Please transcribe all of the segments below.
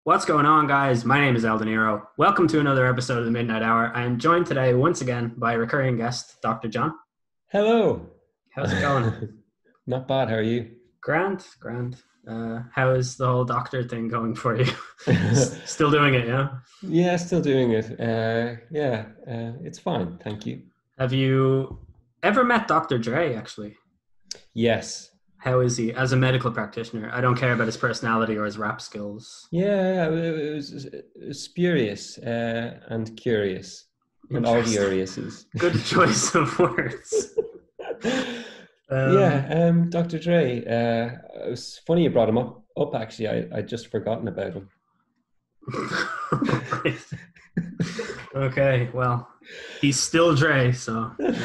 What's going on, guys? My name is El De Niro. Welcome to another episode of the Midnight Hour. I am joined today once again by recurring guest, Dr. John. Hello. How's it going? Not bad. How are you? Grand, grand. How is the whole doctor thing going for you? Still doing it, yeah? Yeah, still doing it. It's fine. Thank you. Have you ever met Dr. Dre, actually? Yes. How is he as a medical practitioner? I don't care about his personality or his rap skills. Yeah, it was spurious and curious and all the Interesting. Uriuses. Good choice of words. Um, Yeah, Dr. Dre. It was funny you brought him up actually. I'd just forgotten about him. right. Okay, well, he's still Dre, so yeah.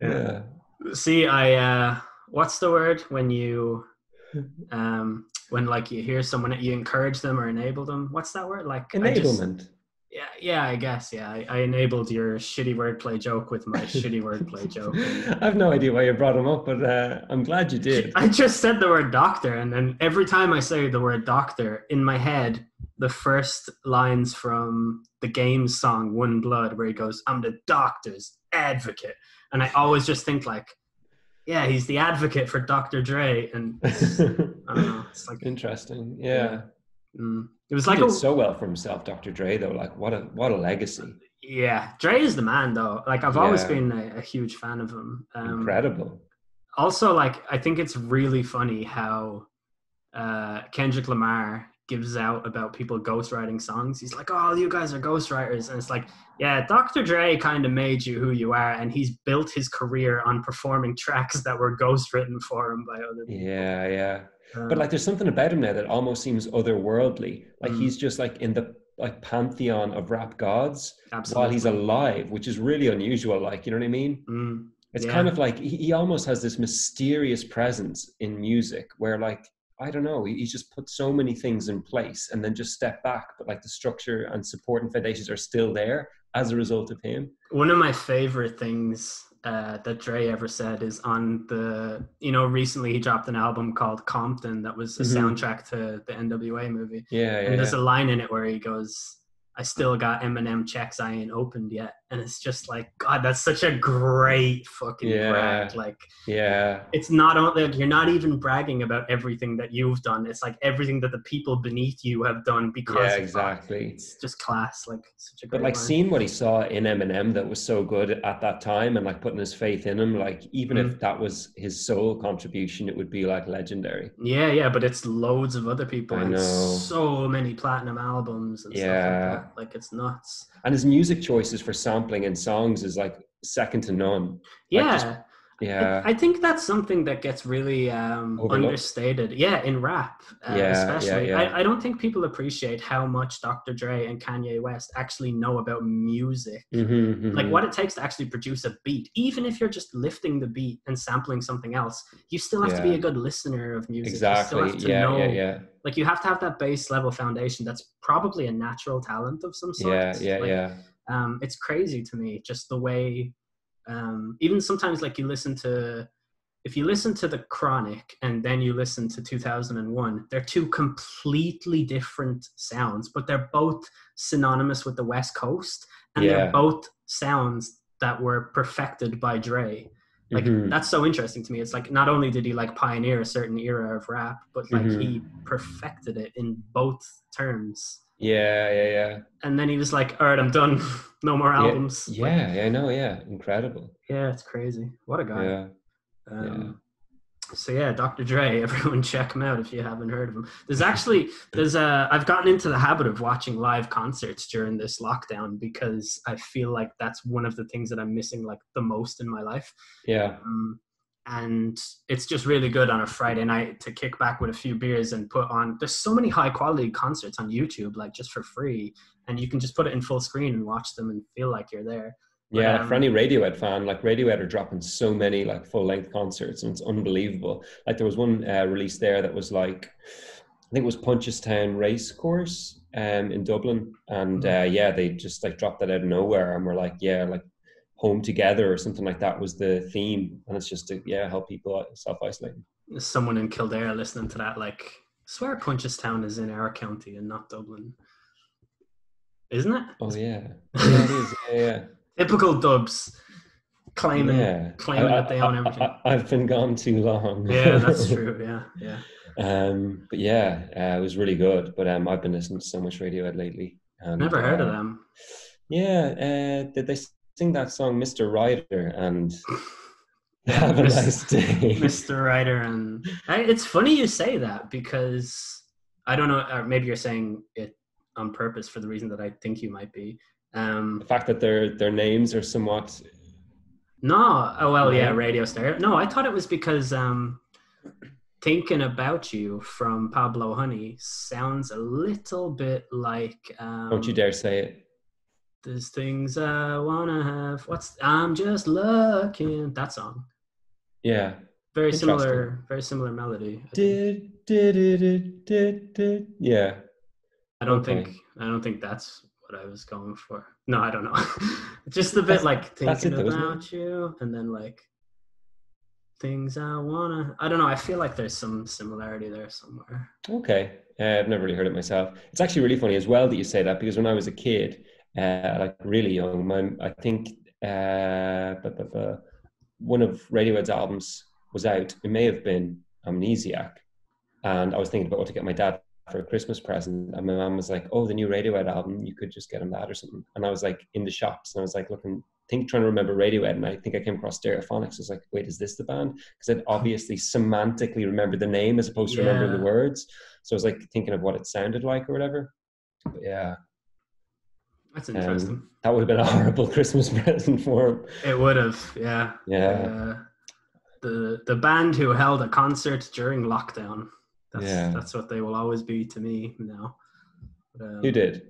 Yeah. See, I what's the word when you when like you hear someone you encourage them or enable them? What's that word? Like I just Enablement. yeah, I guess yeah. I enabled your shitty wordplay joke with my shitty wordplay joke. And I have no idea why you brought him up, but I'm glad you did. I just said the word doctor, and then every time I say the word doctor, in my head, the first lines from the Games song "One Blood," where he goes, "I'm the doctor's advocate," and I always just think like, yeah, he's the advocate for Dr. Dre, and I don't know, it's like, Interesting. yeah, Yeah. it was He like did a so well for himself, Dr. Dre, though. Like what a legacy. yeah, Dre is the man though. Like I've always Yeah. been a huge fan of him. Incredible. Also, like I think it's really funny how Kendrick Lamar gives out about people ghostwriting songs. He's like, "Oh, you guys are ghostwriters," and it's like, yeah, Dr. Dre kind of made you who you are, and he's built his career on performing tracks that were ghostwritten for him by other people. Yeah, yeah. But Um, like there's something about him now that almost seems otherworldly. Like mm, he's just like in the like pantheon of rap gods while he's absolutely. alive, which is really unusual. Like, you know what I mean? It's kind Yeah. of like he almost has this mysterious presence in music where like I don't know, he's just put so many things in place and then just step back, but like the structure and support and foundations are still there as a result of him. One of my favorite things that Dre ever said is on recently he dropped an album called Compton that was a Hmm. soundtrack to the NWA movie. Yeah, yeah, And there's yeah. a line in it where he goes, "I still got Eminem checks I ain't opened yet." And it's just like, God, that's such a great fucking brag. Yeah, Like, yeah, it's not only like you're not even bragging about everything that you've done. It's like everything that the people beneath you have done yeah, because of that. exactly. It's just class. Like, such a But great like line. seeing what he saw in Eminem that was so good at that time and like putting his faith in him, like even if Mm. that was his sole contribution, it would be like legendary. Yeah, yeah, but it's loads of other people I and know. so many platinum albums and stuff like that. Yeah. Like it's nuts. And his music choices for sampling in songs is like second to none. Like just, Yeah, I yeah, think that's something that gets really overlooked. understated. Yeah, in rap, Yeah, yeah, especially. yeah. I don't think people appreciate how much Dr. Dre and Kanye West actually know about music, Hmm, like what hmm. it takes to actually produce a beat. Even if you're just lifting the beat and sampling something else, you still have to be a Yeah, good listener of music. You still exactly. have to Yeah, yeah, know, yeah. like, you have to have that base level foundation that's probably a natural talent of some sort. Yeah, yeah, Like, yeah. it's crazy to me just the way, even sometimes, like, if you listen to the Chronic and then you listen to 2001, they're two completely different sounds, but they're both synonymous with the West Coast, and they're Yeah. both sounds that were perfected by Dre. Like, Hmm, that's so interesting to me. It's like not only did he like pioneer a certain era of rap, but like he hmm. perfected it in both terms. Yeah, yeah, yeah. And then he was like, "All right, I'm done. No more Yeah, albums." Like, yeah, yeah, I know, yeah. Incredible. yeah, it's crazy. What a guy. Yeah, yeah. Um, So yeah, Dr. Dre, everyone check him out if you haven't heard of him. There's I've gotten into the habit of watching live concerts during this lockdown because I feel like that's one of the things that I'm missing like the most in my life. Yeah. Um, and it's just really good on a Friday night to kick back with a few beers and put on. There's so many high quality concerts on YouTube, like just for free, and you can just put it in full screen and watch them and feel like you're there. But Yeah, for any Radiohead fan, like Radiohead are dropping so many like full length concerts and it's unbelievable. Like there was one release there that was like, I think it was Punchestown Race Course in Dublin. And yeah, they just like dropped that out of nowhere and we're like, yeah, like home together or something like that was the theme. And it's just to, yeah, help people self isolate. someone in Kildare listening to that, like swear Punchestown is in our county and not Dublin, isn't it? Oh yeah, yeah, it is. Yeah, yeah. Typical dubs claiming Yeah, claiming that they own everything. I've been gone too long. Yeah, that's true. Yeah, yeah. But yeah, it was really good. But I've been listening to so much Radiohead lately, and Never heard of them. yeah, did they sing that song "Mr. Rider" and Yeah, "Have a Nice Day"? Mr. Ryder, and it's funny you say that because I don't know, or maybe you're saying it on purpose for the reason that I think you might be. The fact that their names are somewhat No, oh well, yeah, familiar. radio stereo. No, I thought it was because "Thinking About You" from Pablo Honey sounds a little bit like Don't you dare say it. "There's Things I Wanna Have." What's "I'm Just Looking"? That song. Yeah, interesting. Very similar melody. I think. Did. Yeah. Okay. I don't think that's what I was going for. No, I don't know. Just a bit That's like that's "Thinking it though, isn't it? About You" and then like "Things I Wanna." I don't know. I feel like there's some similarity there somewhere. Okay. I've never really heard it myself. It's actually really funny as well that you say that because when I was a kid, like really young, I think one of Radiohead's albums was out. It may have been Amnesiac, and I was thinking about what to get my dad for a Christmas present, and my mom was like, "Oh, the new Radiohead album, you could just get him that or something." And I was like in the shops, and I was like looking, trying to remember Radiohead, and I think I came across Stereophonics. I was like, "Wait, is this the band?" Because I'd obviously semantically remembered the name as opposed to remembering the Yeah, words. So I was like thinking of what it sounded like or whatever. But yeah, that's interesting. that would have been a horrible Christmas present for him. It would have, yeah. Yeah, The band who held a concert during lockdown. yeah. That's what they will always be to me now. Who did?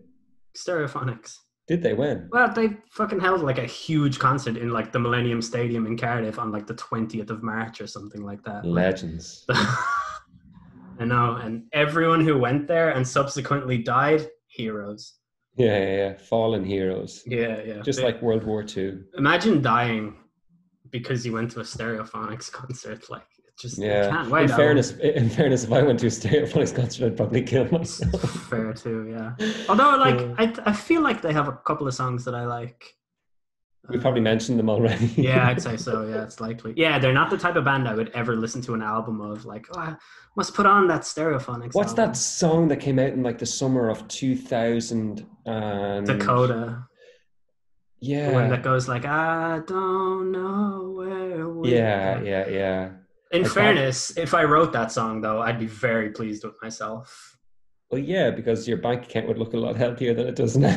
Stereophonics. Did they win? Well, they fucking held like a huge concert in like the Millennium Stadium in Cardiff on like the 20th of March or something like that. Like, Legends. I know, and everyone who went there and subsequently died, heroes. Yeah. Fallen heroes. Yeah. Just like World War II. Imagine dying because you went to a Stereophonics concert. Like, it just you Yeah. can't wait. In fairness, if I went to a Stereophonics concert, I'd probably kill myself. Fair too, yeah. Although, like, Yeah. I feel like they have a couple of songs that I like. We probably mentioned them already. Yeah, I'd say so. Yeah, it's likely. Yeah, they're not the type of band I would ever listen to an album of. Like, oh, I must put on that Stereophonics What's album. that song that came out in like the summer of 2000 and Dakota. yeah, The one that goes like, "I don't know where we're yeah. In Like that. fairness, if I wrote that song though, I'd be very pleased with myself. Well, yeah, because your bank account would look a lot healthier than it does now.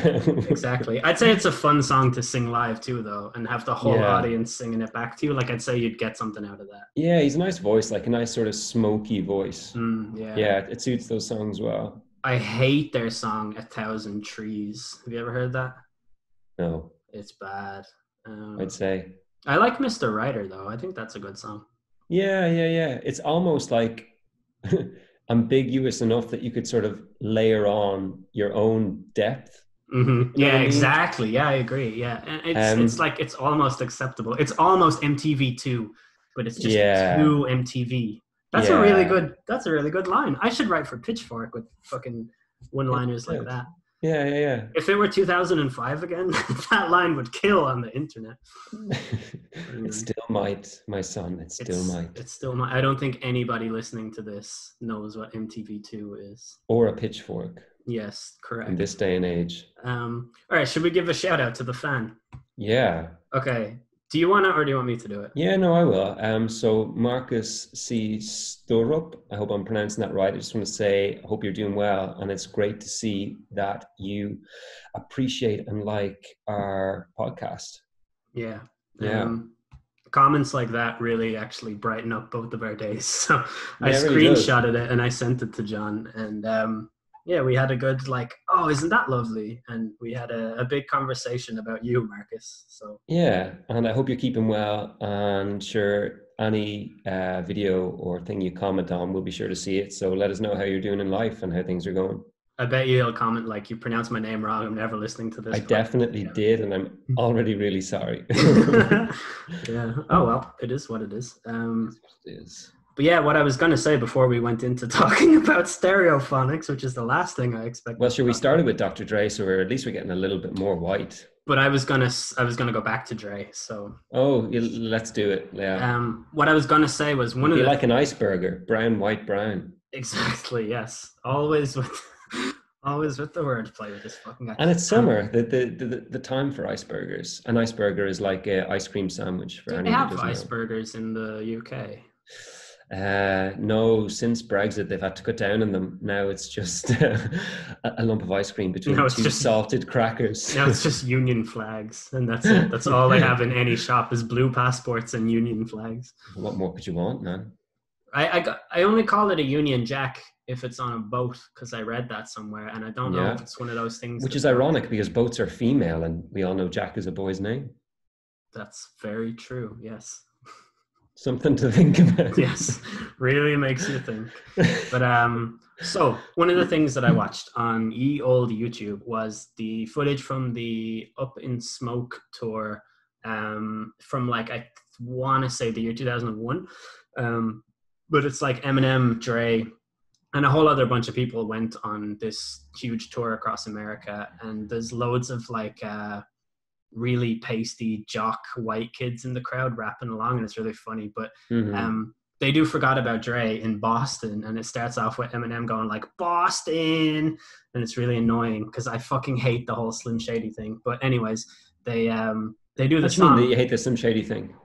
Exactly. I'd say it's a fun song to sing live too, though, and have the whole Yeah. audience singing it back to you. Like, I'd say you'd get something out of that. Yeah, he's a nice voice, like a nice sort of smoky voice. Yeah. Yeah, it suits those songs well. I hate their song "A Thousand Trees." Have you ever heard that? No, It's bad. I'd say. I like "Mr. Rider" though. I think that's a good song. Yeah. It's almost like ambiguous enough that you could sort of layer on your own depth. Mm-hmm. You know Yeah, what I mean? exactly. Yeah, I agree. Yeah, and it's like it's almost acceptable. It's almost MTV2, but it's just Yeah. too MTV. That's Yeah. a really good line. I should write for Pitchfork with fucking one-liners like Good. that. Yeah. If it were 2005 again, that line would kill on the internet. It still might, my son. It still might. It's still not. I don't think anybody listening to this knows what MTV2 is. Or a pitchfork Yes, correct. in this day and age. All right, should we give a shout out to the fan? Yeah. Okay. Do you want to, or do you want me to do it? Yeah, no, I will. So Marcus C. Storup, I hope I'm pronouncing that right. I just want to say, I hope you're doing well. And it's great to see that you appreciate and like our podcast. Yeah. Yeah. Comments like that really actually brighten up both of our days. So I Yeah, it really does. screenshotted it and I sent it to John. And yeah, we had a good like, oh, isn't that lovely? And we had a big conversation about you, Marcus. So Yeah, and I hope you're keeping well. And sure, any video or thing you comment on, we'll be sure to see it. So let us know how you're doing in life and how things are going. I bet you'll comment like, you pronounced my name wrong. I'm never listening to this. I definitely did, and I'm already really sorry. Yeah. Oh well, it is what it is. It is. But yeah, what I was going to say before we went into talking about stereophonics, which is the last thing I Well, expected to sure, we talk about. started with Dr. Dre, so at least we're getting a little bit more white. But I was gonna go back to Dre. So Oh, let's do it. Yeah. what I was gonna say was one It'd of be the like an iceberger, brown, white, brown. exactly yes, always with always with the wordplay with this fucking guy. And it's Um, summer, the time for icebergers. An iceberger is like an ice cream sandwich for do they anyone who have doesn't know. icebergers in the UK? No, since Brexit, they've had to cut down on them. Now it's just a lump of ice cream No, between it's two just salted crackers. now it's just Union flags, and that's it. That's all they have in any shop is blue passports and Union flags. What more could you want, man? I only call it a Union Jack if it's on a boat because I read that somewhere, and I don't know if Yeah. it's one of those things Which that's is ironic because boats are female and we all know Jack is a boy's name. that's very true. Yes. Something to think about. Yes, really makes you think. But so one of the things that I watched on ye old YouTube was the footage from the Up in Smoke tour, from like I want to say the year 2001, but it's like Eminem, Dre, and a whole other bunch of people went on this huge tour across America, and there's loads of like really pasty jock white kids in the crowd rapping along, and it's really funny. But Mm-hmm. they do forgot about Dre in Boston, and it starts off with Eminem going like Boston, and it's really annoying because I fucking hate the whole Slim Shady thing. But anyways, they do the What do you mean that you song, hate the Slim Shady thing?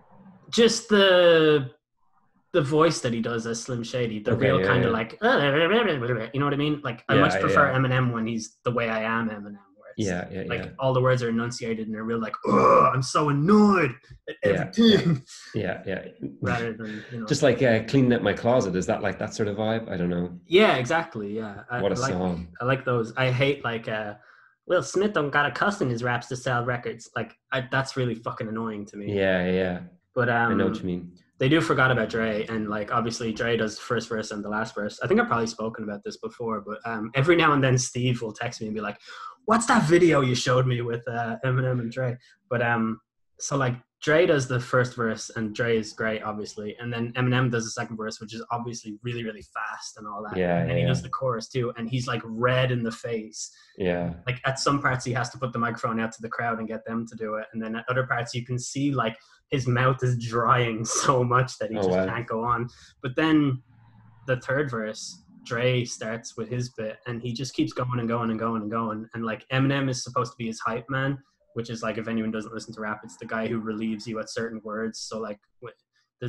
just the voice that he does as Slim Shady, the real Okay, kind of yeah, like, you know what I mean? Like, I much yeah, prefer yeah, Eminem when he's the way I am Eminem, where it's yeah, yeah, yeah, like all the words are enunciated and they're real like, oh, I'm so annoyed at yeah, yeah, everything, yeah, yeah. rather than, Just like cleaning up my closet. Is that like that sort of vibe? I don't know. yeah, exactly. Yeah. What a song. I like those. I hate like, Will Smith don't got a cuss in his raps to sell records. Like, that's really fucking annoying to me. Yeah, yeah. But I know what you mean. they do forgot about Dre, and like obviously Dre does the first verse and the last verse. I think I've probably spoken about this before, but every now and then Steve will text me and be like, "What's that video you showed me with Eminem and Dre?" But so like Dre does the first verse, and Dre is great, obviously, and then Eminem does the second verse, which is obviously really really fast and all that, Yeah, and then yeah, he yeah. does the chorus too, and he's like red in the face. Yeah. Like at some parts he has to put the microphone out to the crowd and get them to do it, and then at other parts you can see like his mouth is drying so much that he Oh just wow. can't go on. But then the third verse, Dre starts with his bit, and he just keeps going and going and going and going. And like Eminem is supposed to be his hype man, which is like, if anyone doesn't listen to rap, it's the guy who relieves you at certain words. So like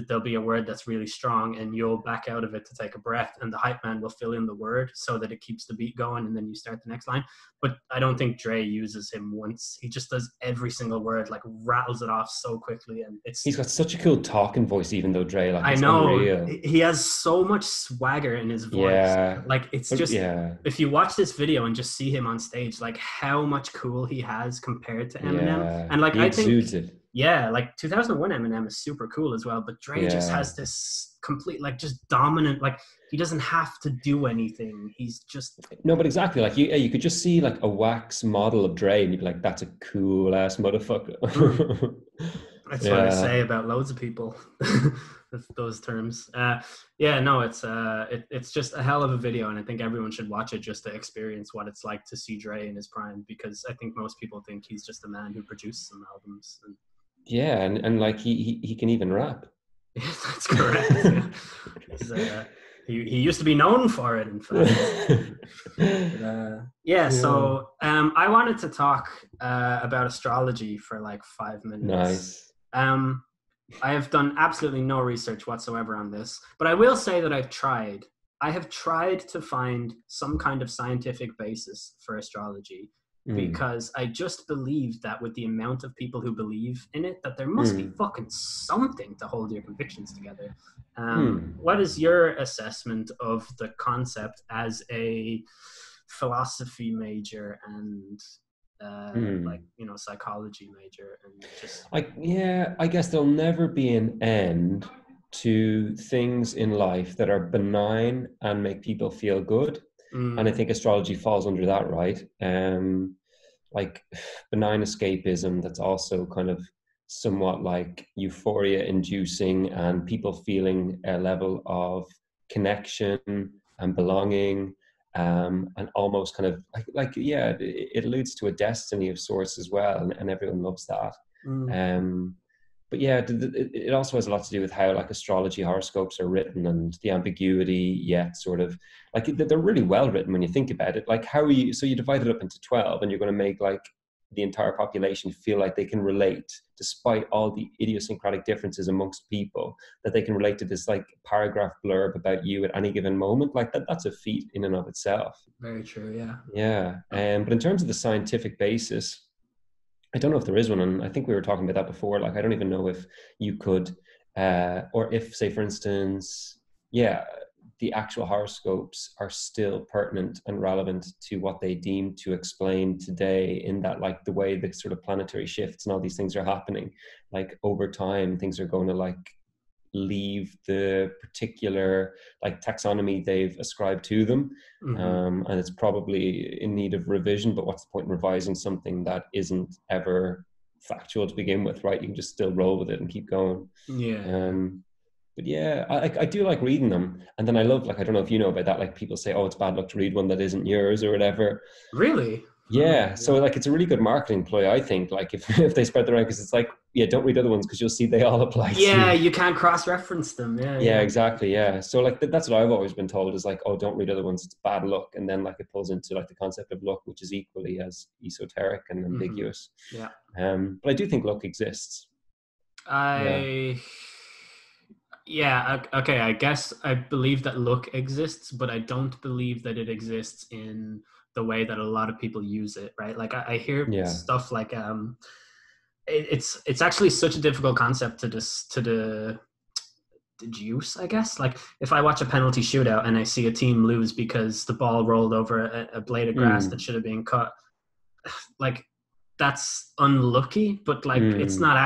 there'll be a word that's really strong, and you'll back out of it to take a breath, and the hype man will fill in the word so that it keeps the beat going, and then you start the next line. But I don't think Dre uses him once. He just does every single word, like rattles it off so quickly, and He's it's, got such a cool talking voice, even though Dre, like I it's know unreal. he has so much swagger in his voice. Yeah. Like it's But just, yeah. if you watch this video and just see him on stage, like how much cool he has compared to Eminem. Yeah. And like He I think, exudes it. yeah, like 2001 Eminem is super cool as well, but Dre just Yeah. has this complete, like, just dominant, like he doesn't have to do anything. He's just, No, but exactly. Like you could just see like a wax model of Dre, and you'd be like, "That's a cool ass mm, motherfucker." that's what I Yeah. say about loads of people. Those terms. Yeah, no, it's just a hell of a video, and I think everyone should watch it just to experience what it's like to see Dre in his prime. Because I think most people think he's just a man who produces some albums. And Yeah, and like he can even rap. yes, that's correct. Yeah. He used to be known for it, in fact. But, yeah, Yeah. so I wanted to talk about astrology for like 5 minutes. Nice. Um, I have done absolutely no research whatsoever on this, but I will say that I've tried. I have tried to find some kind of scientific basis for astrology, Mm. because I just believe that with the amount of people who believe in it, that there must be Mm. fucking something to hold your convictions together. Mm. What is your assessment of the concept as a philosophy major and like, Mm. psychology major, and just I guess there'll never be an end to things in life that are benign and make people feel good. And I mm, think astrology falls under that, right? Like benign escapism that's also kind of somewhat like euphoria inducing and people feeling a level of connection and belonging, and almost kind of yeah, it alludes to a destiny of sorts as well, and everyone loves that. Mm. um but yeah, it also has a lot to do with how like astrology horoscopes are written and the ambiguity, yet sort of like they're really well written when you think about it. Like how are you, so you divide it up into 12 and you're going to make like the entire population feel like they can relate despite all the idiosyncratic differences amongst people, that they can relate to this like paragraph blurb about you at any given moment. Like that's a feat in and of itself. Very true. Yeah. Yeah. But in terms of the scientific basis, I don't know if there is one, and I think we were talking about that before. Like, I don't even know if you could, or if, say, for instance, yeah, the actual horoscopes are still pertinent and relevant to what they deem to explain today. In that, like, the way the sort of planetary shifts and all these things are happening, like over time, things are going to like leave the particular like taxonomy they've ascribed to them. Mm-hmm. And it's probably in need of revision, but what's the point in revising something that isn't ever factual to begin with, right? You can just still roll with it and keep going. Yeah. um but yeah, I do like reading them, and then I love, like, I don't know if you know about that, like people say, oh, it's bad luck to read one that isn't yours or whatever. Really? Yeah, so like it's a really good marketing ploy, I think. Like if if they spread the around, because it's like, yeah, don't read other ones because you'll see they all apply to Yeah, you. you can't cross-reference them. Yeah, Yeah, yeah. exactly. Yeah, so like that's what I've always been told, is like, oh, don't read other ones; it's bad luck. And then like it pulls into like the concept of luck, which is equally as esoteric and Mm-hmm. ambiguous. Yeah. But I do think luck exists. Yeah, I Yeah, okay, I guess I believe that luck exists, but I don't believe that it exists in the way that a lot of people use it, right? Like I hear yeah. stuff like it's actually such a difficult concept to deduce, I guess. Like if I watch a penalty shootout and I see a team lose because the ball rolled over a blade of grass that Mm, should have been cut, like that's unlucky, but like mm. it's not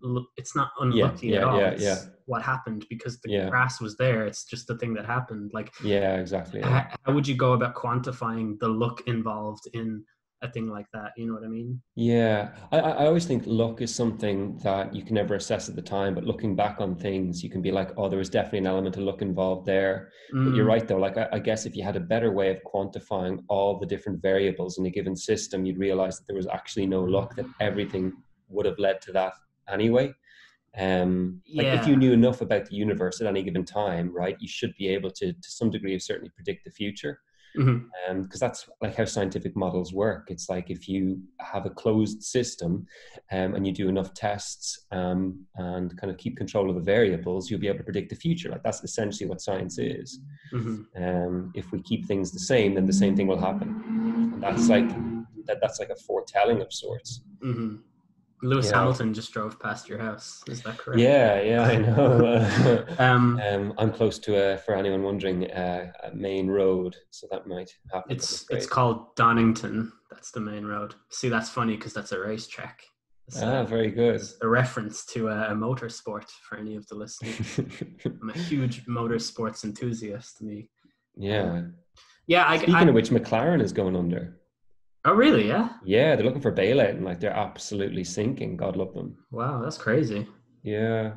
Yeah, unlucky at yeah, all. yeah, yeah, It's what happened because the yeah, grass was there. It's just the thing that happened. Like yeah. Exactly. Yeah. how would you go about quantifying the luck involved in a thing like that? You know what I mean? Yeah, I always think luck is something that you can never assess at the time, but looking back on things, you can be like, oh, there was definitely an element of luck involved there. But you're Mm, right, though. Like, I guess if you had a better way of quantifying all the different variables in a given system, you'd realize that there was actually no luck, that everything would have led to that anyway. Like if you yeah. knew enough about the universe at any given time, right, you should be able to some degree of certainty, predict the future. Hmm. Because that's like how scientific models work. It's like if you have a closed system, and you do enough tests, and kind of keep control of the variables, you'll be able to predict the future. Like that's essentially what science is. Hmm. If we keep things the same, then the same thing will happen, and that's like that's like a foretelling of sorts. Hmm. Lewis Yeah, Hamilton just drove past your house. Is that correct? yeah, yeah. I know. um, I'm close to for anyone wondering, a main road, so that might happen, I'm it's afraid. called Donington. That's the main road. See, that's funny because that's a racetrack. It's Ah, very good. it's a reference to a motorsport for any of the listeners. I'm a huge motorsports enthusiast. Me. Um, Yeah. yeah, Speaking of which, McLaren is going under. oh, really? Yeah. Yeah, they're looking for bailout, and like they're absolutely sinking. God love them. Wow, that's crazy. Yeah.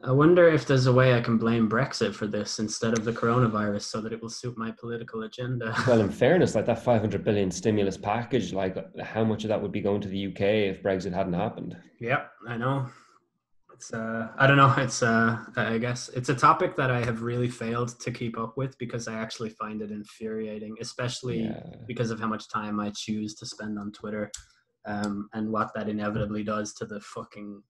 I wonder if there's a way I can blame Brexit for this instead of the coronavirus so that it will suit my political agenda. Well, in fairness, like that 500 billion stimulus package, like how much of that would be going to the UK if Brexit hadn't happened? Yep, I know. It's I don't know. It's I guess it's a topic that I have really failed to keep up with because I actually find it infuriating, especially Yeah. because of how much time I choose to spend on Twitter, and what that inevitably does to the fucking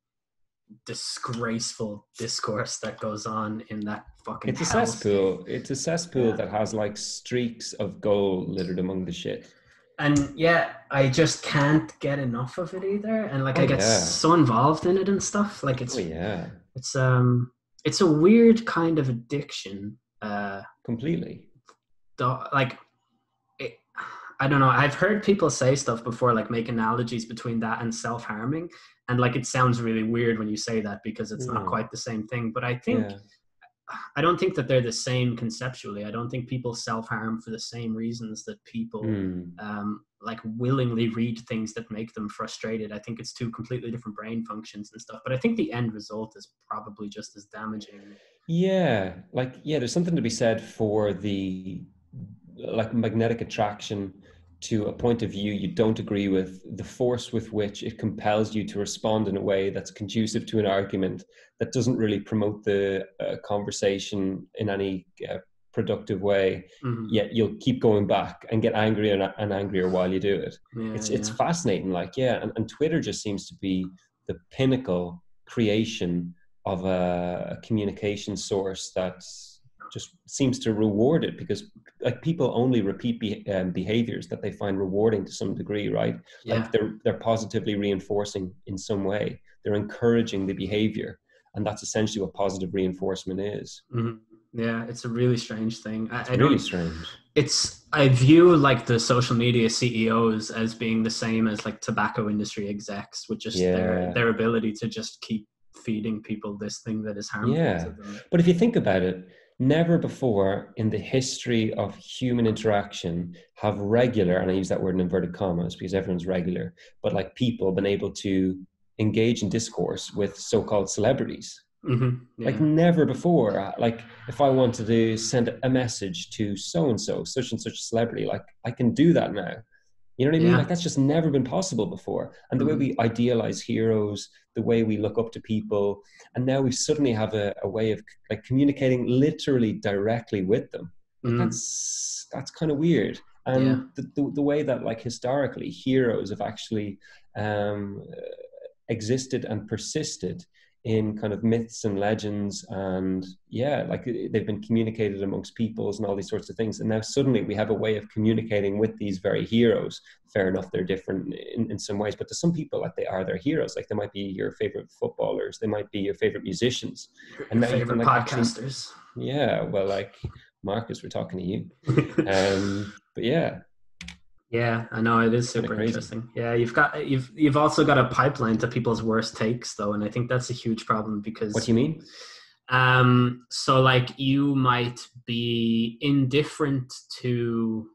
disgraceful discourse that goes on in that fucking It's a house. cesspool. It's a cesspool Yeah. that has like streaks of gold littered among the shit. And yeah, I just can't get enough of it either. And like Oh I get yeah. so involved in it and stuff. Like Oh yeah. it's it's a weird kind of addiction. Completely. Like it, I don't know. I've heard people say stuff before, like make analogies between that and self-harming, and like it sounds really weird when you say that because it's not Yeah. quite the same thing. But Yeah. I don't think that they're the same conceptually. I don't think people self-harm for the same reasons that people Hmm. like willingly read things that make them frustrated. I think it's two completely different brain functions and stuff. But I think the end result is probably just as damaging. Yeah, like yeah, there's something to be said for the like magnetic attraction to a point of view you don't agree with, the force with which it compels you to respond in a way that's conducive to an argument that doesn't really promote the conversation in any productive way. Mm-hmm. Yet you'll keep going back and get angrier and angrier while you do it. Yeah, It's yeah, fascinating, like yeah, and Twitter just seems to be the pinnacle creation of a communication source that just seems to reward it, because like people only repeat behaviors that they find rewarding to some degree, right? yeah. Like they're positively reinforcing in some way, they're encouraging the behavior, and that's essentially what positive reinforcement is. Mm-hmm. Yeah, it's a really strange thing. It's I really don't. strange. I view like the social media CEOs as being the same as like tobacco industry execs, with just Yeah. their ability to just keep feeding people this thing that is harmful to Yeah. them. But if you think about it, never before in the history of human interaction have regular, and I use that word in inverted commas because everyone's regular, but like people been able to engage in discourse with so-called celebrities. Mm-hmm. Like Yeah, never before. Like if I wanted to send a message to so and so, such and such a celebrity, like I can do that now. You know what I mean? yeah. Like that's just never been possible before. And the way Mm-hmm. we idealize heroes, the way we look up to people, and now we suddenly have a way of like communicating literally directly with them. Like Mm-hmm. that's kind of weird. Yeah. And the way that like historically heroes have actually um, existed and persisted in kind of myths and legends, and yeah, like they've been communicated amongst peoples and all these sorts of things, and now suddenly we have a way of communicating with these very heroes. Fair enough, they're different in some ways, but to some people, like they are their heroes. Like they might be your favorite footballers, they might be your favorite musicians, and Your now you can favorite like actually, podcasters. yeah, well, like Marcus, we're talking to you. But yeah, Yeah, I know it is kind of super crazy. interesting. Yeah, you've also got a pipeline to people's worst takes though, and I think that's a huge problem What do because you mean? so like you might be indifferent to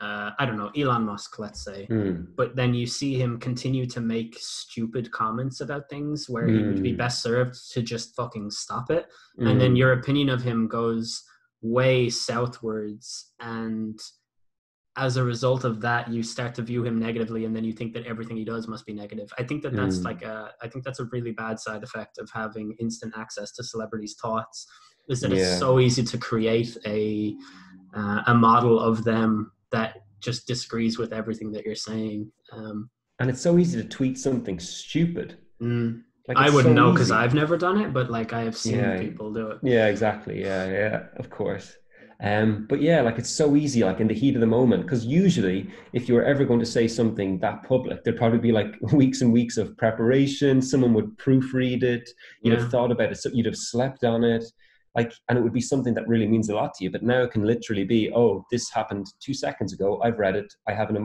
I don't know, Elon Musk, let's say, Hmm. but then you see him continue to make stupid comments about things where he would be Hmm. best served to just fucking stop it. And then Hmm. your opinion of him goes way southwards, and as a result of that you start to view him negatively, and then you think that everything he does must be negative. I think that Hmm. I think that's a really bad side effect of having instant access to celebrities' thoughts, is that it's Yeah. so easy to create a model of them that just disagrees with everything that you're saying. And it's so easy to tweet something stupid. Mm, Like I it's wouldn't so know because easy. I've never done it, but like I have seen Yeah. people do it. Yeah, exactly. Yeah, yeah, of course. But yeah, like it's so easy, like in the heat of the moment, because usually if you were ever going to say something that public, there'd probably be like weeks and weeks of preparation. Someone would proofread it. You'd have Yeah, thought about it. So you'd have slept on it. Like, and it would be something that really means a lot to you. But now it can literally be, oh, this happened 2 seconds ago. I've read it. I have an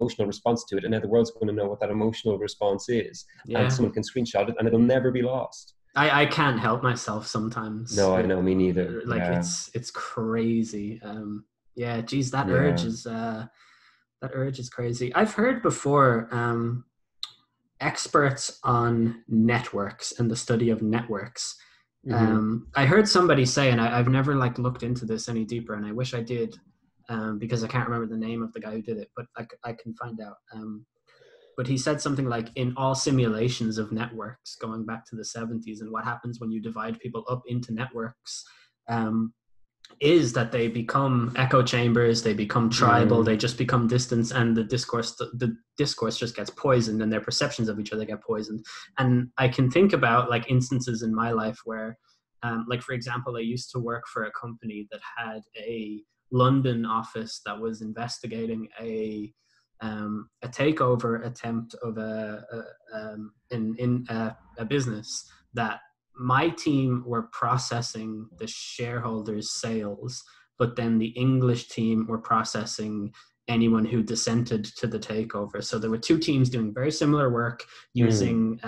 emotional response to it. And now the world's going to know what that emotional response is. And yeah. someone can screenshot it and it'll never be lost. I can't help myself sometimes. No, I know, me neither. Like Yeah. it's crazy. Yeah, geez, Yeah. that urge is crazy. I've heard before experts on networks and the study of networks. Hmm. I heard somebody say, and I've never like looked into this any deeper, and I wish I did, because I can't remember the name of the guy who did it, but I can find out. But he said something like, in all simulations of networks going back to the 70s, and what happens when you divide people up into networks, um, is that they become echo chambers, they become tribal, they Mm. just become distance, and the discourse just gets poisoned, and their perceptions of each other get poisoned. And I can think about like instances in my life where like for example, I used to work for a company that had a London office that was investigating a takeover attempt of a business that my team were processing the shareholders' sales, but then the English team were processing anyone who dissented to the takeover. So there were two teams doing very similar work, using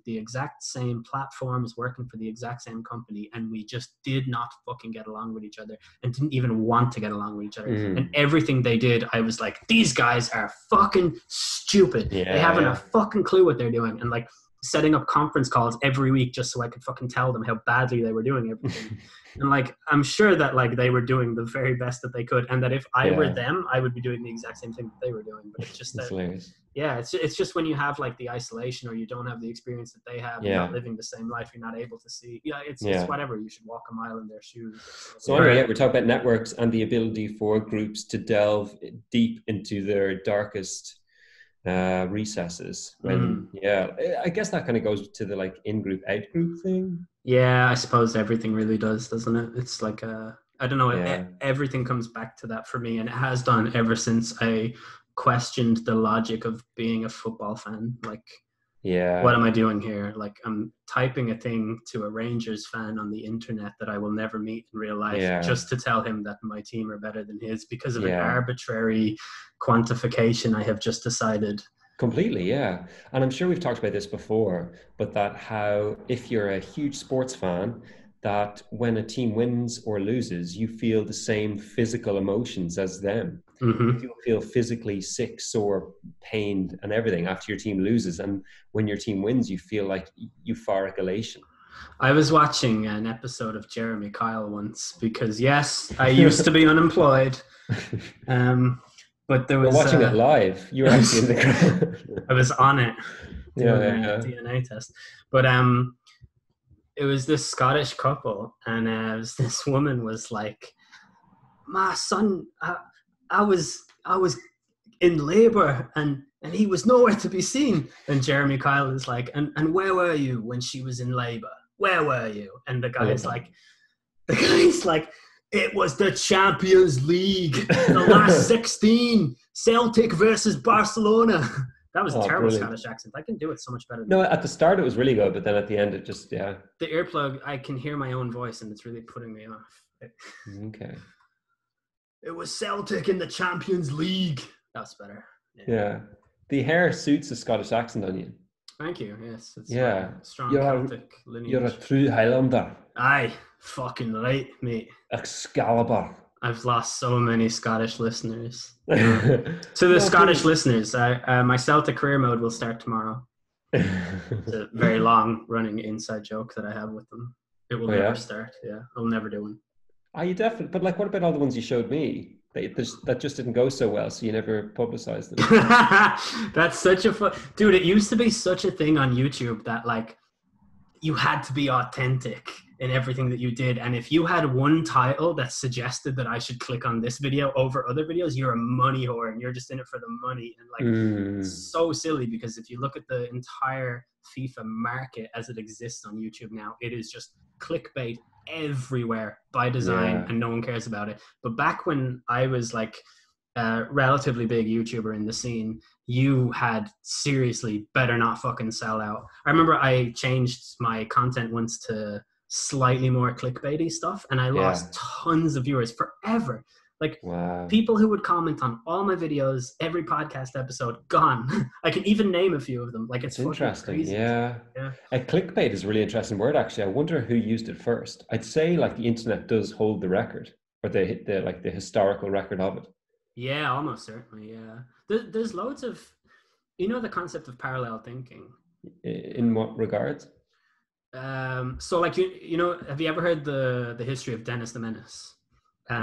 the exact same platforms, working for the exact same company, and we just did not fucking get along with each other and didn't even want to get along with each other. And everything they did, I was like, these guys are fucking stupid. They haven't a fucking clue what they're doing. And like setting up conference calls every week just so I could fucking tell them how badly they were doing everything. And like, I'm sure that like they were doing the very best that they could, and that if I were them, I would be doing the exact same thing that they were doing. But it's just that, it's just when you have like the isolation, or you don't have the experience that they have, you're not living the same life, you're not able to see. It's whatever. You should walk a mile in their shoes. So anyway, we're talking about networks and the ability for groups to delve deep into their darkest recesses. When I guess that kind of goes to the like in-group, out-group thing. Yeah, I suppose everything really does, doesn't it? It's like I don't know. Everything comes back to that for me, and it has done ever since I questioned the logic of being a football fan. Like, what am I doing here? Like, I'm typing a thing to a Rangers fan on the internet that I will never meet in real life, just to tell him that my team are better than his because of an arbitrary quantification I have just decided. Completely, yeah. And I'm sure we've talked about this before, but that how if you're a huge sports fan, that when a team wins or loses, you feel the same physical emotions as them. You feel physically sick, sore, pained, and everything after your team loses. And when your team wins, you feel like euphoric elation. I was watching an episode of Jeremy Kyle once because, yes, I used to be unemployed. But there was watching it live. You were actually in the crowd. I was on it doing a DNA test. But it was this Scottish couple, and this woman was like, "My son, I was in labour, and he was nowhere to be seen." And Jeremy Kyle is like, "And where were you when she was in labour? Where were you?" And the guy's like, "It was the Champions League, the last 16, Celtic versus Barcelona." That was a terrible Scottish accent. I can do it so much better. No, at the start it was really good, but then at the end it just, The earplug, I can hear my own voice, and it's really putting me off. Okay. It was Celtic in the Champions League. That's better. Yeah. The hair suits a Scottish accent on you. Thank you. Yes. It's strong Celtic lineage. You're a true Highlander. Aye. Fucking right, mate. Excalibur. I've lost so many Scottish listeners. To the Scottish listeners, my Celtic career mode will start tomorrow. It's a very long running inside joke that I have with them. It will never start. Yeah, I'll never do one. Are you definitely? But like, what about all the ones you showed me? That just didn't go so well, so you never publicized them. That's such a fun... Dude, it used to be such a thing on YouTube that like you had to be authentic in everything that you did, and if you had one title that suggested that I should click on this video over other videos, you're a money whore and you're just in it for the money. And like it's so silly, because if you look at the entire FIFA market as it exists on YouTube now, it is just clickbait everywhere by design, and no one cares about it. But back when I was like a relatively big YouTuber in the scene, you had seriously better not fucking sell out. I remember I changed my content once to slightly more clickbaity stuff, and I lost tons of viewers forever. Like people who would comment on all my videos, every podcast episode, gone. I can even name a few of them. Like it's interesting. Crazy. Yeah. A clickbait is a really interesting word, actually. I wonder who used it first. I'd say like the internet does hold the record, or the historical record of it. Yeah, almost certainly. Yeah, there's loads of, the concept of parallel thinking. In what regards? So like have you ever heard the history of Dennis the Menace?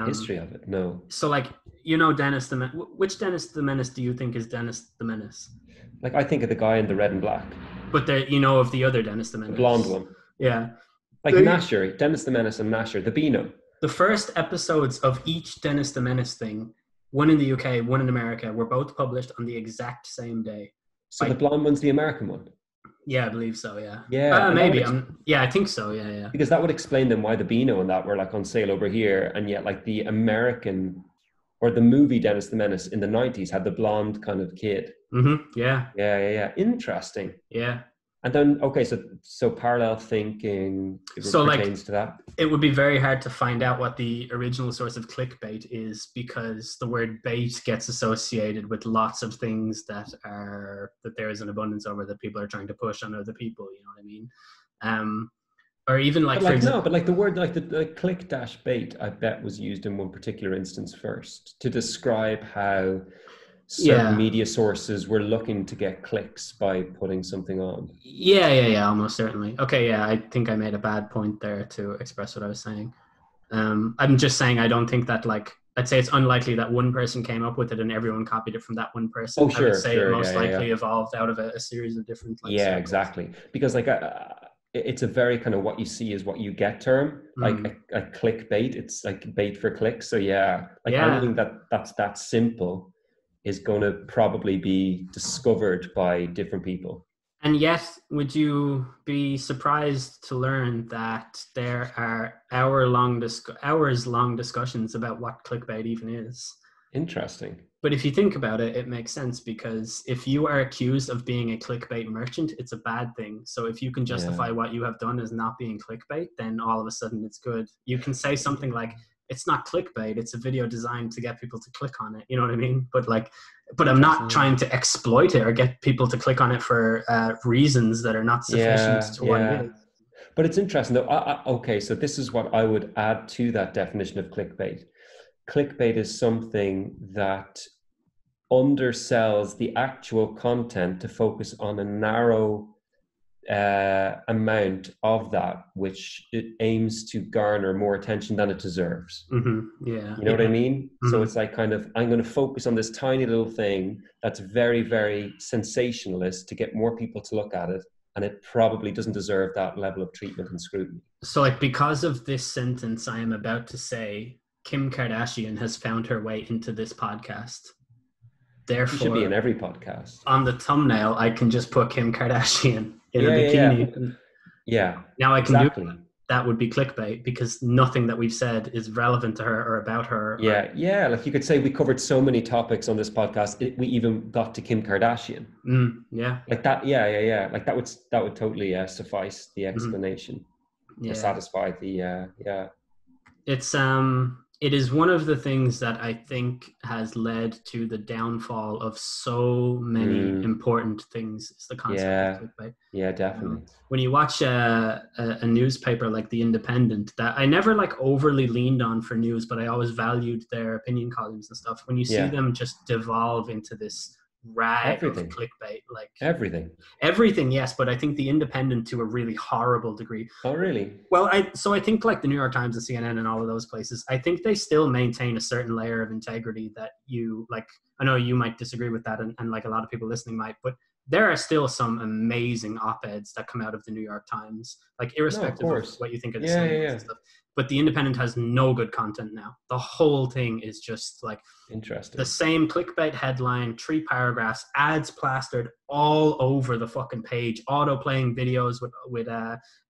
History of it? No. So like Dennis the Menace. Which Dennis the Menace do you think is Dennis the Menace? Like I think of the guy in the red and black. But of the other Dennis the Menace, the blonde one. Yeah. Like Nasher, Dennis the Menace, and Nasher, the Beano. The first episodes of each Dennis the Menace thing, one in the UK, one in America, were both published on the exact same day. So the blonde one's the American one? Yeah, I believe so, yeah. Yeah. Maybe. I think so, yeah. Because that would explain then why the Beano and that were like on sale over here, and yet like the American or the movie Dennis the Menace in the 90s had the blonde kind of kid. Yeah. Yeah. Interesting. Yeah. And then, okay, so parallel thinking So like pertains to that. it would be very hard to find out what the original source of clickbait is because the word bait gets associated with lots of things that there is an abundance over that people are trying to push on other people. You know what I mean? Or even like But for like no, example, but like the word like the click dash bait, I bet was used in one particular instance first to describe how certain yeah, media sources were looking to get clicks by putting something on. yeah, almost certainly. Okay, yeah, I think I made a bad point there to express what I was saying. I'm just saying I don't think that like I'd say it's unlikely that one person came up with it and everyone copied it from that one Oh, person. I would sure, say it sure, yeah, most yeah, yeah. likely evolved out of a series of different like Yeah, circles. exactly. Because like it's a very kind of what you see is what you get term. Mm. Like a clickbait, it's like bait for clicks. So yeah, like Yeah, anything that's that simple is going to probably be discovered by different people. and yet would you be surprised to learn that there are hours long discussions about what clickbait even is? Interesting. But if you think about it, it makes sense because if you are accused of being a clickbait merchant, it's a bad thing. So if you can Yeah. justify what you have done as not being clickbait, then all of a sudden it's good. You can say something like, it's not clickbait, it's a video designed to get people to click on it. You know what I mean? But I'm not Interesting. trying to exploit it or get people to click on it for reasons that are not sufficient Yeah, to what it yeah. is. But it's interesting though. Okay, so this is what I would add to that definition of clickbait. Clickbait is something that undersells the actual content to focus on a narrow amount of that, which it aims to garner more attention than it deserves. Yeah, You know what I yeah. mean? So Mm-hmm. it's like kind of, I'm going to focus on this tiny little thing that's very, very sensationalist to get more people to look at it. And it probably doesn't deserve that level of treatment and scrutiny. So, like, because of this sentence I am about to say, Kim Kardashian has found her way into this podcast. She should be in Therefore, every podcast. on the thumbnail, I can just put Kim Kardashian in a Yeah, yeah, yeah. bikini. Yeah, Now I can do that. exactly. That would be clickbait because nothing that we've said is relevant to her or about her. Or Yeah, yeah. Like you could say we covered so many topics on this podcast, we even got to Kim Kardashian. Yeah, Like that, yeah, yeah, yeah. Like that would totally suffice the mm, explanation or yeah. satisfy the yeah. It is one of the things that I think has led to the downfall of so many Mm, important things is the concept of yeah, clickbait. yeah, definitely. When you watch a newspaper like The Independent, that I never like overly leaned on for news, but I always valued their opinion columns and stuff. When you see Yeah, them just devolve into this rag of everything, clickbait, like everything. everything, yes, but I think The Independent to a really horrible degree. Oh, really? Well, I think like the New York Times and CNN and all of those places, I think they still maintain a certain layer of integrity that you like. I know you might disagree with that, and like a lot of people listening might, but there are still some amazing op-eds that come out of the New York Times, like No, of irrespective of course. what you think of the Yeah, yeah, scandals yeah. and stuff. But the Independent has no good content now. The whole thing is just like the Interesting. same clickbait headline, 3 paragraphs, ads plastered all over the fucking page, auto playing videos with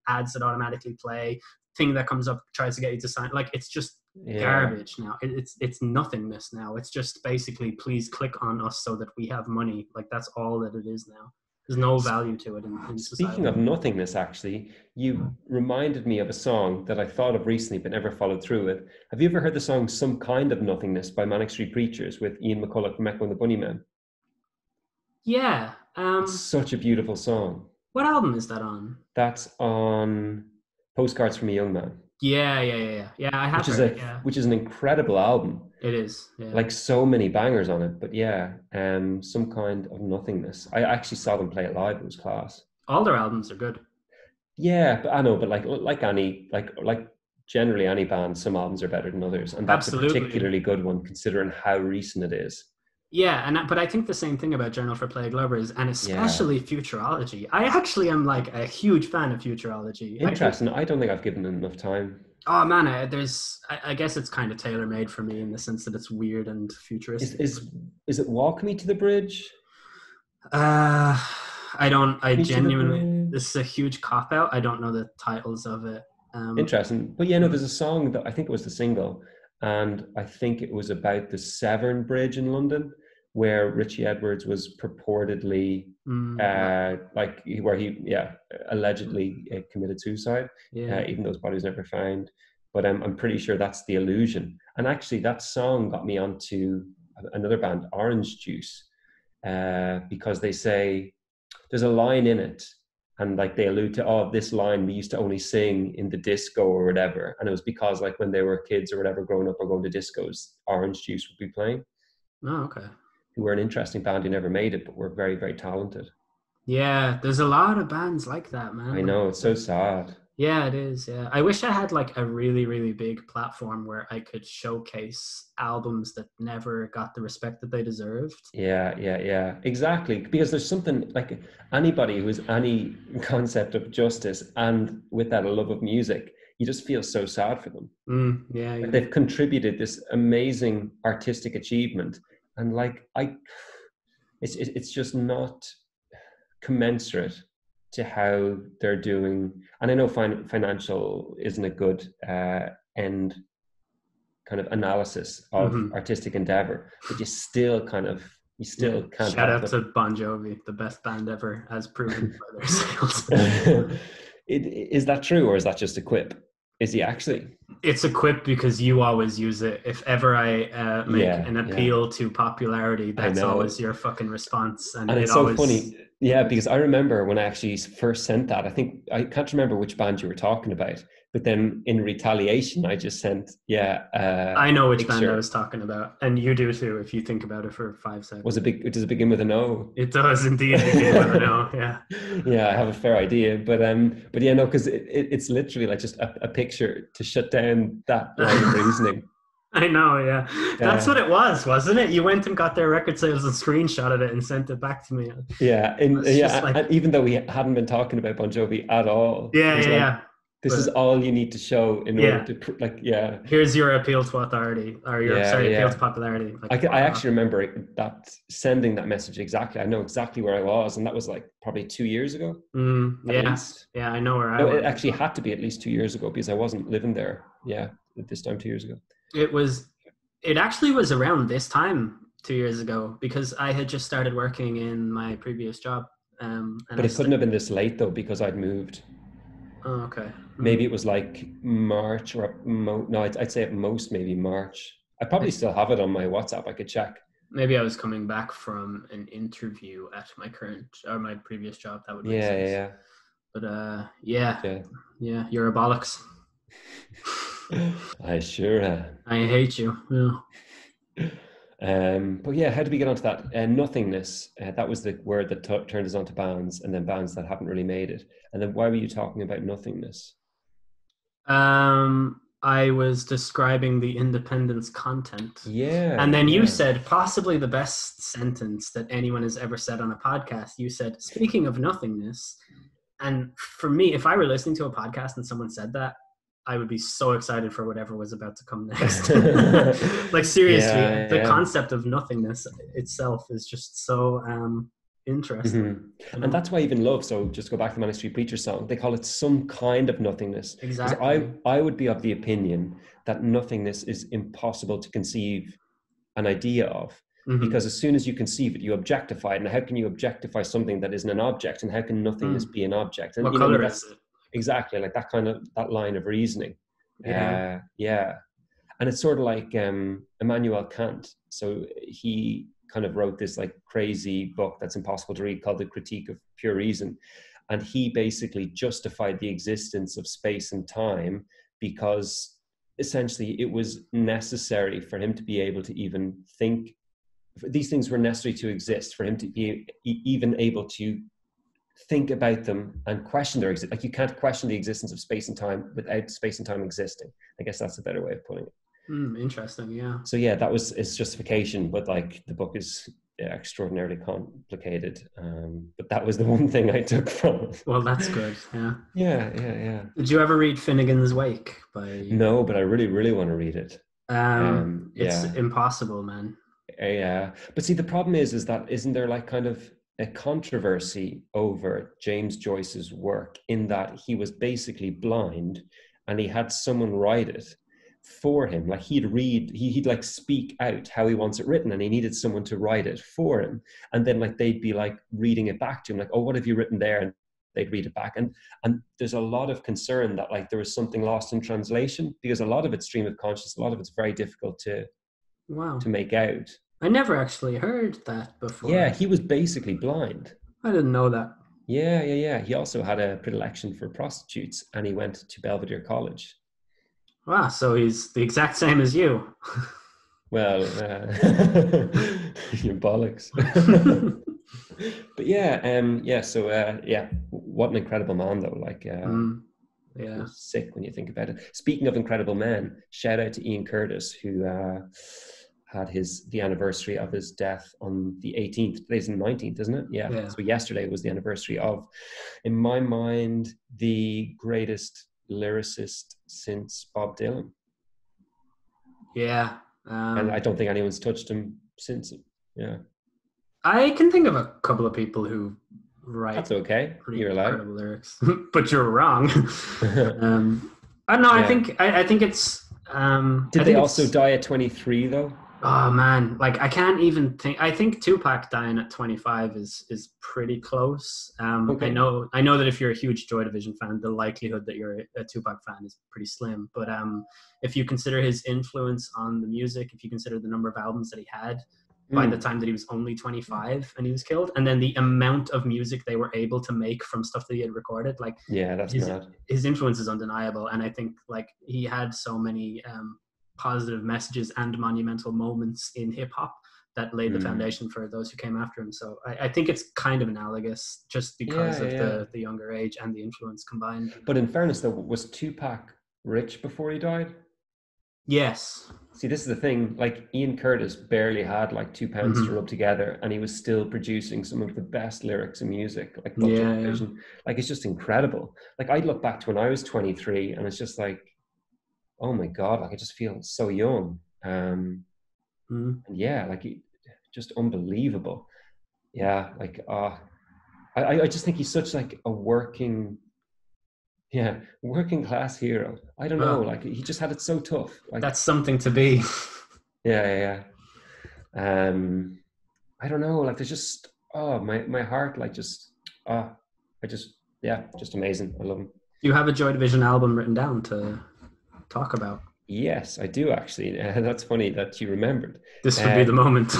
ads that automatically play, thing that comes up tries to get you to sign. Like it's just Yeah. garbage now. It's nothingness now. It's just basically please click on us so that we have money. Like that's all that it is now. There's no value to it in Speaking society. of nothingness, actually, you reminded me of a song that I thought of recently but never followed through with. Have you ever heard the song Some Kind of Nothingness by Manic Street Preachers with Ian McCulloch from Echo and the Bunnymen? Yeah. It's such a beautiful song. What album is that on? That's on Postcards from a Young Man, Yeah. I have which is heard a it. Yeah, which is an incredible album. it is. Yeah. Like so many bangers on it. But yeah, Some Kind of Nothingness. I actually saw them play it live. It was class. All their albums are good. Yeah, but I know, but like any like generally any band, some albums are better than others, and that's a Absolutely. particularly good one considering how recent it is. Yeah, but I think the same thing about Journal for Plague Lovers and Yeah, especially Futurology. I actually am like a huge fan of Futurology. I think interesting. I don't think I've given it enough time. oh man, I guess it's kind of tailor made for me in the sense that it's weird and Is futuristic. is is it Walk Me to the Bridge? Uh, I don't. I Me to the genuinely. This Bridge. is a huge cop out. I don't know the titles of it. Um, Interesting. But yeah, no, mm, there's a song that I think it was the single, and I think it was about the Severn Bridge in London, where Richie Edwards was purportedly where he allegedly committed suicide, Yeah. even though his body was never found. But I'm pretty sure that's the illusion. And actually, that song got me onto another band, Orange Juice, because they say there's a line in it, and like they allude to, oh, this line we used to only sing in the disco or whatever, and it was because like when they were kids or whatever, growing up or going to discos, Orange Juice would be playing. Oh, okay. Who were an interesting band who never made it, but were very, very talented. Yeah, there's a lot of bands like that, man. I know, it's so sad. Yeah, it is. Yeah. I wish I had like a really, really big platform where I could showcase albums that never got the respect that they deserved. Yeah, exactly. Because there's something like anybody who has any concept of justice and with that a love of music, you just feel so sad for them. Yeah, Like they've contributed this amazing artistic achievement, and like it's just not commensurate to how they're doing. And I know financial isn't a good end kind of analysis of artistic endeavor, but you still can't shout help out but to Bon Jovi, the best band ever, as proven by their sales. Is that true, or is that just a quip? Is he actually? It's a quip because you always use it. If ever I make an appeal to popularity, that's always your fucking response. And it's so funny. Yeah, because I remember when I actually first sent that, I can't remember which band you were talking about, but then in retaliation, I just sent, I know which band I was talking about, and you do too if you think about it for 5 seconds. Does it begin with an O? It does indeed begin with an O, yeah. Yeah, I have a fair idea, but yeah, no, because it's literally like just a picture to shut down that line of reasoning. I know, yeah. That's what it was, wasn't it? You went and got their record sales and screenshotted it and sent it back to me. Yeah, and even though we hadn't been talking about Bon Jovi at all. Yeah. This is all you need to show in order to Here's your appeal to authority, or appeal to popularity. Like, I actually remember sending that message exactly. I know exactly where I was, and that was like probably 2 years ago. Yeah, I know where I was. It actually had to be at least 2 years ago because I wasn't living there. Yeah, at this time 2 years ago. It actually was around this time 2 years ago because I had just started working in my previous job. But it couldn't have been this late though because I'd moved. Oh, okay. Maybe it was like March or no, I'd say at most maybe March. I probably still have it on my WhatsApp. I could check. Maybe I was coming back from an interview at my my previous job. That would make sense. Yeah. But yeah, you're a bollocks. I sure am. I hate you. Yeah. But yeah, how did we get onto that? Nothingness. That was the word that turned us onto bands, and then bands that haven't really made it. And then why were you talking about nothingness? I was describing the Independent's content. Yeah. And then you said possibly the best sentence that anyone has ever said on a podcast. You said, speaking of nothingness. And for me, if I were listening to a podcast and someone said that, I would be so excited for whatever was about to come next. Like seriously, the concept of nothingness itself is just so interesting. And that's why I even love, so just go back to the Manic Street Preacher song, they call it some kind of nothingness. Exactly. I would be of the opinion that nothingness is impossible to conceive an idea of. Because as soon as you conceive it, you objectify it. And how can you objectify something that isn't an object? And how can nothingness be an object? And what color is it? Exactly, like that line of reasoning. Yeah. And it's sort of like Immanuel Kant. So he kind of wrote this like crazy book that's impossible to read called The Critique of Pure Reason. And he basically justified the existence of space and time because essentially it was necessary for him to be able to even think. These things were necessary to exist for him to be even able to think about them and question their existence. Like you can't question the existence of space and time without space and time existing. I guess that's a better way of putting it. Interesting, yeah. So yeah, that was his justification, but like the book is extraordinarily complicated. But that was the one thing I took from it. Well, that's good, yeah. Yeah. Did you ever read Finnegan's Wake? No, but I really, really want to read it. It's impossible, man. Yeah, but see, the problem is that isn't there like kind of a controversy over James Joyce's work in that he was basically blind and he had someone write it, for him. Like he'd like speak out how he wants it written, and he needed someone to write it for him. And then like they'd be like reading it back to him, like, oh, what have you written there? And they'd read it back. And there's a lot of concern that like there was something lost in translation, because a lot of it's stream of consciousness, a lot of it's very difficult to Wow. make out. I never actually heard that before. Yeah, he was basically blind. I didn't know that. Yeah. He also had a predilection for prostitutes, and he went to Belvedere College. Wow, so he's the exact same as you. Well, your bollocks. But yeah. What an incredible man, though. Like, Yeah. sick when you think about it. Speaking of incredible men, shout out to Ian Curtis, who had the anniversary of his death on the 18th. Today's the 19th, isn't it? Yeah. So yesterday was the anniversary of, in my mind, the greatest lyricist since Bob Dylan. Yeah. And I don't think anyone's touched him since. Yeah. I can think of a couple of people who write. That's okay. You're incredible allowed. lyrics, but you're wrong. I don't know. Yeah. I think it's. Did they also die at 23 though? Oh man, like I can't even think. I think Tupac dying at 25 is pretty close. Okay. I know that if you're a huge Joy Division fan, the likelihood that you're a Tupac fan is pretty slim. But if you consider his influence on the music, if you consider the number of albums that he had by the time that he was only 25 and he was killed, and then the amount of music they were able to make from stuff that he had recorded, like that's mad. His influence is undeniable, and I think like he had so many positive messages and monumental moments in hip hop that laid the foundation for those who came after him. So I think it's kind of analogous, just because of the younger age and the influence combined. But in fairness, though, was Tupac rich before he died? Yes. See, this is the thing. Like Ian Curtis barely had like £2 to rub together, and he was still producing some of the best lyrics in music, like Vision. Like it's just incredible. Like I look back to when I was 23, and it's just like, oh my God, like I just feel so young. And yeah, like just unbelievable. Yeah, like I just think he's such like a working class hero. I don't know, like he just had it so tough. Like that's something to be. Yeah. I don't know, like there's just my heart like just just amazing. I love him. Do you have a Joy Division album written down to talk about? Yes, I do actually. That's funny that you remembered. This would be the moment.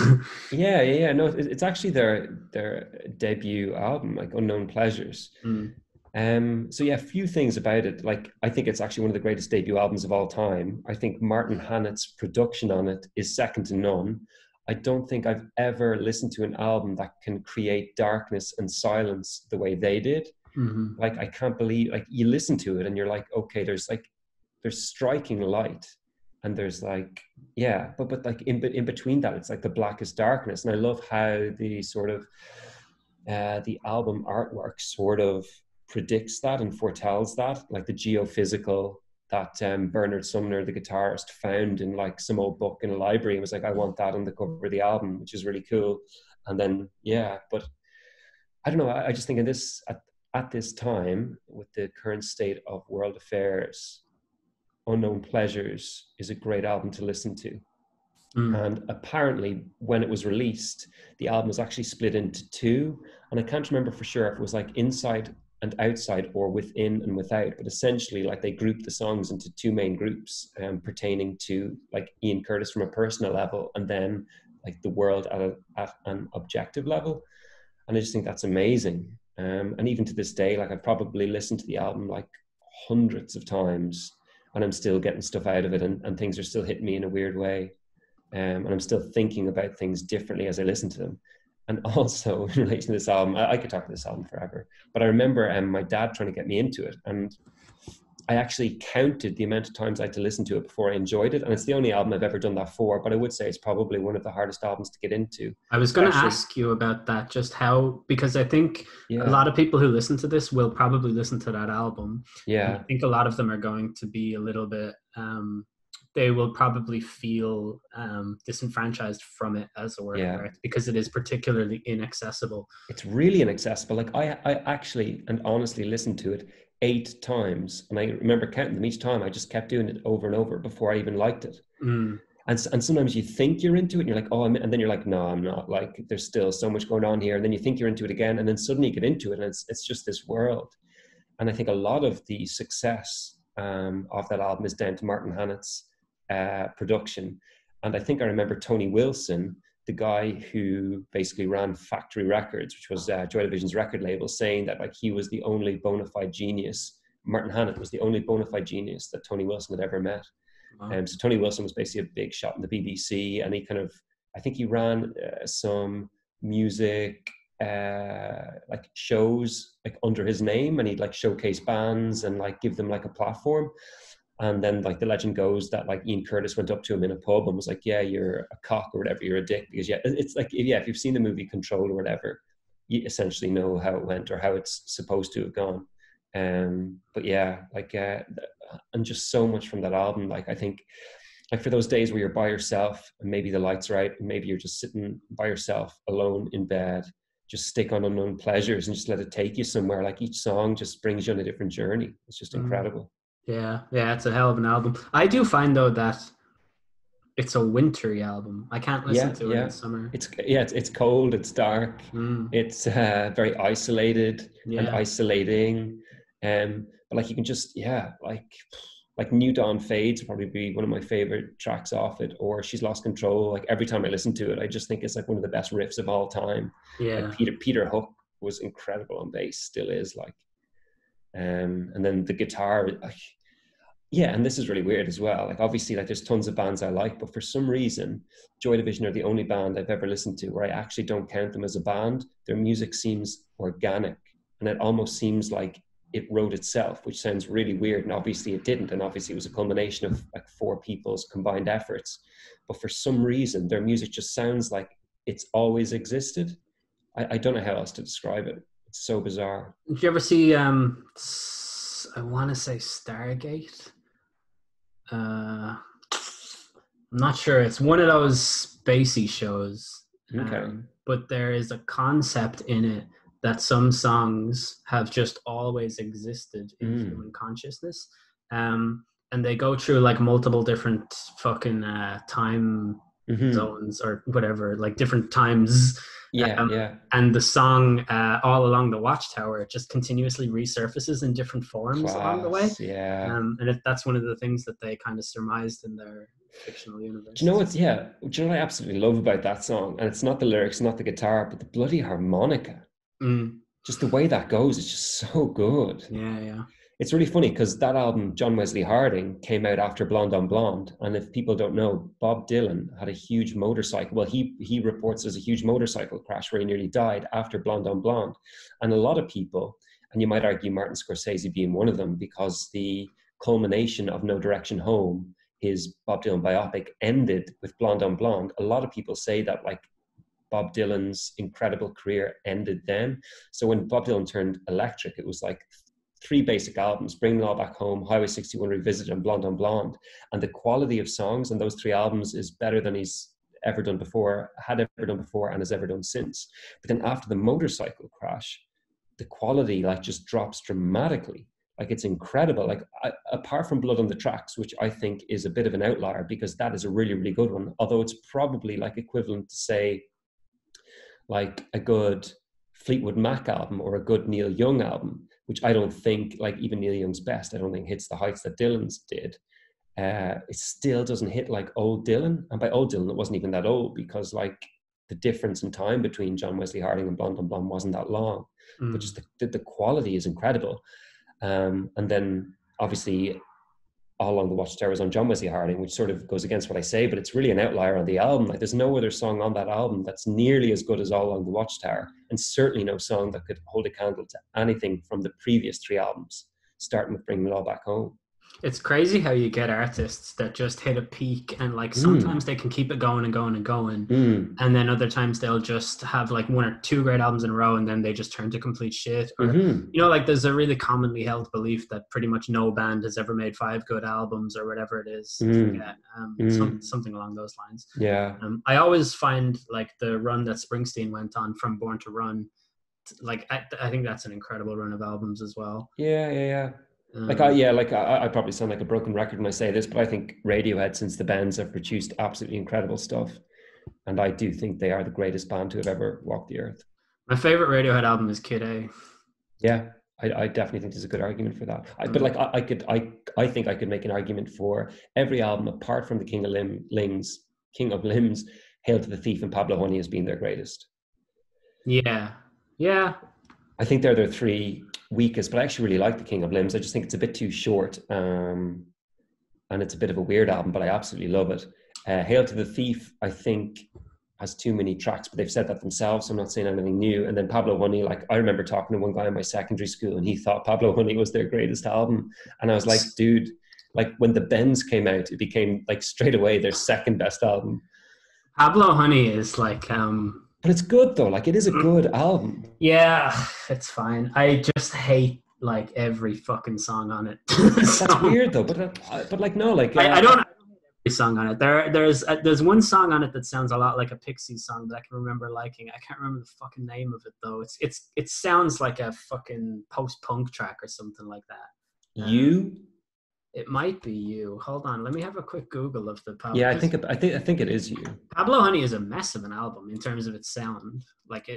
Yeah. No, it's actually their debut album, like Unknown Pleasures. So yeah, a few things about it. Like I think it's actually one of the greatest debut albums of all time. I think Martin Hannett's production on it is second to none. I don't think I've ever listened to an album that can create darkness and silence the way they did. Like I can't believe, like you listen to it and you're like, okay, there's striking light, and there's like but like in between that it's like the blackest darkness. And I love how the sort of the album artwork sort of predicts that and foretells that, like the geophysical that Bernard Sumner, the guitarist, found in like some old book in a library, and was like, I want that on the cover of the album, which is really cool. And then but I don't know, I just think in this at this time, with the current state of world affairs, Unknown Pleasures is a great album to listen to. And apparently when it was released, the album was actually split into two, and I can't remember for sure if it was like inside and outside or within and without, but essentially like they grouped the songs into two main groups, pertaining to like Ian Curtis from a personal level, and then like the world at an objective level. And I just think that's amazing. And even to this day, like I've probably listened to the album like hundreds of times, and I'm still getting stuff out of it, and things are still hitting me in a weird way. And I'm still thinking about things differently as I listen to them. And also in relation to this album, I could talk about this album forever, but I remember my dad trying to get me into it, and I actually counted the amount of times I had to listen to it before I enjoyed it. And it's the only album I've ever done that for, but I would say it's probably one of the hardest albums to get into. I was going to ask you about that, just how, because I think a lot of people who listen to this will probably listen to that album. Yeah. I think a lot of them are going to be a little bit, they will probably feel disenfranchised from it as a work of art, because it is particularly inaccessible. It's really inaccessible. Like I actually and honestly listened to it 8 times, and I remember counting them each time. I just kept doing it over and over before I even liked it. Mm. And sometimes you think you're into it and you're like, oh, and then you're like, no, I'm not. Like, there's still so much going on here. And then you think you're into it again, and then suddenly you get into it, and it's just this world. And I think a lot of the success of that album is down to Martin Hannett's production. And I think I remember Tony Wilson, the guy who basically ran Factory Records, which was Joy Division's record label, saying that like he was the only bona fide genius. Martin Hannett was the only bona fide genius that Tony Wilson had ever met. Wow. So Tony Wilson was basically a big shot in the BBC, and he kind of, I think he ran some music like shows like under his name, and he'd like showcase bands and like give them like a platform. And then like the legend goes that like Ian Curtis went up to him in a pub and was like, yeah, you're a cock or whatever, you're a dick. Because yeah, it's like, yeah, if you've seen the movie Control or whatever, you essentially know how it went or how it's supposed to have gone. But yeah, like and just so much from that album. Like I think like for those days where you're by yourself and maybe the lights are out and maybe you're just sitting by yourself alone in bed, just stick on Unknown Pleasures and just let it take you somewhere. Like each song just brings you on a different journey. It's just incredible. Yeah, it's a hell of an album. I do find though that it's a wintry album. I can't listen to it in summer. It's cold, it's dark, it's very isolated and isolating. But like you can just like New Dawn Fades would probably be one of my favorite tracks off it, or She's Lost Control. Like every time I listen to it, I just think it's like one of the best riffs of all time. Yeah. Like Peter Hook was incredible on bass, still is like. And then the guitar, yeah, and this is really weird as well. Like obviously, like there's tons of bands I like, but for some reason, Joy Division are the only band I've ever listened to where I actually don't count them as a band. Their music seems organic, and it almost seems like it wrote itself, which sounds really weird. And obviously it didn't. And obviously it was a culmination of like 4 people's combined efforts. But for some reason, their music just sounds like it's always existed. I don't know how else to describe it. It's so bizarre. Did you ever see, I want to say Stargate? I'm not sure. It's one of those spacey shows. Okay. But there is a concept in it that some songs have just always existed in human consciousness. And they go through like multiple different fucking time zones or whatever, like different times. And the song All Along the Watchtower just continuously resurfaces in different forms along the way. Yeah. And that's one of the things that they kind of surmised in their fictional universe. Do you know what? Yeah. Do you know what I absolutely love about that song? And it's not the lyrics, not the guitar, but the bloody harmonica. Just the way that goes is just so good. Yeah. It's really funny because that album, John Wesley Harding, came out after Blonde on Blonde. And if people don't know, Bob Dylan had a huge motorcycle. Well, he reports there's a huge motorcycle crash where he nearly died after Blonde on Blonde. And a lot of people, and you might argue Martin Scorsese being one of them, because the culmination of No Direction Home, his Bob Dylan biopic, ended with Blonde on Blonde. A lot of people say that like Bob Dylan's incredible career ended then. So when Bob Dylan turned electric, it was like 3 basic albums: Bring It All Back Home, Highway 61 Revisited, and Blonde on Blonde. And the quality of songs on those 3 albums is better than he's ever done before, had ever done before, and has ever done since. But then after the motorcycle crash, the quality like just drops dramatically. Like it's incredible. Like apart from Blood on the Tracks, which I think is a bit of an outlier because that is a really, really good one. Although it's probably like equivalent to say like a good Fleetwood Mac album or a good Neil Young album, which I don't think, like even Neil Young's best, I don't think hits the heights that Dylan's did. It still doesn't hit like old Dylan. And by old Dylan, it wasn't even that old because like the difference in time between John Wesley Harding and Blonde on Blonde wasn't that long. But just the quality is incredible. And then obviously All Along the Watchtower is on John Wesley Harding, which sort of goes against what I say, but it's really an outlier on the album. Like there's no other song on that album that's nearly as good as All Along the Watchtower, and certainly no song that could hold a candle to anything from the previous 3 albums, starting with Bring It All Back Home. It's crazy how you get artists that just hit a peak and like sometimes they can keep it going and going and going. And then other times they'll just have like 1 or 2 great albums in a row and then they just turn to complete shit. Or, you know, like there's a really commonly held belief that pretty much no band has ever made 5 good albums or whatever it is. Something along those lines. Yeah. I always find like the run that Springsteen went on from Born to Run like I think that's an incredible run of albums as well. Yeah. Um, I probably sound like a broken record when I say this, but I think Radiohead since the Bends have produced absolutely incredible stuff, and I do think they are the greatest band to have ever walked the earth. my favorite Radiohead album is Kid A. Yeah, I definitely think there's a good argument for that. But Mm. like I think I could make an argument for every album apart from the King of Limbs, Hail to the Thief, and Pablo Honey as being their greatest. Yeah, yeah. I think they're their three weakest, but I actually really like the King of Limbs. I just think it's a bit too short, and it's a bit of a weird album, but I absolutely love it. Hail to the Thief, I think, has too many tracks, but they've said that themselves, so I'm not saying anything new. And then Pablo Honey, like I remember talking to one guy in my secondary school, and he thought Pablo Honey was their greatest album, and I was like, dude, like when the Bends came out, it became like straight away their second best album. Pablo Honey is like, But it's good though, like it is a good album. yeah, it's fine. I just hate like every fucking song on it. That's So, weird though, but like no, like I don't hate every song on it. There's one song on it that sounds a lot like a Pixies song that I can remember liking. I can't remember the fucking name of it though. It sounds like a fucking post punk track or something like that. you. It might be You. Hold on, let me have a quick Google of the Pablo. Yeah, I think it is You. Pablo Honey is a mess of an album in terms of its sound. Like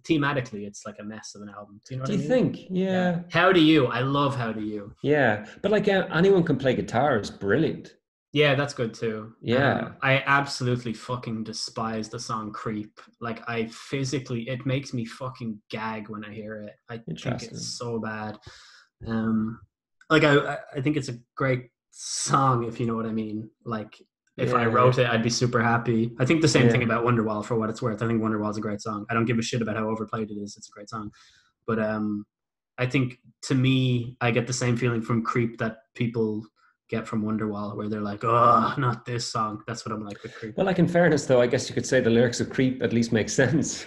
thematically, it's like a mess of an album. Do you know what Do I you mean? think? Yeah. Yeah, How Do You? I love How Do You. yeah. But like anyone can play guitar is brilliant. Yeah, that's good too. Yeah, I absolutely fucking despise the song Creep. Like it makes me fucking gag when I hear it. I think interesting. it's so bad. Um, like I think it's a great song, if you know what I mean. Like if I Yeah, wrote it, I'd be super happy. I think the same thing yeah. about Wonderwall for what it's worth. I think Wonderwall's a great song. I don't give a shit about how overplayed it is. It's a great song. But I think to me, I get the same feeling from Creep that people get from Wonderwall, where they're like, "Oh, not this song." That's what I'm like with Creep. Well, like in fairness, though, I guess you could say the lyrics of "Creep" at least make sense.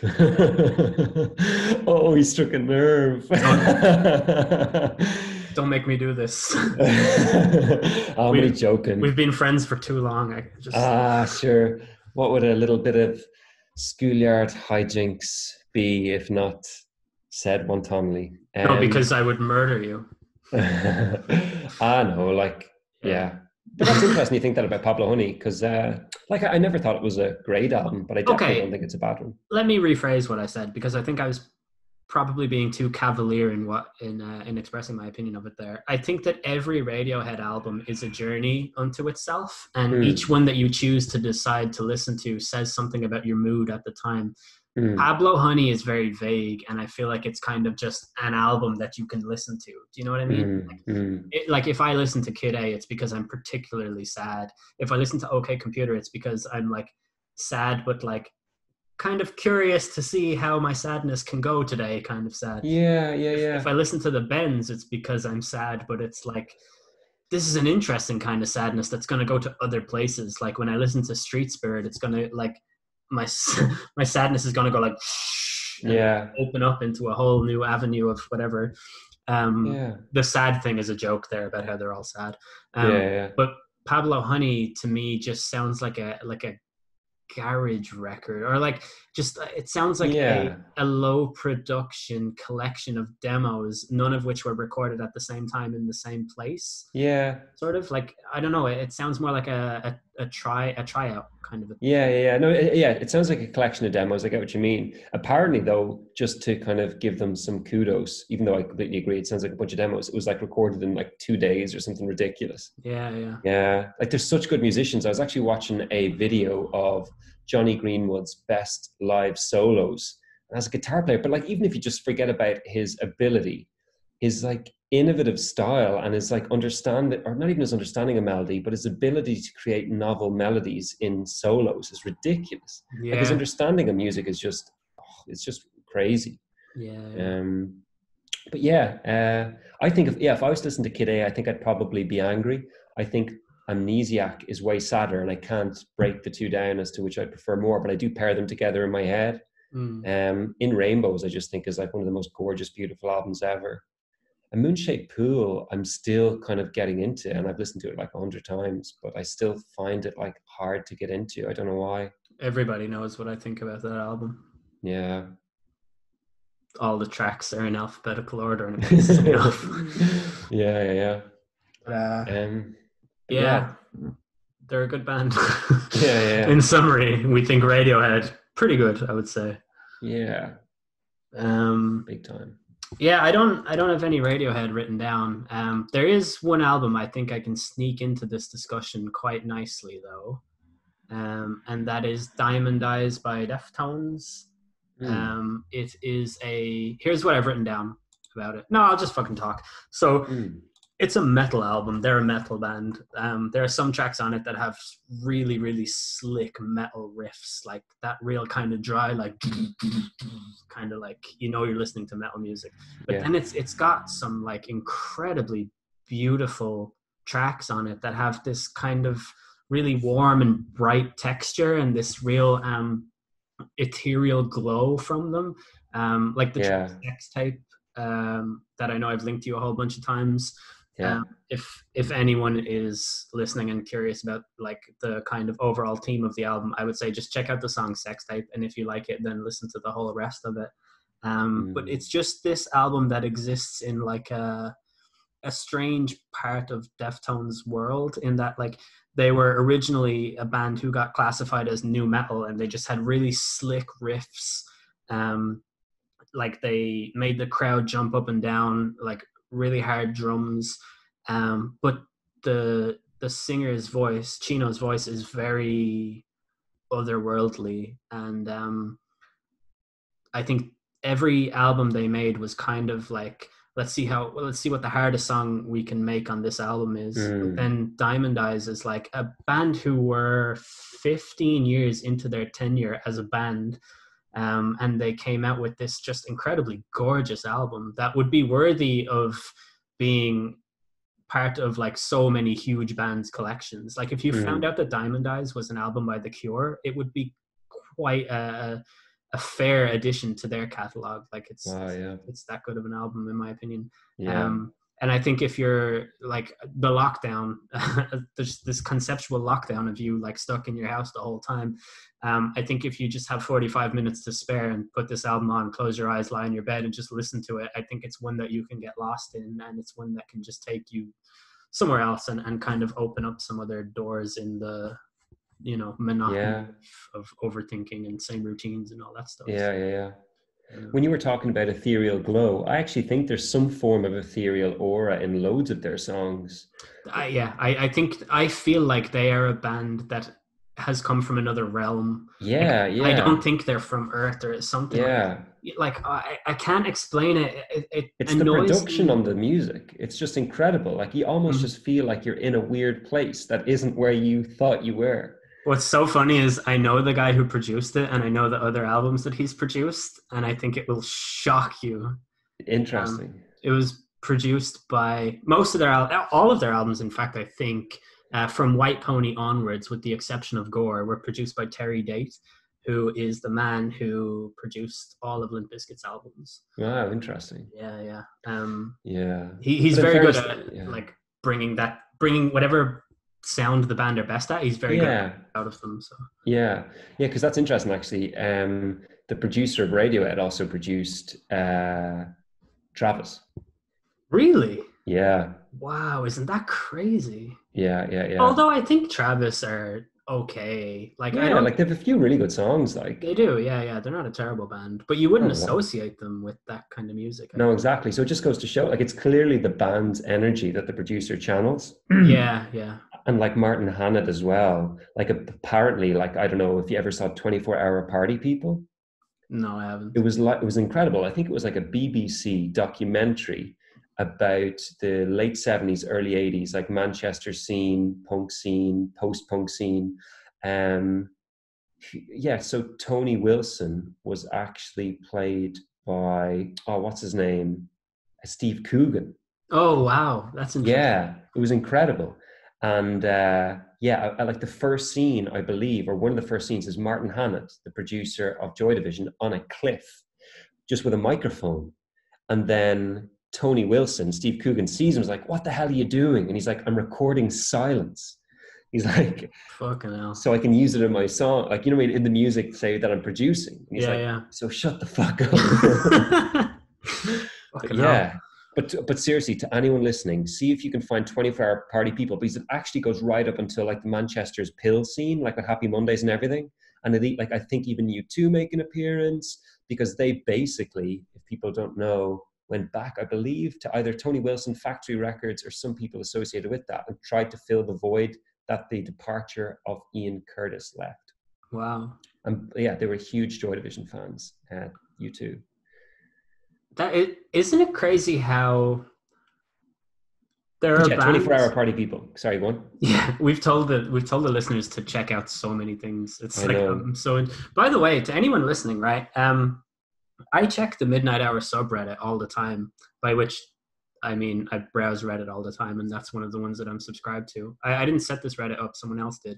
Oh, he struck a nerve. Don't make me do this. I'm only joking. We've been friends for too long. I just Sure. What would a little bit of schoolyard hijinks be if not said wantonly? no, because I would murder you. I know, like, Yeah. yeah. But that's interesting you think that about Pablo Honey, because like I never thought it was a great album, but I definitely don't Okay, think it's a bad one. let me rephrase what I said because I think I was probably being too cavalier in expressing my opinion of it there. I think that every Radiohead album is a journey unto itself, and each Mm, one that you choose to decide to listen to says something about your mood at the time. mm, Pablo Honey is very vague, and I feel like it's kind of just an album that you can listen to. Do you know what I mean? mm. Like if I listen to Kid A, it's because I'm particularly sad. If I listen to OK Computer, it's because I'm like sad, but like kind of curious to see how my sadness can go today, kind of sad. Yeah, If I listen to the Bends, it's because I'm sad, but it's like this is an interesting kind of sadness that's going to go to other places. Like when I listen to Street Spirit, it's going to like my my sadness is going to go like and yeah, open up into a whole new avenue of whatever. yeah, The sad thing is a joke there about how they're all sad. yeah, yeah, But Pablo Honey to me just sounds like a garage record or like just it sounds like yeah, a low production collection of demos, none of which were recorded at the same time in the same place. yeah. Sort of like I don't know. It sounds more like a tryout kind of a thing. Yeah. No, yeah, it sounds like a collection of demos. I get what you mean. Apparently, though, just to kind of give them some kudos, even though I completely agree, it sounds like a bunch of demos. It was like recorded in like 2 days or something ridiculous. Yeah. Yeah, like there's such good musicians. I was actually watching a video of Johnny Greenwood's best live solos as a guitar player. But like, even if you just forget about his ability, his like innovative style and his like understanding, or not even his understanding of melody, but his ability to create novel melodies in solos is ridiculous. Like his Yeah. understanding of music is just, it's just crazy. Yeah. Um, but yeah, I think if I was to listen to Kid A, I think I'd probably be angry. I think Amnesiac is way sadder, and I can't break the two down as to which I prefer more. But I do pair them together in my head. Mm. In Rainbows, I just think is like one of the most gorgeous, beautiful albums ever. A Moonshaped Pool, I'm still kind of getting into, and I've listened to it like 100 times, but I still find it like hard to get into. I don't know why. Everybody knows what I think about that album. Yeah. all the tracks are in alphabetical order and it pisses me off. Yeah. Uh, Um, but yeah, yeah, they're a good band. yeah. In summary, we think Radiohead pretty good, I would say. Yeah, Um, big time. yeah, I don't have any Radiohead written down. There is one album I think I can sneak into this discussion quite nicely though, and that is Diamond Eyes by Deftones. Mm, It is a here's what I've written down about it. No, I'll just fucking talk. So mm, it's a metal album. They're a metal band. There are some tracks on it that have really, really slick metal riffs, like that real kind of dry, like kind of like you're listening to metal music. But yeah, then it's got some like incredibly beautiful tracks on it that have this kind of really warm and bright texture and this real ethereal glow from them. Like the track yeah, Sex Tape that I know I've linked to you a whole bunch of times. yeah. If anyone is listening and curious about like the kind of overall theme of the album, I would say just check out the song Sex Tape, and if you like it, then listen to the whole rest of it. But Mm, it's just this album that exists in like a strange part of Deftones' world in that like they were originally a band who got classified as new metal and they just had really slick riffs. Um, like they made the crowd jump up and down, like really hard drums. But the singer's voice, Chino's voice, is very otherworldly, and I think every album they made was kind of like let's see what the hardest song we can make on this album is. But mm, then Diamond Eyes is like a band who were 15 years into their tenure as a band, and they came out with this just incredibly gorgeous album that would be worthy of being part of like so many huge bands collections. Like if you found mm. out that Diamond Eyes was an album by The Cure, it would be quite a fair addition to their catalog. Like it's Wow, it's yeah, it's that good of an album in my opinion. yeah, And I think if you're like the lockdown, there's this conceptual lockdown of you like stuck in your house the whole time. I think if you just have 45 minutes to spare and put this album on, close your eyes, lie in your bed, and just listen to it, I think it's one that you can get lost in, and it's one that can just take you somewhere else and kind of open up some other doors in the monotony yeah, of overthinking and same routines and all that stuff. yeah. Um, When you were talking about ethereal glow, I actually think there's some form of ethereal aura in loads of their songs. I think I feel like they are a band that has come from another realm. Like Yeah, I don't yeah, think they're from Earth or something yeah. like I can't explain it. It It's the annoys production me. on the music. It's just incredible. Like you almost Mhm. just feel like you're in a weird place that isn't where you thought you were. What's so funny is I know the guy who produced it and I know the other albums that he's produced, and I think it will shock you. Interesting. It was produced by most of all of their albums. In fact, I think from White Pony onwards, with the exception of Gore, were produced by Terry Date, who is the man who produced all of Limp Bizkit's albums. Wow, interesting. Yeah, yeah. Yeah. He's But in very good fairness, at yeah. like bringing whatever sound the band are best at. He's very good at Yeah. out of them. So Yeah. Yeah, because that's interesting actually. The producer of Radiohead also produced Travis. really, Yeah. wow, isn't that crazy? Yeah. Although I think Travis are okay. Like I Yeah, don't like they have a few really good songs, like They do, yeah, yeah. They're not a terrible band, but you wouldn't not a lot. associate them with that kind of music, I No, think. exactly. So it just goes to show like it's clearly the band's energy that the producer channels. Yeah, yeah. And like Martin Hannett as well. Like apparently, like I don't know if you ever saw 24-hour Party People. No, I haven't. It was incredible. I think it was like a BBC documentary about the late 70s, early 80s, like Manchester scene, punk scene, post-punk scene. Um yeah, so Tony Wilson was actually played by what's his name? Steve Coogan. Oh, wow, that's interesting. Yeah, it was incredible. And yeah, I like the first scene, I believe, or one of the first scenes is Martin Hannett, the producer of Joy Division, on a cliff, just with a microphone. And then Tony Wilson, Steve Coogan, sees him, is like, "What the hell are you doing?" And he's like, "I'm recording silence." He's like, Fucking hell. so I can use it in my song, like, you know what I mean, in the music, say that I'm producing. And he's like, Yeah, so shut the fuck up. yeah. But Fucking hell. yeah, but seriously, to anyone listening, see if you can find 24-hour party people, because it actually goes right up until like the Manchester's pill scene, like with Happy Mondays and everything. And like I think even U2 make an appearance, because they basically, if people don't know, went back, I believe, to either Tony Wilson Factory Records or some people associated with that, and tried to fill the void that the departure of Ian Curtis left. Wow. And yeah, they were huge Joy Division fans. U2. Isn't it crazy how there But are yeah, 24-hour bands. party people. Sorry, go on. Yeah, we've told the listeners to check out so many things. It's I like know. I'm so. By the way, to anyone listening, right? I check the Midnight Hour subreddit all the time. By which I mean I browse Reddit all the time, and that's one of the ones that I'm subscribed to. I didn't set this Reddit up; someone else did.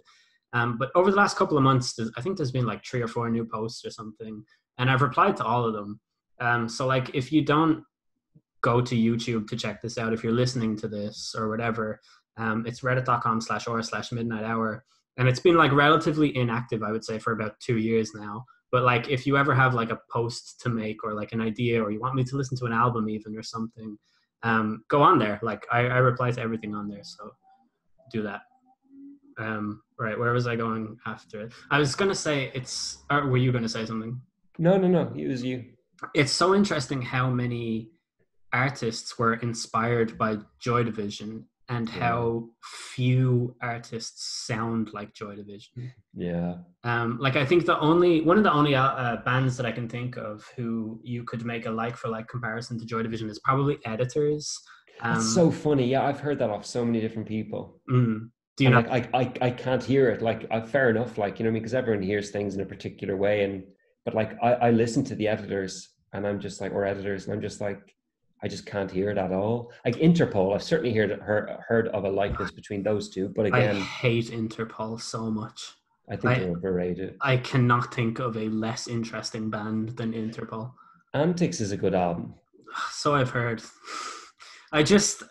But over the last couple of months, I think there's been like 3 or 4 new posts or something, and I've replied to all of them. So like, if you don't go to YouTube to check this out, if you're listening to this or whatever, it's reddit.com/r/midnight hour. And it's been like relatively inactive, I would say, for about 2 years now. But like, if you ever have like a post to make or like an idea, or you want me to listen to an album even or something, go on there. Like I reply to everything on there. So do that. Right. Where was I going after it? I was going to say or were you going to say something? No. It was you. It's so interesting how many artists were inspired by Joy Division and Yeah. how few artists sound like Joy Division. Yeah. Like I think one of the only bands that I can think of who you could make a like for like comparison to Joy Division is probably Editors. That's so funny. Yeah, I've heard that off so many different people. Do you And not? like I can't hear it. Like fair enough, like, you know what I mean? Because everyone hears things in a particular way. And but like I listen to the editors and I'm just like, or editors, and I'm just like, I just can't hear it at all. Like Interpol, I've certainly heard of a likeness between those two. But I again, hate Interpol so much. I think I they're overrated. I cannot think of a less interesting band than Interpol. Antics is a good album. So I've heard. I just,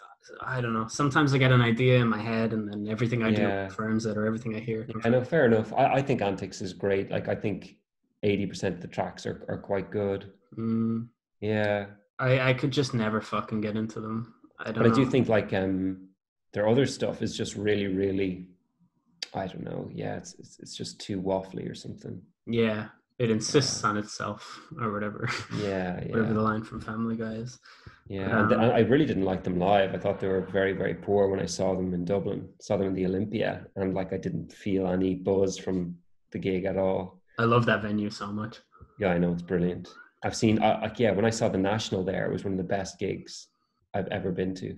I don't know. Sometimes I get an idea in my head, and then everything I do Yeah. confirms it, or everything I hear Yeah, I know, confirms fair enough. I think Antics is great. Like I think 80% of the tracks are quite good. it. Yeah. I could just never fucking get into them. I But don't I do know. think like their other stuff is just really, really, I don't know. Yeah, it's just too waffly or something. Yeah, it Yeah. insists on itself, or whatever, Yeah, whatever yeah. the line from Family Guy is. But Yeah. And I really didn't like them live. I thought they were very, very poor when I saw them in Dublin, saw them in the Olympia, and like I didn't feel any buzz from the gig at all. I love that venue so much. Yeah, I know, it's brilliant. I've seen, like, yeah, when I saw the National there, it was one of the best gigs I've ever been to.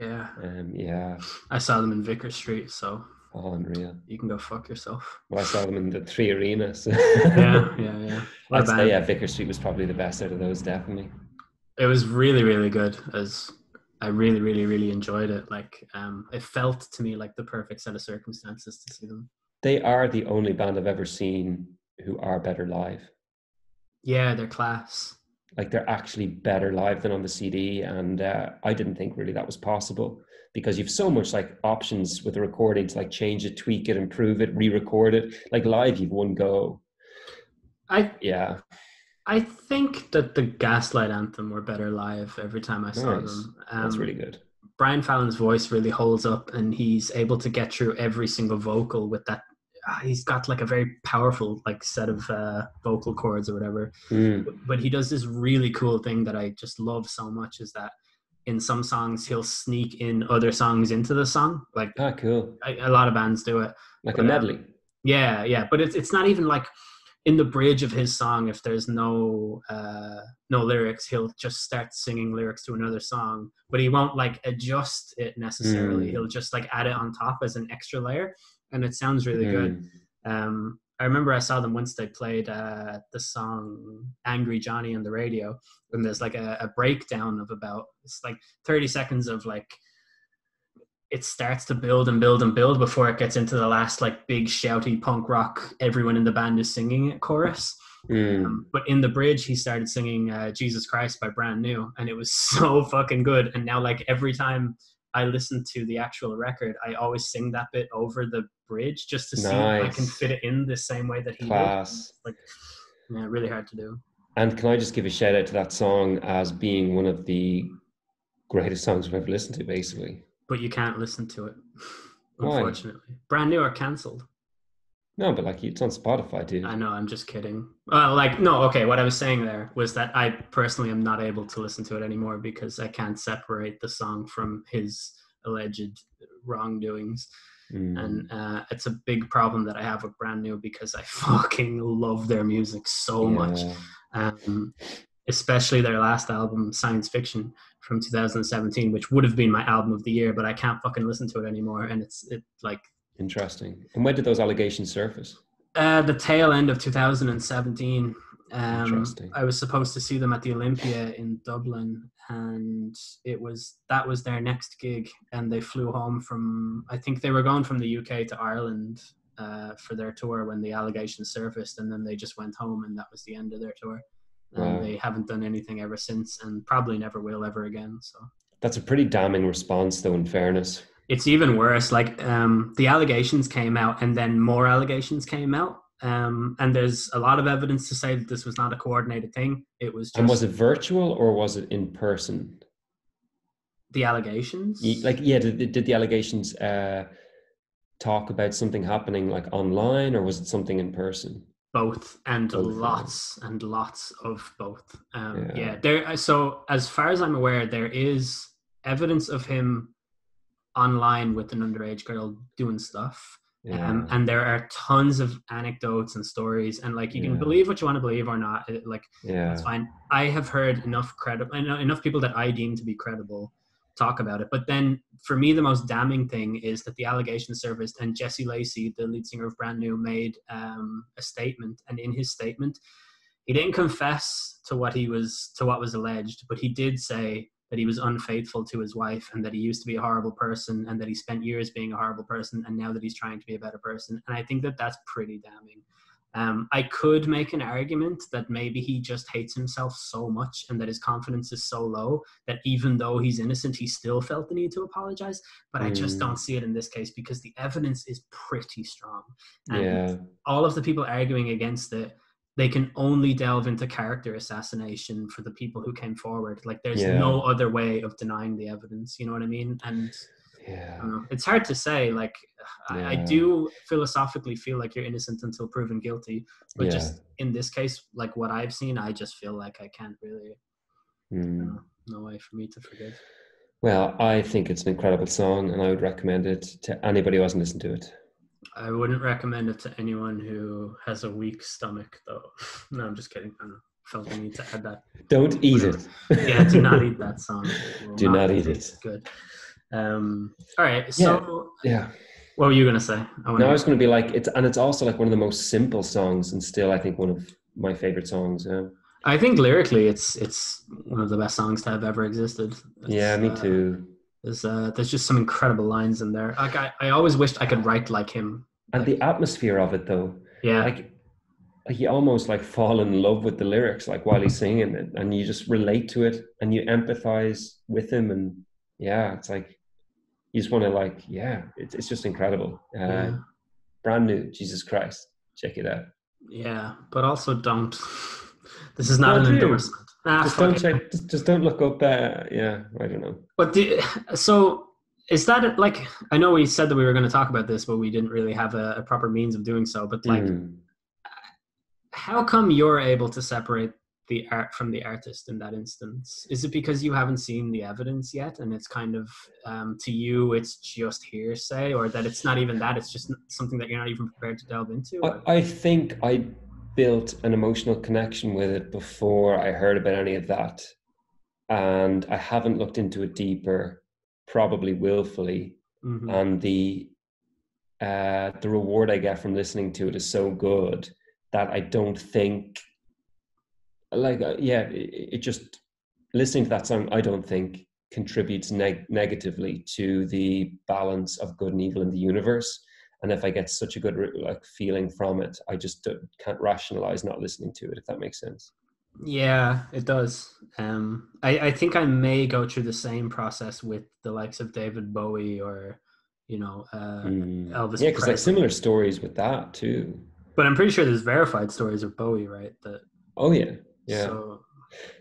Yeah, Yeah, I saw them in Vicar Street, so oh, unreal. you can go fuck yourself. Well, I saw them in the Three Arenas. Yeah. What a I'd say, band. yeah, Vicar Street was probably the best out of those, definitely. It was really, really good. As I really, really, really enjoyed it. Like, it felt to me like the perfect set of circumstances to see them. They are the only band I've ever seen who are better live. Yeah, their class. Like they're actually better live than on the CD, and I didn't think really that was possible, because you've so much like options with the recording to like change it, tweak it, improve it, re-record it. Like live, you've one go. I Yeah, I think that the Gaslight Anthem were better live every time I saw nice. them. That's really good. Brian Fallon's voice really holds up, and he's able to get through every single vocal with that. He's got like a very powerful like set of vocal cords or whatever. Mm. But he does this really cool thing that I just love so much, is that in some songs he'll sneak in other songs into the song. Like Ah, cool. a lot of bands do it. Like a But medley. yeah. But it's not even like in the bridge of his song, if there's no lyrics, he'll just start singing lyrics to another song, but he won't like adjust it necessarily. He'll just like add it on top as an extra layer, and it sounds really good. I remember I saw them once. They played the song Angry Johnny on the radio, and there's like a breakdown of about, it's like 30 seconds of like, it starts to build and build and build before it gets into the last like big shouty punk rock, everyone in the band is singing it chorus. But in the bridge he started singing Jesus Christ by Brand New, and it was so fucking good. And now like every time I listen to the actual record, I always sing that bit over the bridge just to see if I can Nice. fit it in the same way that he did. Class. Like, yeah, really hard to do. And can I just give a shout out to that song as being one of the greatest songs I've ever listened to, basically. But you can't listen to it, Why? unfortunately. Brand new or cancelled. No, but like it's on Spotify, I dude. know, I'm just kidding. Like, no, okay, what I was saying there was that I personally am not able to listen to it anymore because I can't separate the song from his alleged wrongdoings. And Mm, it's a big problem that I have with Brand New because I fucking love their music so much. yeah, Um, Especially their last album, Science Fiction, from 2017, which would have been my album of the year, but I can't fucking listen to it anymore. And it like interesting. And when did those allegations surface? the tail end of 2017. Interesting. I was supposed to see them at the Olympia in Dublin, and that was their next gig, and they flew home from, I think they were going from the UK to Ireland for their tour when the allegations surfaced, and then they just went home, and that was the end of their tour. And Wow. they haven't done anything ever since, and probably never will ever again. So That's a pretty damning response, though, in fairness. it's even worse. Like the allegations came out, and then more allegations came out. And there's a lot of evidence to say that this was not a coordinated thing. It was And was just it virtual or was it in person? the allegations, Like, yeah, did the allegations talk about something happening like online or was it something in person? both, Both, yeah. and lots of both. Yeah, Yeah, there. So as far as I'm aware, there is evidence of him online with an underage girl doing stuff. yeah, And there are tons of anecdotes and stories, and like you can yeah, believe what you want to believe or not. Like that's yeah. fine. I have heard enough people that I deem to be credible talk about it. But then for me, the most damning thing is that the allegation surfaced, and Jesse Lacey, the lead singer of Brand New, made a statement, and in his statement, he didn't confess to what was alleged, but he did say that he was unfaithful to his wife and that he used to be a horrible person and that he spent years being a horrible person and now that he's trying to be a better person. And I think that that's pretty damning. I could make an argument that maybe he just hates himself so much and that his confidence is so low that even though he's innocent, he still felt the need to apologize. But I just don't Mm, see it in this case because the evidence is pretty strong. And yeah, all of the people arguing against it, they can only delve into character assassination for the people who came forward. Like there's yeah, no other way of denying the evidence. You know what I mean? And I yeah, don't know. It's hard to say. Like I yeah, do philosophically feel like you're innocent until proven guilty, but yeah. just in this case, like what I've seen, I just feel like I can't really. I don't Mm. know, no way for me to forgive. Well, I think it's an incredible song and I would recommend it to anybody who hasn't listened to it. I wouldn't recommend it to anyone who has a weak stomach, though. No, I'm just kidding. I don't know. Felt the need to add that. Don't eat Whatever. it. Yeah, do not eat that song. It will Do not not eat it. taste good. All right. Yeah, So, yeah. what were you gonna say? I want No, to I hear. was going to be like it's also like one of the most simple songs, and still I think one of my favorite songs. Yeah, I think lyrically, it's one of the best songs to have ever existed. yeah, It's me too. there's just some incredible lines in there. Like I always wished I could write like him. And Like the atmosphere of it, though, yeah, like you almost like fall in love with the lyrics, like while he's singing it, and you just relate to it, and you empathize with him, and yeah, it's like you just want to like, yeah, it's just incredible. yeah, Brand new, Jesus Christ, check it out. yeah. But also don't. This is not No, an do endorsement. Ah, just fuck don't it. check, just don't look up. Yeah, I don't know. But so is that like I know we said that we were going to talk about this, but we didn't really have a proper means of doing so. But like, Mm. how come you're able to separate the art from the artist in that instance? Is it because you haven't seen the evidence yet, and it's kind of to you it's just hearsay, or that it's not even that, it's just something that you're not even prepared to delve into? Or I think I built an emotional connection with it before I heard about any of that. And I haven't looked into it deeper, probably willfully. mm-hmm. And the reward I get from listening to it is so good that I don't think like yeah, it just listening to that song I don't think contributes negatively to the balance of good and evil in the universe. And if I get such a good like feeling from it, I just can't rationalize not listening to it, if that makes sense. Yeah, it does. I think I may go through the same process with the likes of David Bowie or, you know, Yeah, Elvis because like Presley. similar stories with that too. But I'm pretty sure there's verified stories of Bowie, right? That Oh yeah, yeah. so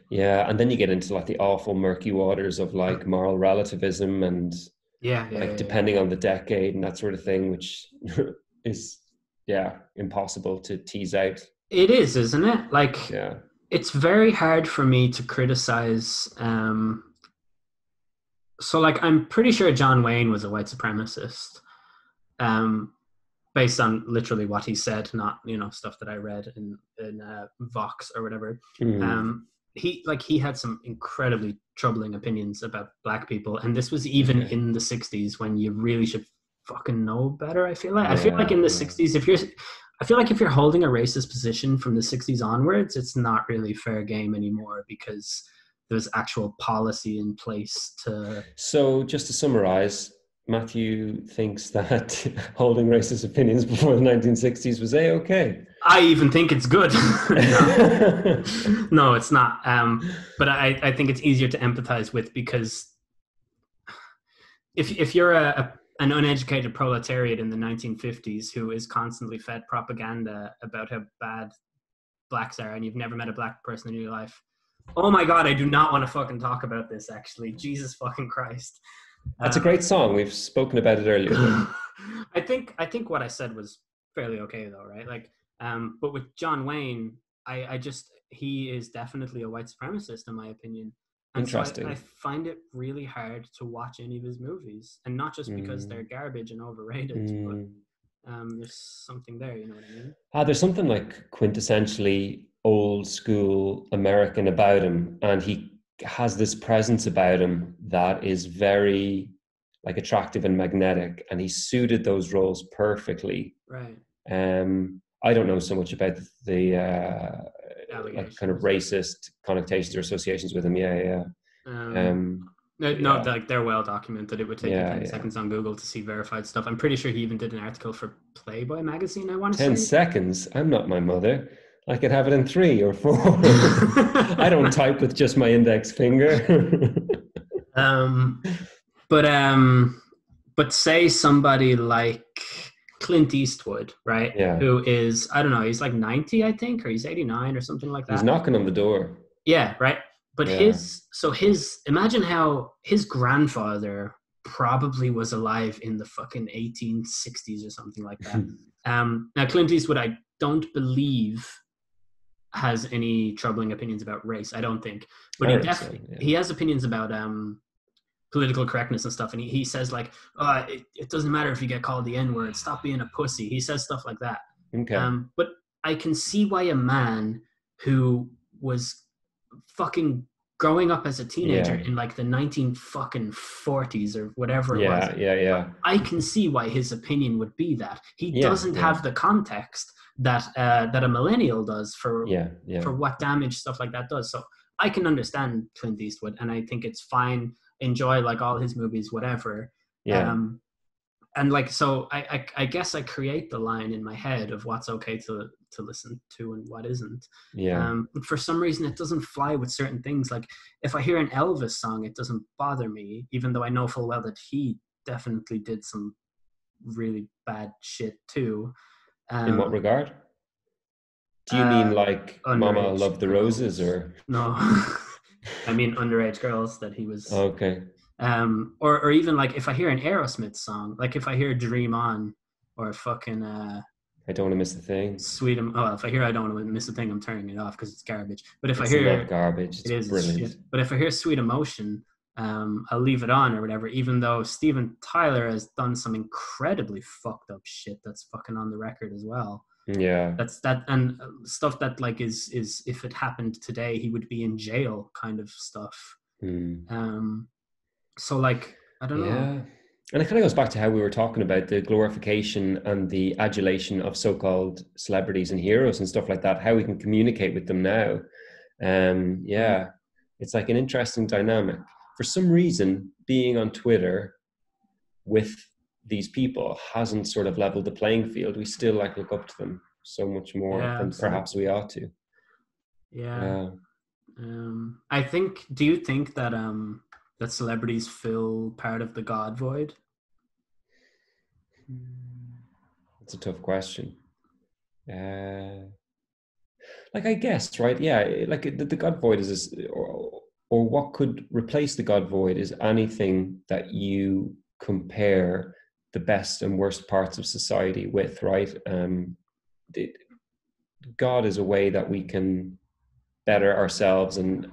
Yeah, and then you get into like the awful murky waters of like moral relativism and yeah, yeah, like yeah, yeah. depending on the decade and that sort of thing, which is yeah, impossible to tease out. It is, isn't it? Like Yeah. it's very hard for me to criticize. So like I'm pretty sure John Wayne was a white supremacist. Um, based on literally what he said, not stuff that I read in Vox or whatever. Mm, He had some incredibly troubling opinions about black people, and this was even okay. in the '60s when you really should fucking know better. I feel like Yeah, in the yeah. '60s, I feel like if you're holding a racist position from the '60s onwards, it's not really fair game anymore because there's actual policy in place to. So just to summarize, Matthew thinks that holding racist opinions before the 1960s was a-okay. I even think it's good. No, no, it's not. But I think it's easier to empathize with because if you're an uneducated proletariat in the 1950s who is constantly fed propaganda about how bad blacks are, and you've never met a black person in your life, oh my god, I do not want to fucking talk about this. Actually, Jesus fucking Christ. That's a Um, great song. We've spoken about it earlier, though. I think what I said was fairly okay though, right? Like, but with John Wayne, I just he is definitely a white supremacist in my opinion, and so I Interesting. find it really hard to watch any of his movies, and not just because they're Mm, garbage and overrated, but mm. there's something there. You know what I mean? There's something like quintessentially old school American about him, and he has this presence about him that is very like attractive and magnetic, and he suited those roles perfectly. Right. I don't know so much about the like kind of Allegations. racist connotations or associations with him. Yeah, yeah, Um, no, but no, yeah, like they're well documented. It would take you yeah, 10 yeah. seconds on Google to see verified stuff. I'm pretty sure he even did an article for Playboy magazine, I want to 10 say. seconds. I'm not my mother. I could have it in 3 or 4. I don't type with just my index finger. um, but um, but say somebody like Clint Eastwood, right? Yeah, Who is, I don't know, he's like 90, I think, or he's 89 or something like he's that. knocking on the door. Yeah, right. But Yeah. imagine how his grandfather probably was alive in the fucking 1860s or something like that. Now Clint Eastwood, I don't believe has any troubling opinions about race. I don't think, I but don't think so. Yeah. he has opinions about political correctness and stuff. And he says like, oh, it doesn't matter if you get called the N word. Stop being a pussy. He says stuff like that. Okay. But I can see why a man who was fucking growing up as a teenager Yeah. in like the 19 fucking 40s or whatever it was. Yeah. Yeah. Yeah. I can see why his opinion would be that he Yeah. doesn't Yeah. have the context that a millennial does Yeah. Yeah. for what damage stuff like that does. So I can understand Clint Eastwood, and I think it's fine. Enjoy like all his movies, whatever. Yeah. Um, and like so I guess I create the line in my head of what's okay to listen to and what isn't. Yeah. But for some reason it doesn't fly with certain things. Like if I hear an Elvis song, it doesn't bother me, even though I know full well that he definitely did some really bad shit too. In what um regard? Do you mean uh like Mama Underage Love the Roses girls. or? No. I mean underage girls that he was. Okay. Or even like if I hear an Aerosmith song, like if I hear Dream On or fucking I don't want to miss the thing. if I hear I don't want to miss a thing, I'm turning it off because it's garbage. But if I It's not hear garbage. it It's is, it's brilliant. shit. But if I hear Sweet Emotion, I'll leave it on or whatever, even though Steven Tyler has done some incredibly fucked up shit that's fucking on the record as well. Yeah. That's that and stuff that like is if it happened today, he would be in jail kind of stuff. Hmm. Um, so like I don't know. Yeah. And it kind of goes back to how we were talking about the glorification and the adulation of so-called celebrities and heroes and stuff like that, how we can communicate with them now. Mm. Yeah, it's like an interesting dynamic. For some reason, being on Twitter with these people hasn't sort of leveled the playing field. We still like look up to them so much more Yeah, than perhaps absolutely. we ought to. Yeah. Yeah. I think. Do you think that that celebrities fill part of the God void? It's a tough question. Uh, like I guess, right? Yeah, like the God void is this, or what could replace the God void is anything that you compare the best and worst parts of society with, right? The, God is a way that we can better ourselves and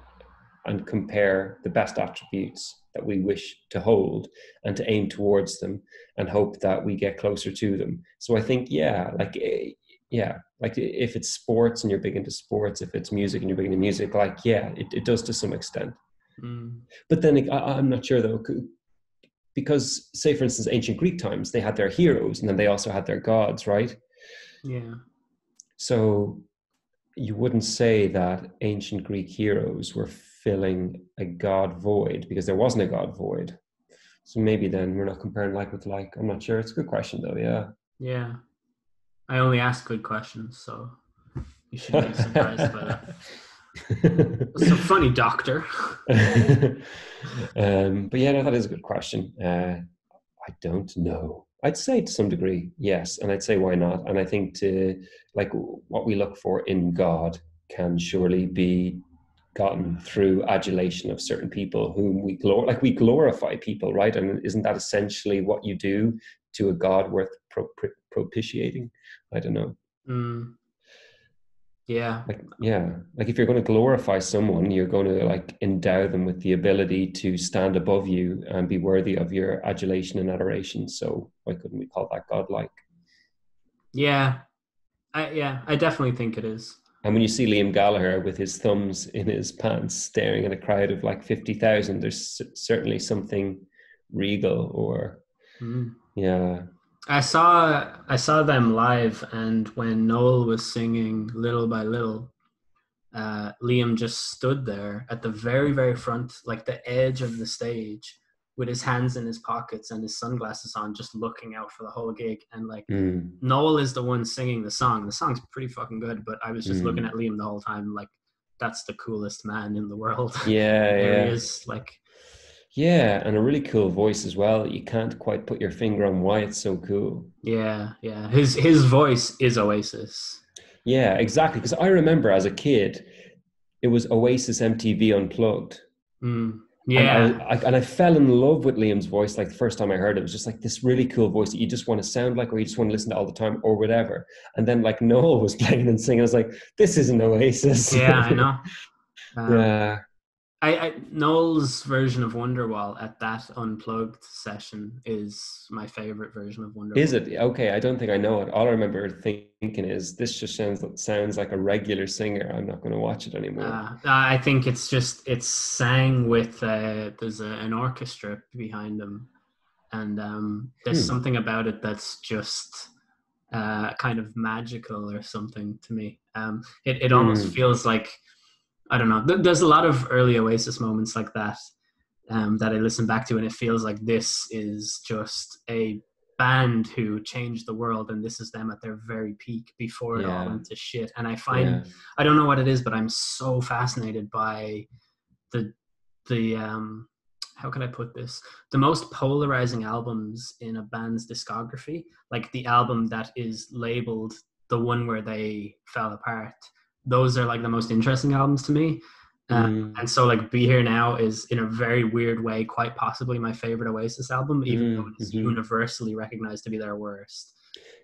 compare the best attributes that we wish to hold and to aim towards them and hope that we get closer to them. So I think, yeah, like if it's sports and you're big into sports, if it's music and you're big into music, like, yeah, it does to some extent. Mm, But then I'm not sure though, because say for instance, ancient Greek times, they had their heroes and then they also had their gods, right? yeah. So you wouldn't say that ancient Greek heroes were filling a god void because there wasn't a god void. So maybe then we're not comparing like with like. I'm not sure. It's a good question though. Yeah. Yeah. I only ask good questions, so you shouldn't be surprised by that. So funny, doctor. But yeah, no, that is a good question. I don't know. I'd say to some degree, yes, and I'd say why not. And I think to like what we look for in God can surely be gotten through adulation of certain people whom we glorify people, right? And isn't that essentially what you do to a God worth propitiating? I don't know. Mm, yeah. Like, yeah, like if you're going to glorify someone, you're going to like endow them with the ability to stand above you and be worthy of your adulation and adoration. So why couldn't we call that godlike? Yeah. I definitely think it is. And when you see Liam Gallagher with his thumbs in his pants staring at a crowd of like 50,000, there's certainly something regal or, Mm. yeah. I saw them live, and when Noel was singing "Little by Little," Liam just stood there at the very, very front, like the edge of the stage, with his hands in his pockets and his sunglasses on, just looking out for the whole gig. And like Mm, Noel is the one singing the song. The song's pretty fucking good, but I was just looking mm. at Liam the whole time, like that's the coolest man in the world. Yeah, There he yeah. is, like Yeah, and a really cool voice as well. You can't quite put your finger on why it's so cool. yeah, yeah. His voice is Oasis. Yeah, exactly. Because I remember as a kid, it was Oasis MTV Unplugged. Mm, And yeah, I fell in love with Liam's voice like the first time I heard it. It was just like this really cool voice that you just want to sound like or you just want to listen to all the time or whatever. And then like Noel was playing and singing. I was like, this isn't Oasis. yeah, I know. Um, Yeah. I Noel's version of Wonderwall at that unplugged session is my favorite version of Is Wonderwall. it? Okay, I don't think I know it. All I remember thinking is this just sounds like a regular singer. I'm not going to watch it anymore. I think it's sang with there's an orchestra behind them, and there's Hmm. something about it that's just kind of magical or something to me. It almost Hmm. feels like I don't know. There's a lot of early Oasis moments like that that I listen back to, and it feels like this is just a band who changed the world, and this is them at their very peak before it all Yeah. went to shit. And I find Yeah. I don't know what it is, but I'm so fascinated by the the how can I put this? The most polarizing albums in a band's discography, like the album that is labeled the one where they fell apart. Those are like the most interesting albums to me. Mm, And so like Be Here Now is in a very weird way quite possibly my favorite Oasis album, even though it is hmm. universally recognized to be their worst.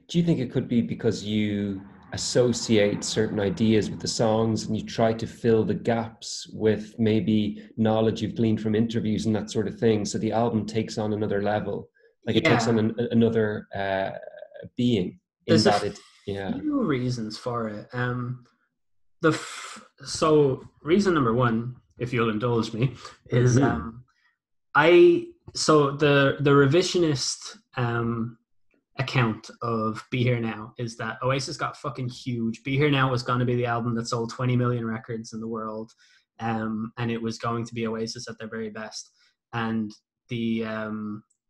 Do you think it could be because you associate certain ideas with the songs and you try to fill the gaps with maybe knowledge you've gleaned from interviews and that sort of thing? So the album takes on another level, like it takes on Yeah, another being in there's a that it, yeah. few reasons for it. So reason number one, if you'll indulge me, is Mm, I so the revisionist account of Be Here Now is that Oasis got fucking huge. Be Here Now was going to be the album that sold 20 million records in the world, and it was going to be Oasis at their very best. And the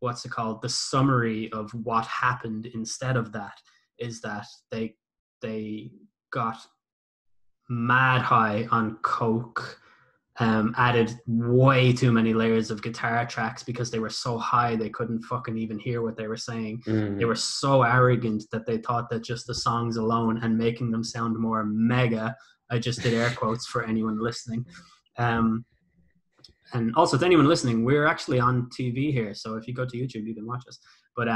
what's it called? The summary of what happened instead of that is that they got mad high on coke, added way too many layers of guitar tracks because they were so high they couldn't fucking even hear what they were saying. They were so arrogant that they thought that just the songs alone and making them sound more mega, I just did air quotes for anyone listening. Um, and also to anyone listening, we're actually on TV here, so if you go to YouTube, you can watch us. But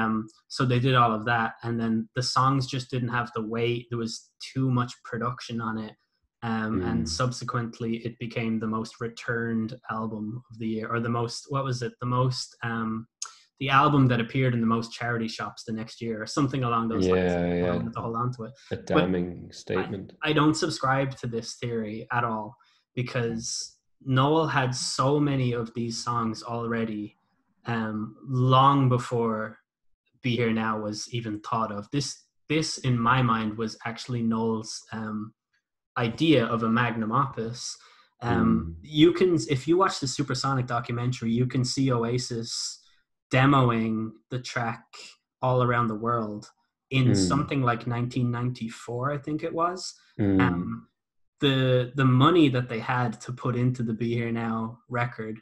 so they did all of that, and then the songs just didn't have the weight. There was too much production on it, and subsequently, it became the most returned album of the year, or the most. What was it? The most. The album that appeared in the most charity shops the next year, or something along those lines. Yeah. To hold on to it. A damning statement. I don't subscribe to this theory at all, because Noel had so many of these songs already, long before Be Here Now was even thought of. This in my mind was actually Noel's idea of a magnum opus. You can, if you watch the Supersonic documentary, you can see Oasis demoing the track all around the world in something like 1994, I think it was. The money that they had to put into the Be Here Now record,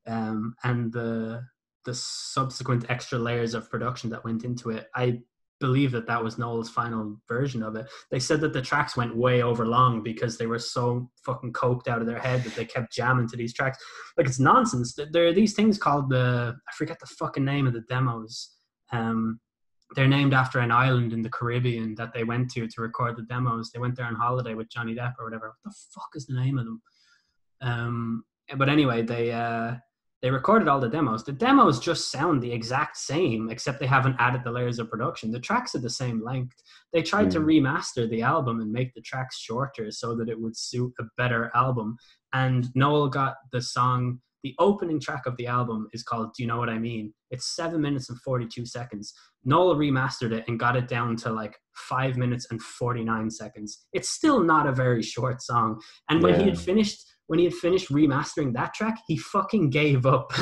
and the subsequent extra layers of production that went into it, I believe that was Noel's final version of it. They said that the tracks went way over long because they were so fucking coked out of their head that they kept jamming to these tracks. Like, it's nonsense. There are these things called I forget the fucking name of the demos. They're named after an island in the Caribbean that they went to record the demos. They went there on holiday with Johnny Depp or whatever. What the fuck is the name of them? But anyway, they recorded all the demos. The demos just sound the exact same, except they haven't added the layers of production. The tracks are the same length. They tried to remaster the album and make the tracks shorter so that it would suit a better album. And Noel got the song, the opening track of the album is called Do You Know What I Mean? It's 7 minutes and 42 seconds. Noel remastered it and got it down to like 5 minutes and 49 seconds. It's still not a very short song. And when he had finished remastering that track, he fucking gave up.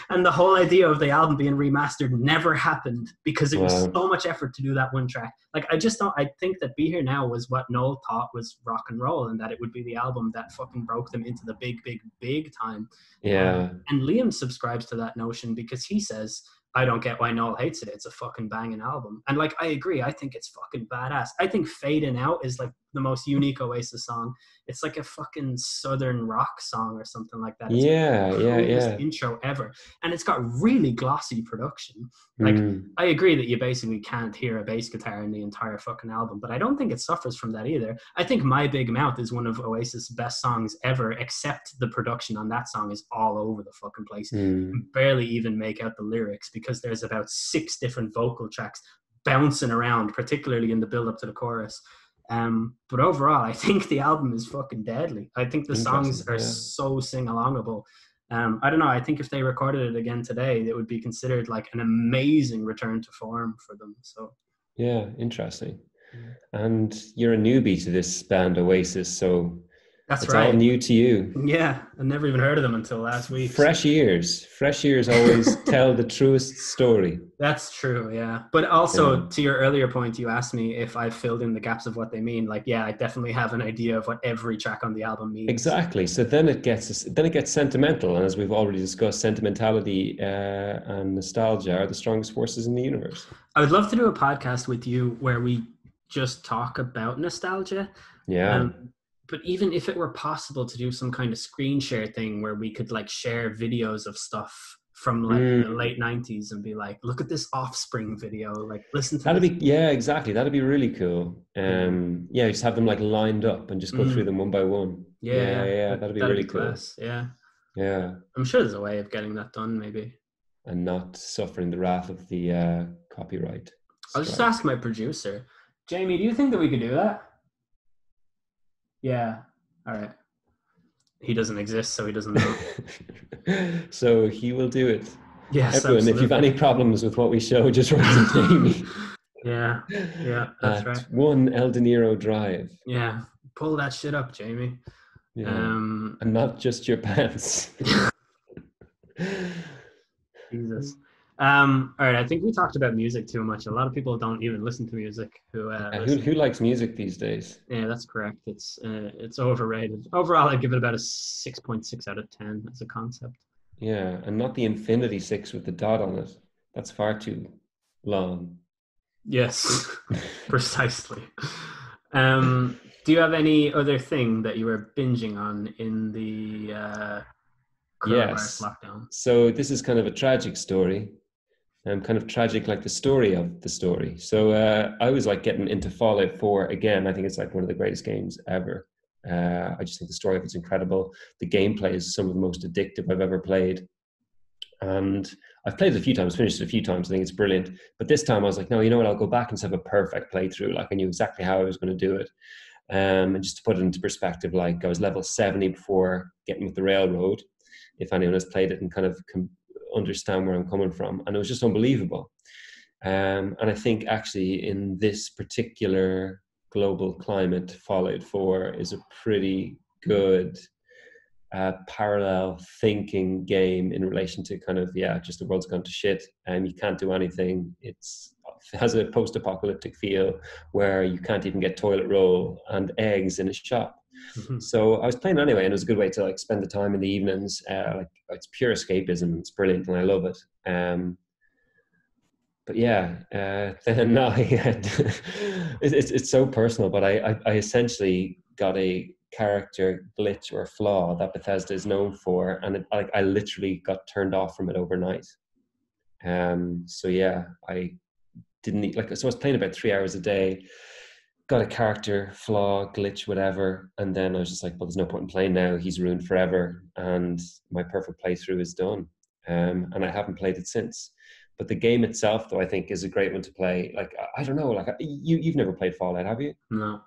And the whole idea of the album being remastered never happened because it was so much effort to do that one track. Like, I think that Be Here Now was what Noel thought was rock and roll, and that it would be the album that fucking broke them into the big, big, big time. Yeah. And Liam subscribes to that notion because he says, I don't get why Noel hates it. It's a fucking banging album. And like, I agree. I think it's fucking badass. I think Fading Out is like the most unique Oasis song. It's like a fucking southern rock song or something like that. It's the coolest intro ever. And it's got really glossy production. Like, I agree that you basically can't hear a bass guitar in the entire fucking album, but I don't think it suffers from that either. I think My Big Mouth is one of Oasis' best songs ever, except the production on that song is all over the fucking place. You can barely even make out the lyrics because there's about 6 different vocal tracks bouncing around, particularly in the build-up to the chorus. But overall, I think the album is fucking deadly. I think the songs are so sing-alongable. I don't know. I think if they recorded it again today, it would be considered like an amazing return to form for them. So yeah, interesting. And you're a newbie to this band Oasis, so it's all new to you. Yeah, I never even heard of them until last week. Fresh ears always tell the truest story. That's true, yeah. But also, to your earlier point, you asked me if I filled in the gaps of what they mean. Like, yeah, I definitely have an idea of what every track on the album means. Exactly. So then it gets sentimental, and as we've already discussed, sentimentality and nostalgia are the strongest forces in the universe. I would love to do a podcast with you where we just talk about nostalgia. Yeah. But even if it were possible to do some kind of screen share thing where we could like share videos of stuff from like the late 90s and be like, look at this Offspring video, like listen to exactly. That'd be really cool. Just have them like lined up and just go through them one by one. That'd be really cool. Yeah. I'm sure there's a way of getting that done, maybe. And not suffering the wrath of the copyright. I'll just ask my producer. Jamie, do you think that we could do that? Yeah. All right. He doesn't exist, so he doesn't know. So he will do it. Yes, everyone, absolutely. If you've any problems with what we show, just write to Jamie. Yeah, that's right. 1 El Dinero Drive. Yeah, pull that shit up, Jamie. Yeah. And not just your pants. Jesus. All right, I think we talked about music too much. A lot of people don't even listen to music who Who listen. likes music these days? Yeah, that's correct. It's overrated. Overall, I'd give it about a 6.6 out of 10 as a concept. Yeah, and not the Infinity Six with the dot on it. That's far too long. Yes, precisely. Do you have any other thing that you were binging on in the coronavirus Yes. lockdown? So this is kind of a tragic story. Kind of tragic, like the story of the story. So I was like getting into Fallout 4 again. I think it's like one of the greatest games ever. I just think the story of it's incredible. The gameplay is some of the most addictive I've ever played. And I've played it a few times, finished it a few times. I think it's brilliant. But this time I was like, no, you know what? I'll go back and just have a perfect playthrough. Like I knew exactly how I was going to do it. And just to put it into perspective, like I was level 70 before getting with the railroad, if anyone has played it and kind of can understand where I'm coming from. And it was just unbelievable. And I think actually in this particular global climate, Fallout 4 is a pretty good parallel thinking game in relation to kind of, yeah, just the world's gone to shit and you can't do anything. It has a post-apocalyptic feel where you can't even get toilet roll and eggs in a shop. So I was playing anyway, and it was a good way to like spend the time in the evenings. Like it's pure escapism. It's brilliant, and I love it. But yeah, then no, it's so personal. But I essentially got a character glitch or flaw that Bethesda is known for, and like I literally got turned off from it overnight. So yeah, I didn't need, like, so I was playing about 3 hours a day, got a character flaw, glitch, whatever, and then I was just like, well, there's no point in playing now. He's ruined forever, and my perfect playthrough is done. And I haven't played it since. But the game itself, though, I think is a great one to play. Like I don't know, like you've never played Fallout, have you? No.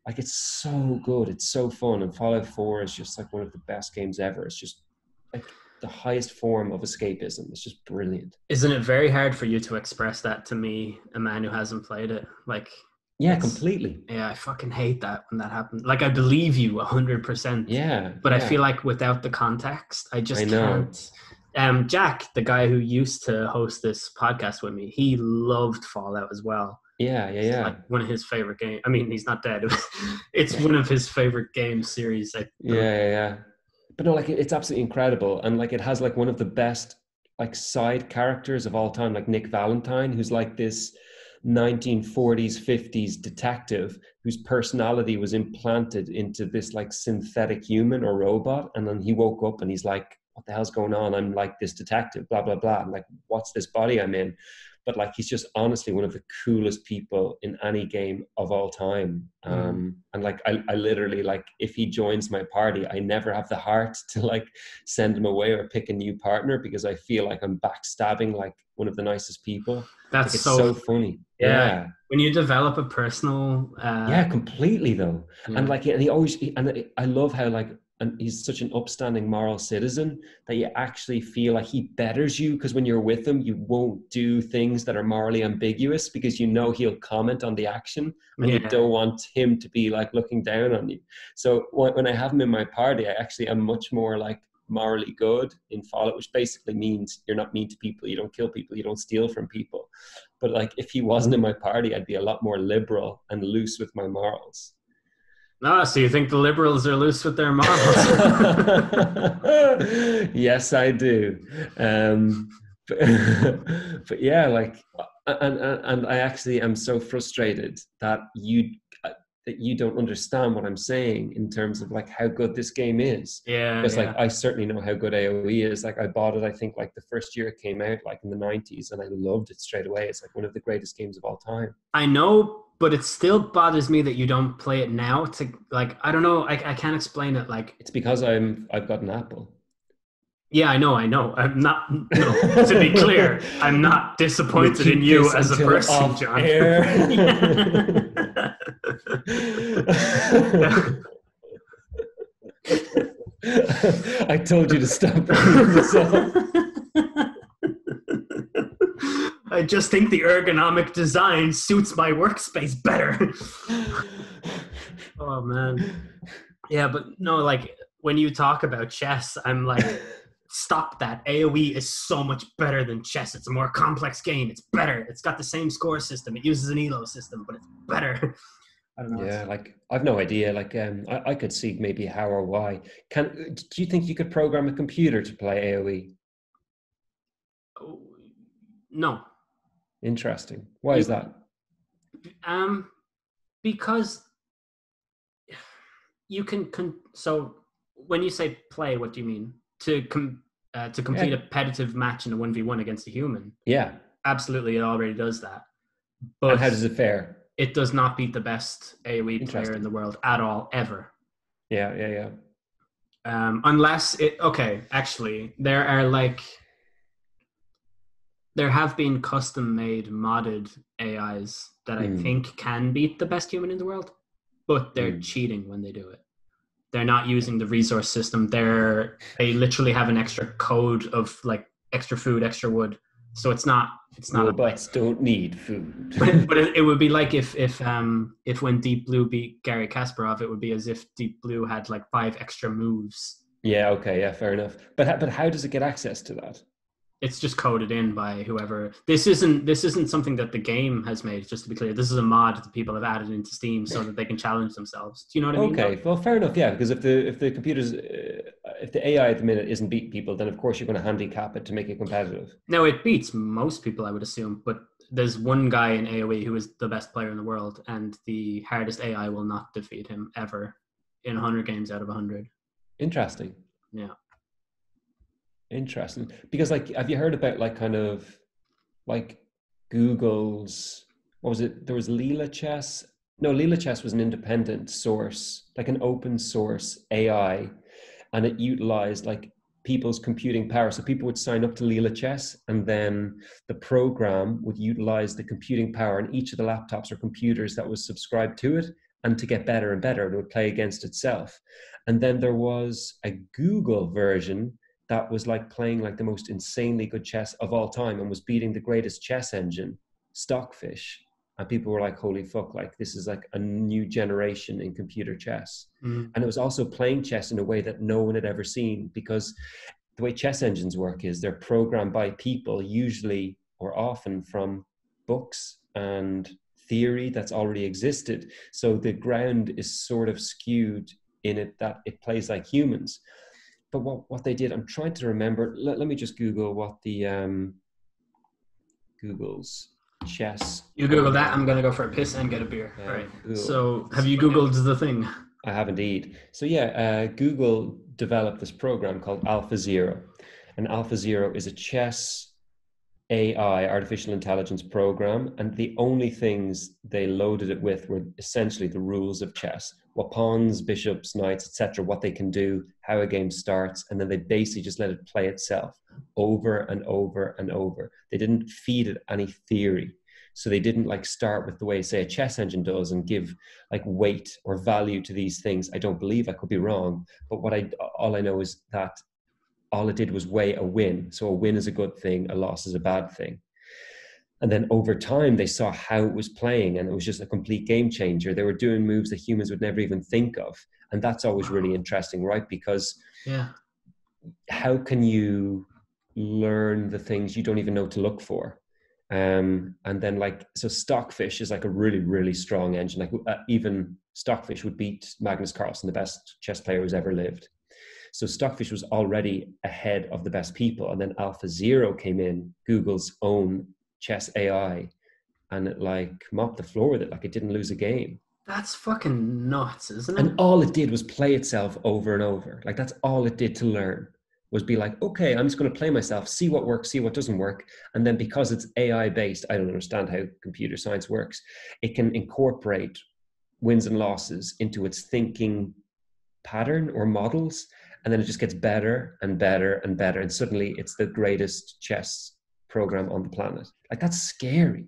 Like it's so good, it's so fun, and Fallout 4 is just like one of the best games ever. It's just like the highest form of escapism. It's just brilliant. Isn't it very hard for you to express that to me, a man who hasn't played it? Like, Yeah, it's, completely. yeah, I fucking hate that when that happens. Like, I believe you 100%, Yeah, but I feel yeah. like without the context, I I just know. can't. Jack, the guy who used to host this podcast with me, he loved Fallout as well. Yeah, yeah, It's like yeah. one of his favorite games. I mean, he's not dead. It's one of his favorite game series, I believe. Yeah, yeah, yeah. But no, like it's absolutely incredible, and like it has like one of the best like side characters of all time, like Nick Valentine, who's like this 1940s, 50s detective whose personality was implanted into this like synthetic human or robot, and then he woke up and he's like, "What the hell's going on? I'm like this detective, blah blah blah." And like, what's this body I'm in? But like he's just honestly one of the coolest people in any game of all time. Mm. And like I literally, like if he joins my party, I never have the heart to like send him away or pick a new partner because I feel like I'm backstabbing like one of the nicest people. That's Like it's so so funny. funny. Yeah. Yeah. When you develop a personal, Yeah, completely though. And yeah, like, and he always, and I love how like, and he's such an upstanding moral citizen that you actually feel like he betters you because when you're with him, you won't do things that are morally ambiguous because you know he'll comment on the action and you yeah, don't want him to be like looking down on you. So when I have him in my party, I actually am much more like morally good in Fallout, which basically means you're not mean to people, you don't kill people, you don't steal from people. But like if he wasn't in my party, I'd be a lot more liberal and loose with my morals. no, so you think the liberals are loose with their morals? Yes, I do. But, but yeah, like, and I actually am so frustrated that you don't understand what I'm saying in terms of like how good this game is. Yeah, Because like yeah. I certainly know how good AOE is. Like I bought it, I think like the first year it came out, like in the 90s, and I loved it straight away. It's like one of the greatest games of all time. I know, but it still bothers me that you don't play it now. To like, I don't know. I can't explain it. Like, It's because I've got an Apple. yeah, I know, I know. I'm not. No, to be clear, I'm not We'll disappointed in keep you this as a until person, off John. air. I told you to stop bringing this up. I just think the ergonomic design suits my workspace better. Oh man. Yeah, but no, like when you talk about chess, I'm like, stop that. AoE is so much better than chess. It's a more complex game. It's better. It's got the same score system. It uses an elo system, but it's better. I don't know. Yeah, like I've no idea. Like I could see maybe how or why. Do you think you could program a computer to play AoE? No. Interesting. Why is that? Because you can so when you say play, what do you mean? To complete a competitive match in a 1v1 against a human? Yeah. Absolutely, it already does that. But and how does it fare? It does not beat the best AoE player in the world at all, ever. Yeah. Unless it, okay, actually, there have been custom made modded AIs that I think can beat the best human in the world, but they're cheating when they do it. They're not using the resource system. They literally have an extra code of like extra food, extra wood. So it's not. Robots don't need food. but it would be like if when Deep Blue beat Garry Kasparov, it would be as if Deep Blue had like 5 extra moves. Yeah. Okay. Yeah. Fair enough. But how does it get access to that? It's just coded in by whoever. This isn't something that the game has made. Just to be clear, this is a mod that people have added into Steam so that they can challenge themselves. Do you know what I mean? Okay, well, fair enough. Yeah, because if the computers, if the AI at the minute isn't beating people, then of course you're going to handicap it to make it competitive. No, it beats most people, I would assume. But there's one guy in AoE who is the best player in the world, and the hardest AI will not defeat him ever in 100 games out of 100. Interesting. Yeah. Interesting, because like, have you heard about like kind of like Google's, what was it? There was Leela Chess. No, Leela Chess was an independent source, like an open source AI, and it utilized like people's computing power. So people would sign up to Leela Chess, and then the program would utilize the computing power in each of the laptops or computers that was subscribed to it, and to get better and better, it would play against itself. And then there was a Google version that was like playing like the most insanely good chess of all time and was beating the greatest chess engine, Stockfish. And people were like, holy fuck, like this is like a new generation in computer chess. And it was also playing chess in a way that no one had ever seen, because the way chess engines work is they're programmed by people, usually or often from books and theory that's already existed. So the ground is sort of skewed in it that it plays like humans. But what they did, I'm trying to remember. Let me just Google what the Google's chess. You Google that. I'm gonna go for a piss and get a beer. All right. Google. So, have you Googled the thing? I have indeed. So yeah, Google developed this program called AlphaZero, and AlphaZero is a chess AI, artificial intelligence program, and the only things they loaded it with were essentially the rules of chess: what pawns, bishops, knights, etc., what they can do, how a game starts, and then they basically just let it play itself over and over and over. They didn't feed it any theory. So they didn't like start with the way, say, a chess engine does and give like weight or value to these things. I don't believe, I could be wrong, but all I know is that all it did was weigh a win. So a win is a good thing, a loss is a bad thing. And then over time, they saw how it was playing, and it was just a complete game changer. They were doing moves that humans would never even think of. And that's always really interesting, right? Because how can you learn the things you don't even know to look for? And then like, so Stockfish is like a really, really strong engine. Like even Stockfish would beat Magnus Carlsen, the best chess player who's ever lived. So Stockfish was already ahead of the best people. And then AlphaZero came in, Google's own chess AI, and it like mopped the floor with it. Like it didn't lose a game. That's fucking nuts, isn't it? And all it did was play itself over and over. Like that's all it did to learn, was be like, okay, I'm just going to play myself, see what works, see what doesn't work. And then because it's AI based, I don't understand how computer science works. It can incorporate wins and losses into its thinking pattern or models. And then it just gets better and better and better. And suddenly it's the greatest chess program on the planet. Like that's scary.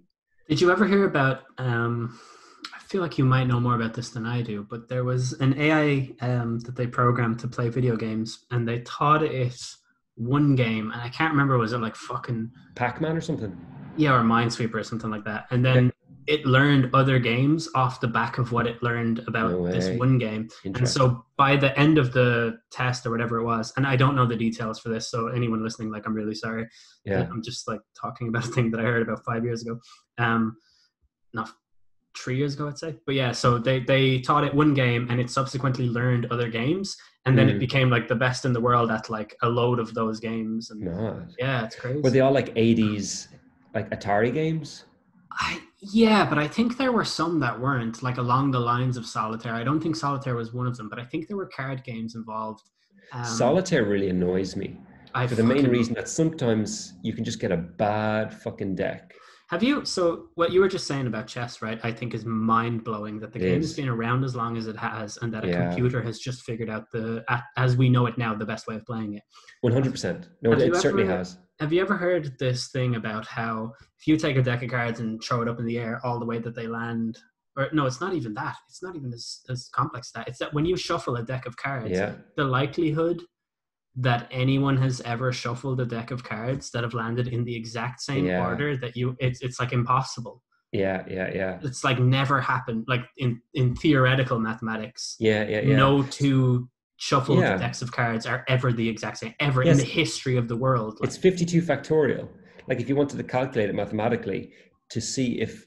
Did you ever hear about, I feel like you might know more about this than I do, but there was an AI that they programmed to play video games, and they taught it one game, and I can't remember, was it like fucking Pac-Man or something? Yeah, or Minesweeper or something like that. And then it learned other games off the back of what it learned No about this way. one game. And Interesting. so by the end of the test or whatever it was, and I don't know the details for this, so anyone listening, like, I'm really sorry. Yeah. I'm just like talking about a thing that I heard about 5 years ago. Not 3 years ago, I'd say. But yeah, so they taught it one game and it subsequently learned other games. And then it Mm. became like the best in the world at like a load of those games. And No. yeah, it's Were they crazy. all like 80s, like Atari games? Yeah, but I think there were some that weren't, like along the lines of Solitaire. I don't think Solitaire was one of them, but I think there were card games involved. Um, Solitaire really annoys me I for the main fucking reason that sometimes you can just get a bad fucking deck. have you. So what you were just saying about chess, right? I think is mind blowing that the It game has is. been around as long as it has, and that a Yeah. computer has just figured out as we know it now, the best way of playing it. Have, 100%. No, have you it certainly ever has. have you ever heard this thing about how if you take a deck of cards and throw it up in the air all the way that they land, or no, it's not even that. It's not even as complex as that. It's that when you shuffle a deck of cards, Yeah. the likelihood that anyone has ever shuffled a deck of cards that have landed in the exact same Yeah. order that it's like impossible. Yeah. Yeah. Yeah. It's like never happened. Like in theoretical mathematics, Yeah. Yeah. Yeah. no two shuffled Yeah. decks of cards are ever the exact same, ever in the Yes. history of the world. It's Like, 52 factorial. Like if you wanted to calculate it mathematically to see if,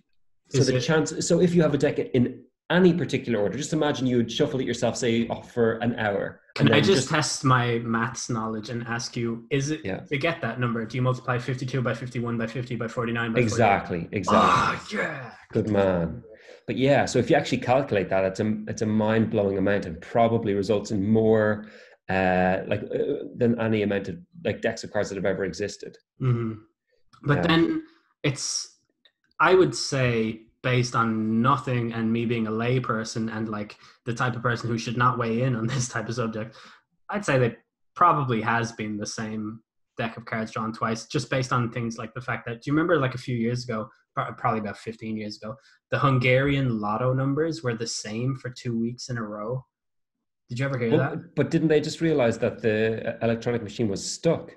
so is the it? chance, so if you have a deck in any particular order, just imagine you would shuffle it yourself, say, oh, for an hour, Can and I then just just, test my maths knowledge and ask you, is it yeah, to get that number? Do you multiply 52 by 51 by 50 by 49 by 48? exactly, exactly. Oh, yeah. Good man. But yeah, so if you actually calculate that, it's a mind-blowing amount and probably results in more than any amount of like decks of cards that have ever existed. Mm-hmm. But Yeah. then it's, I would say, based on nothing and me being a lay person and like the type of person who should not weigh in on this type of subject, I'd say that probably has been the same deck of cards drawn twice, just based on things like the fact that, do you remember like a few years ago, probably about 15 years ago, the Hungarian lotto numbers were the same for 2 weeks in a row? Did you ever hear that? But didn't they just realize that the electronic machine was stuck?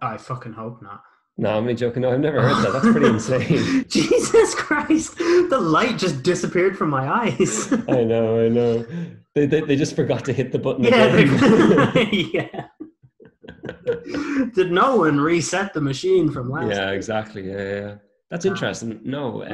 I fucking hope not. No, I'm only joking. No, I've never heard that. That's pretty insane. Jesus Christ. The light just disappeared from my eyes. I know, I know. They just forgot to hit the button Yeah, again. yeah. Did no one reset the machine from last Yeah, week? exactly. Yeah, yeah. That's Uh, interesting. No,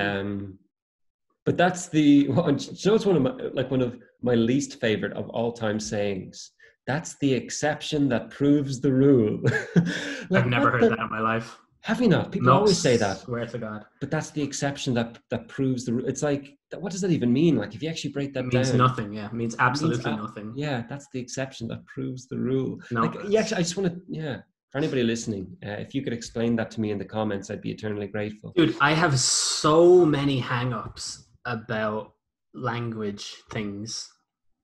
but that's the well, so it's one of my least favorite of all time sayings. That's the exception that proves the rule. I've Like never what heard the that in my life. have you not? People No, always say that, swear to God. but that's the exception that proves the rule. It's like what does that even mean? Like if you actually break It that means down, nothing. Yeah, it means it means absolutely nothing. yeah, that's the exception that proves the rule. No, Like yeah, actually, I just want to yeah. For anybody listening, if you could explain that to me in the comments, I'd be eternally grateful. dude, I have so many hang-ups about language things.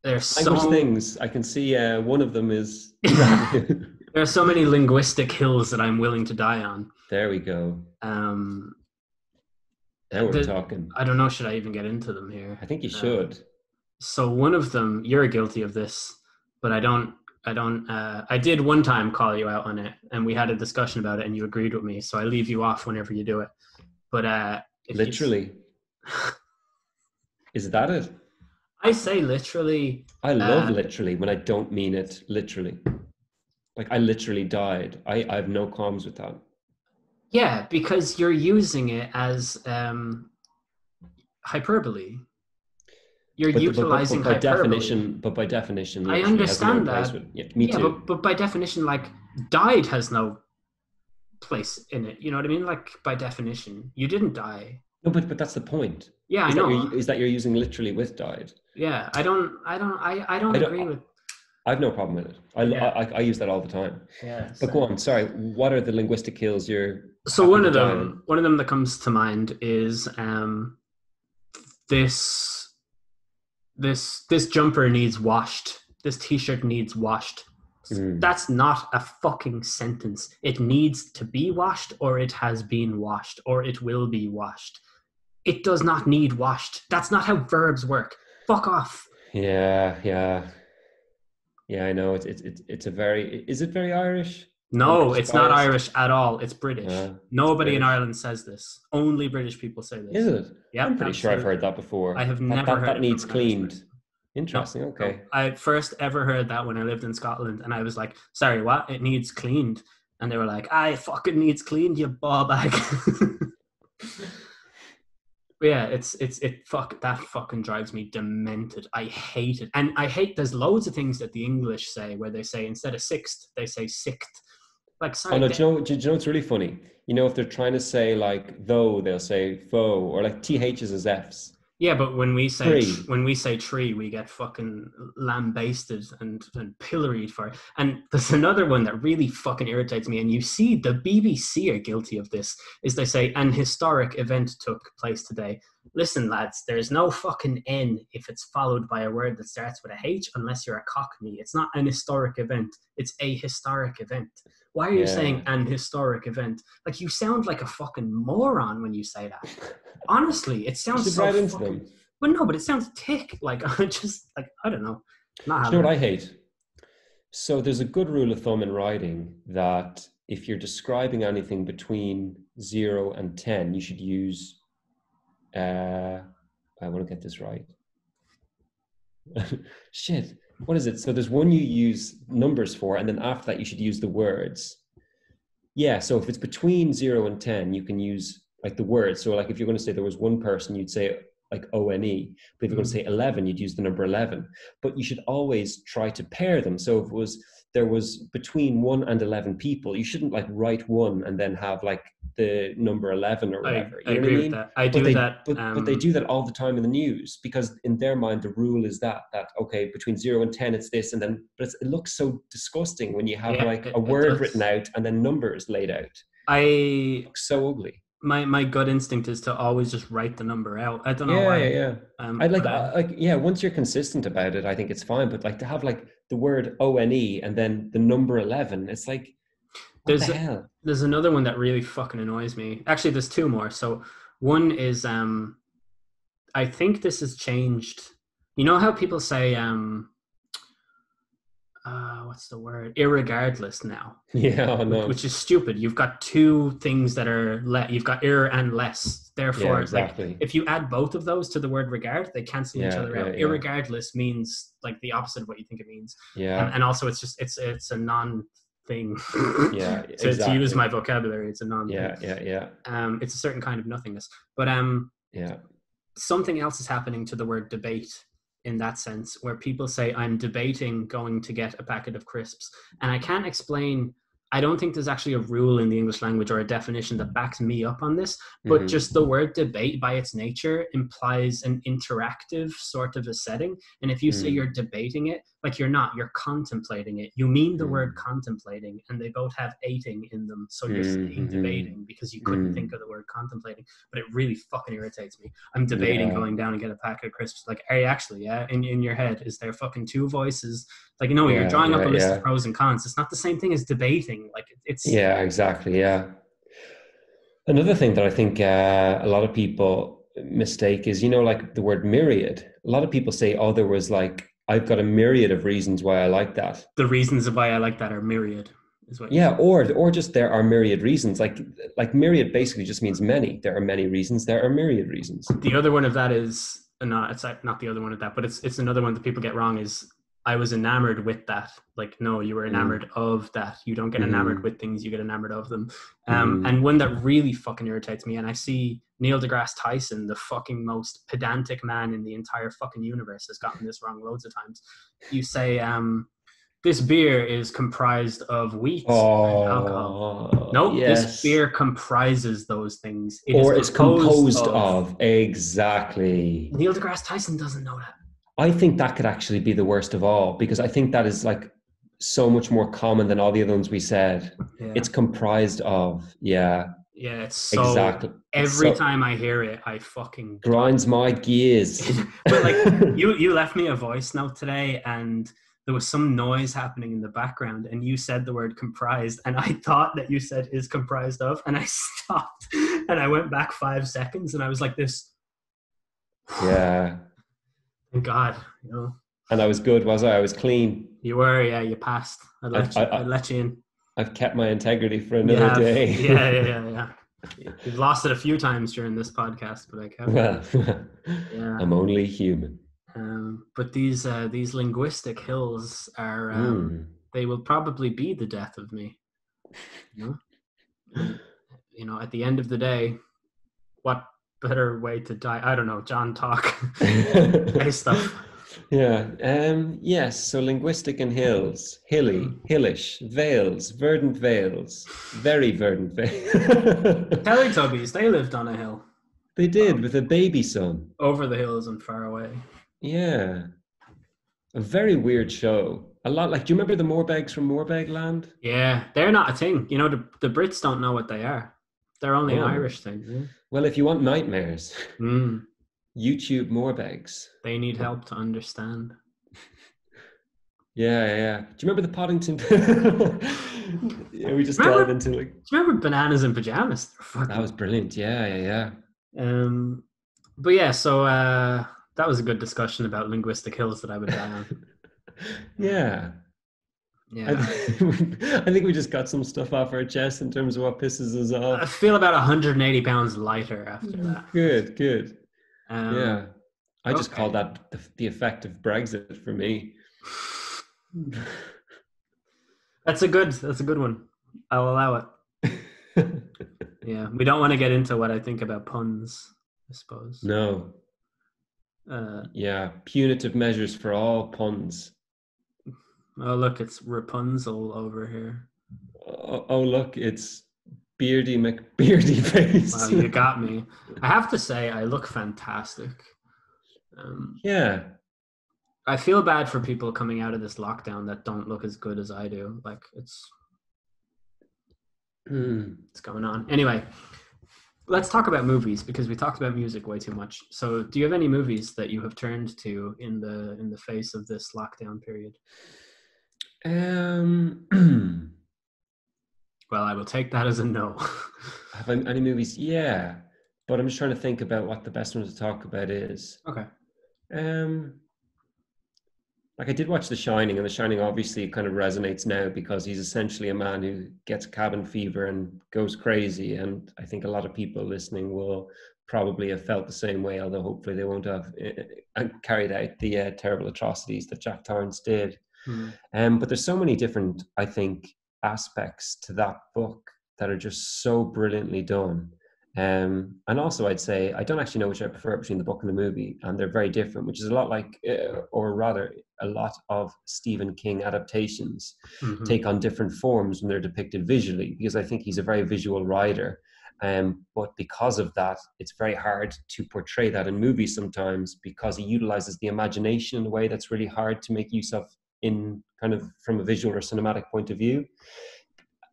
There's Language so things, I can see one of them is there are so many linguistic hills that I'm willing to die on. there we go. Um, Now we're the, talking. I don't know. Should I even get into them here? I think you Uh, should. so one of them, you're guilty of this, but I don't. I don't. I did one time call you out on it, and we had a discussion about it, and you agreed with me. So I leave you off whenever you do it. But if you, Literally. Is that it? I say literally. I love Uh, literally when I don't mean it literally. Like I literally died. I have no qualms with that. yeah, because you're using it as hyperbole. You're utilizing hyperbole. But by definition, I literally has no understand place that. with. Yeah, me Yeah, too. but by definition, like died has no place in it. You know what I mean? Like by definition, you didn't die. No, but that's the point. Yeah, I know. Is that you're using literally with died? Yeah, I don't I don't. agree with. I have no problem with it. Yeah, I use that all the time. yeah. But go Same. on. Sorry. What are the linguistic hills you're So happy to die on? one of them that comes to mind is this this jumper needs washed. This t-shirt needs washed. Mm. That's not a fucking sentence. It needs to be washed, or it has been washed, or it will be washed. It does not need washed. That's not how verbs work. Fuck off. Yeah, yeah, yeah. I know. It's a very. Is it very Irish? I'm No, British it's not biased. Irish at all. It's British. It's Nobody in British. Ireland says this. Only British people say Is this. it? I'm Yep, pretty sure I've heard absolutely. that I before. have That never that heard that it from needs an Irish cleaned. person. No, Interesting. no. Okay. I first ever heard that when I lived in Scotland, and I was like, "Sorry, what? It needs cleaned." And they were like, "I fucking needs cleaned, you ball bag." But yeah, it fuck that fucking drives me demented. I hate it, and I hate. There's loads of things that the English say where they say instead of sixth, they say sixth. Like, Oh sorry, no, do you know what's really funny? You know, if they're trying to say like though, they'll say foe, or like THs as Fs. yeah, but when we say Free. tree, we get fucking lambasted and pilloried for it. And there's another one that really fucking irritates me. And you see, the BBC are guilty of this. Is they say an historic event took place today. Listen, lads, there's no fucking N if it's followed by a word that starts with a H, unless you're a Cockney. It's not an historic event. It's a historic event. Why are you saying Yeah. an historic event? Like, you sound like a fucking moron when you say that. Honestly, it You sounds should so write into fucking. them. Well, no, but it sounds thick. Like, I just like, I don't know. Not Do you having know it. what I hate? So there's a good rule of thumb in writing that if you're describing anything between 0 and 10, you should use I want to get this right. Shit. What is it? So there's one you use numbers for, and then after that you should use the words. Yeah, so if it's between 0 and 10, you can use like the words. So like if you're going to say there was one person, you'd say like ONE. But if you're going to say 11, you'd use the number 11. But you should always try to pair them. So if it was there was between 1 and 11 people, you shouldn't like write one and then have like the number 11 or whatever. I You know what I agree with mean? that. I But do they that. but they do that all the time in the news because in their mind the rule is that okay, between 0 and 10 it's this, and then but it looks so disgusting when you have Yeah, like a it word written does. out and then numbers laid out. I Looks so ugly. my gut instinct is to always just write the number out. I don't know Yeah, yeah, why. yeah. I But I like yeah, once you're consistent about it, I think it's fine. But like to have like the word ONE and then the number 11, it's like, what the there's hell? there's another one that really fucking annoys me. Actually, there's two more. So one is I think this has changed. You know how people say what's the word? Irregardless now, Yeah, I know. which is stupid. You've got two things that are you've got ir and less. Yeah, Therefore, like exactly. if you add both of those to the word regard, they cancel each Yeah, other yeah, out. yeah. Irregardless means like the opposite of what you think it means, Yeah, and also it's just it's a non thing. yeah, To use exactly. my vocabulary, it's a non thing. Yeah, yeah, yeah, It's a certain kind of nothingness. But yeah. something else is happening to the word debate in that sense, where people say, I'm debating going to get a packet of crisps. And I can't explain, I don't think there's actually a rule in the English language or a definition that backs me up on this, but Hmm. just the word debate by its nature implies an interactive sort of a setting. And if you say you're Mm, debating it, like you're not, you're contemplating it. You mean the word mm, contemplating, and they both have ating in them. So you're saying mm, debating because you couldn't think mm. of the word contemplating. But it really fucking irritates me. I'm debating Yeah, going down and get a packet of crisps. Like, are you actually, yeah? In your head, is there fucking two voices? Like, no, you're yeah, drawing up yeah, a list of yeah. pros and cons. It's not the same thing as debating. Like, it's Yeah, exactly. Yeah. Another thing that I think a lot of people mistake is, like the word myriad. A lot of people say, oh, there was like, I've got a myriad of reasons why I like that. the reasons of why I like that are myriad, is what you Yeah, said. or just there are myriad reasons. Like myriad basically just means many. There are many reasons. There are myriad reasons. The other one of that is not. It's not the other one of that, but it's another one that people get wrong. Is I was enamored with that. Like, no, you were Mm, enamored of that. You don't get enamored mm, with things. You get enamored of them. And mm. one that really fucking irritates me, and I see Neil deGrasse Tyson, the fucking most pedantic man in the entire fucking universe, has gotten this wrong loads of times. You say, this beer is comprised of wheat and alcohol. Oh, Nope, this yes. beer comprises those things. It is Or it's composed composed of. of. Exactly. Neil deGrasse Tyson doesn't know that. I think that could actually be the worst of all because I think that is like so much more common than all the other ones we said. Yeah. It's comprised of, yeah, Yeah, it's so. exactly. It's Every so time I hear it, I fucking die. grinds my gears. But like, you left me a voice note today, and there was some noise happening in the background, and you said the word comprised, and I thought that you said is comprised of, and I stopped, and I went back 5 seconds, and I was like, this. Yeah. Thank God, you know. And I was good, was I? I was clean. You were, yeah, you passed. I, I, I let you in. I've kept my integrity for You another have, day. yeah. You've lost it a few times during this podcast, but I kept it. Well, Yeah. I'm only human. But these linguistic hills are Mm. they will probably be the death of me. You know, and at the end of the day, what better way to die? I don't know. John, talk. Hey, stuff. Yeah. Yes. So linguistic and hills, hilly, Mm. hillish, vales, verdant vales, very verdant The vales. Teletubbies, they lived on a hill. They did Well, with a baby son. over the hills and far away. Yeah. A very weird show. A lot like, do you remember the Morbegs from Morbeg Land? Yeah, they're not a thing. The Brits don't know what they are. They're only an Oh. Irish thing. Yeah. Well, if you want nightmares, Mm, YouTube Morbegs. they need help to understand. Yeah, yeah. Do you remember the Poddington? Yeah, we just delve Remember? into like Do you remember Bananas in Pajamas? They're that was fucking. brilliant. Yeah, yeah, But yeah, so that was a good discussion about linguistic hills that I would die on. yeah. I, Yeah, I think we just got some stuff off our chest in terms of what pisses us I off. feel about 180 pounds lighter after that. Good, good. Um, Yeah. I just call okay. that the effect of Brexit for me. That's a good one. I'll allow it. Yeah, we don't want to get into what I think about puns, I suppose. No. Uh, Yeah. Punitive measures for all puns. oh, look, it's Rapunzel over here. Oh, look, it's Beardy McBeardy Wow, face. you got me. I have to say, I look fantastic. Yeah. I feel bad for people coming out of this lockdown that don't look as good as I do. Like Mm. it's going on. Anyway, let's talk about movies because we talked about music way too much. So, do you have any movies that you have turned to in the face of this lockdown period? Well, I will take that as a no. Have I any movies? Yeah, but I'm just trying to think about what the best one to talk about is. Okay. Um, like I did watch The Shining, and The Shining obviously kind of resonates now because he's essentially a man who gets cabin fever and goes crazy. And I think a lot of people listening will probably have felt the same way, although hopefully they won't have carried out the terrible atrocities that Jack Torrance did. Hmm. But there's so many different, I think, aspects to that book that are just so brilliantly done. And also, I'd say I don't actually know which I prefer between the book and the movie, and they're very different, which is a lot like, or rather, a lot of Stephen King adaptations Mm-hmm. take on different forms when they're depicted visually, because I think he's a very visual writer. But because of that, it's very hard to portray that in movies sometimes because he utilizes the imagination in a way that's really hard to make use of in kind of from a visual or cinematic point of view.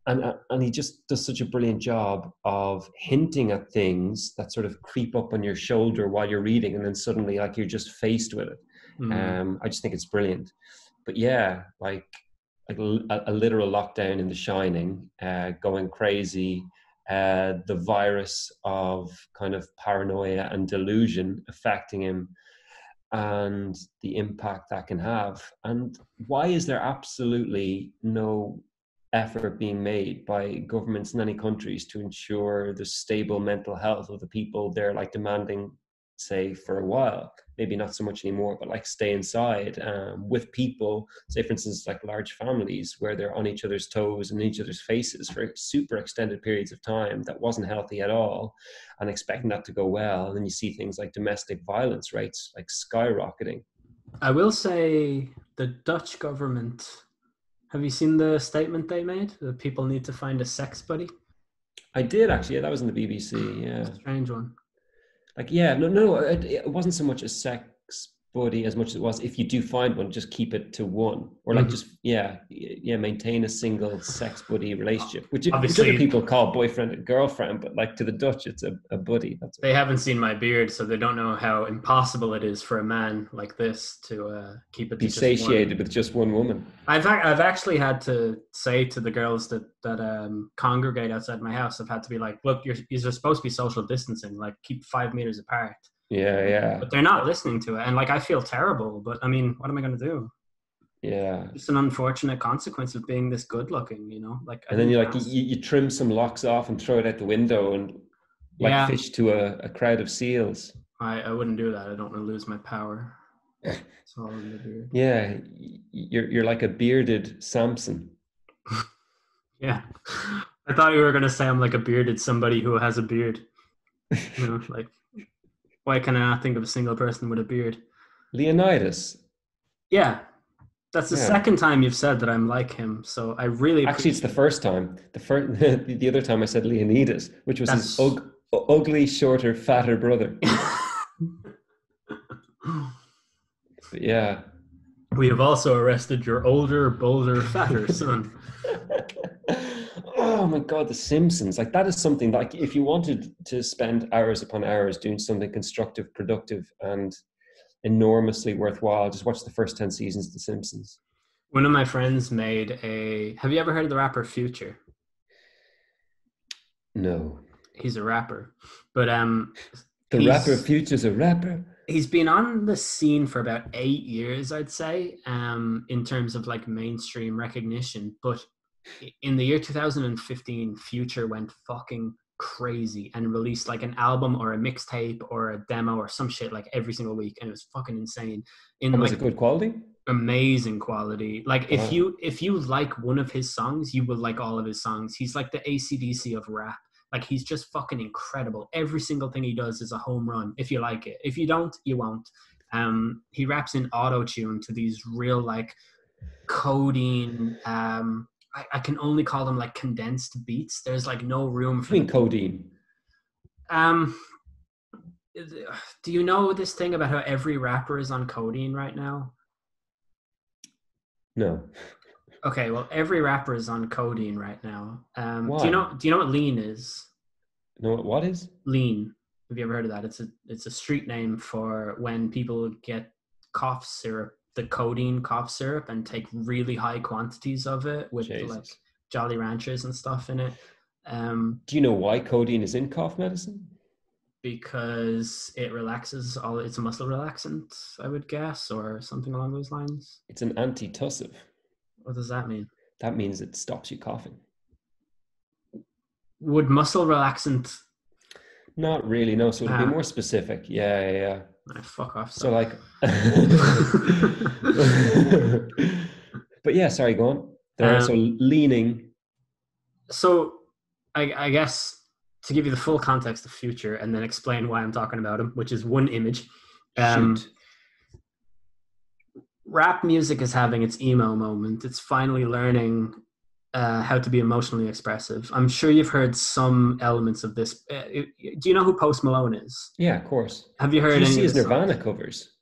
And he just does such a brilliant job of hinting at things that sort of creep up on your shoulder while you're reading, and then suddenly like you're just faced with it. Mm. I just think it's brilliant. But yeah, like a literal lockdown in The Shining, going crazy, the virus of kind of paranoia and delusion affecting him, and the impact that can have. And why is there absolutely no effort being made by governments in any countries to ensure the stable mental health of the people they're like demanding, say, for a while? Maybe not so much anymore, but like stay inside with people, say, for instance, like large families where they're on each other's toes and each other's faces for super extended periods of time. That wasn't healthy at all, and expecting that to go well. And then you see things like domestic violence rates like skyrocketing. I will say the Dutch government. Have you seen the statement they made? That people need to find a sex buddy. I did actually. Yeah, that was in the BBC. It's Yeah, a strange one. like yeah, no, it wasn't so much a sex buddy as much as it was if you do find one, just keep it to one, or like Mm-hmm. just yeah, maintain a single sex buddy relationship, which other Obviously, people call boyfriend and girlfriend, but like to the Dutch, it's a buddy. That's they haven't seen my beard, so they don't know how impossible it is for a man like this to keep it be to just one. satiated with just one woman. I've actually had to say to the girls that congregate outside my house, I've had to be like, look, you're supposed to be social distancing, like keep 5 meters apart. Yeah, yeah. But they're not listening to it, and like I feel terrible. But I mean, what am I going to do? Yeah. Just an unfortunate consequence of being this good looking, Like I And then didn't you like ask. you trim some locks off and throw it out the window and like Yeah, fish to a crowd of seals. I wouldn't do that. I don't want to lose my power. It's all in the beard. Yeah, you're like a bearded Samson. Yeah. I thought you were gonna say I'm like a bearded somebody who has a beard. Like why can I not think of a single person with a beard? Leonidas. Yeah, that's the Yeah. second time you've said that I'm like him. So I really Actually, it's the appreciate first time. The first, the other time I said Leonidas, which was his that's. ugly, shorter, fatter brother. But yeah. We have also arrested your older, bolder, fatter son. Oh my God, The Simpsons. Like that is something like if you wanted to spend hours upon hours doing something constructive, productive, and enormously worthwhile, just watch the first 10 seasons of The Simpsons. One of my friends made a. Have you ever heard of the rapper Future? No. He's a rapper, but The rapper he's Future's a rapper. he's been on the scene for about 8 years, I'd say, in terms of like mainstream recognition. But in the year 2015, Future went fucking crazy and released like an album or a mixtape or a demo or some shit like every single week, and it was fucking insane. In And was it like good quality? amazing quality. Like if Wow. you like one of his songs, you will like all of his songs. He's like the ACDC of rap. Like he's just fucking incredible. Every single thing he does is a home run. If you like it, if you don't, you won't. He raps in auto tune to these real like codeine. I can only call them like condensed beats. There's like no room I for the mean, beat. codeine. Um, do you know this thing about how every rapper is on codeine right now? No. Okay, well, every rapper is on codeine right now. Do you Why? know? Do you know what lean is? No, what is? Lean. Have you ever heard of that? It's a street name for when people get cough syrup, the codeine cough syrup, and take really high quantities of it with like Jesus. Jolly Ranchers and stuff in it. Do you know why codeine is in cough medicine? Because it relaxes all. It's a muscle relaxant, I would guess, or something along those lines. It's an antitussive. What does that mean? That means it stops you coughing. Would muscle relaxant? Not really, no. So it'll be Ah, more specific. Yeah, yeah, yeah. fuck off. So So. like, but yeah, sorry, go on. There are so um, leaning. so I guess to give you the full context of Future and then explain why I'm talking about him, which is one image. Um, Shoot. Rap music is having its emo moment. It's finally learning how to be emotionally expressive. I'm sure you've heard some elements of this. Do you know who Post Malone is? Yeah, of course. Have you Did heard you any see of his his Nirvana songs? covers?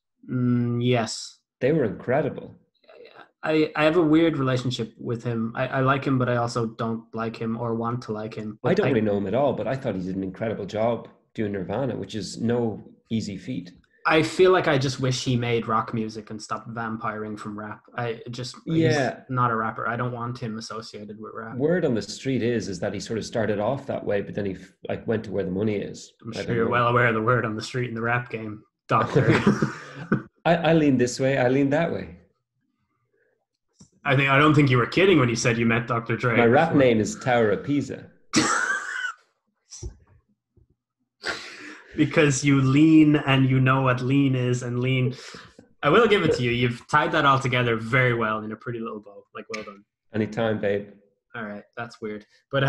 Yes. They were incredible. I have a weird relationship with him. I like him, but I also don't like him or want to like him. I But don't really know him at all, but I thought he did an incredible job doing Nirvana, which is no easy feat. I feel like I just wish he made rock music and stopped vampiring from rap. He's Yeah, not a rapper. I don't want him associated with rap. word on the street is that he sort of started off that way, but then he like went to where the money is. I'm I sure don't you're know. well aware of the word on the street in the rap game, Doctor. I lean this way, I lean that way. I don't think you were kidding when you said you met Dr. My Dre rap before. name is Tower of Pisa. Because you lean and you know what lean is, and lean. I will give it to you. You've tied that all together very well in a pretty little bow. Like, well done. Anytime, babe. All right, that's weird. But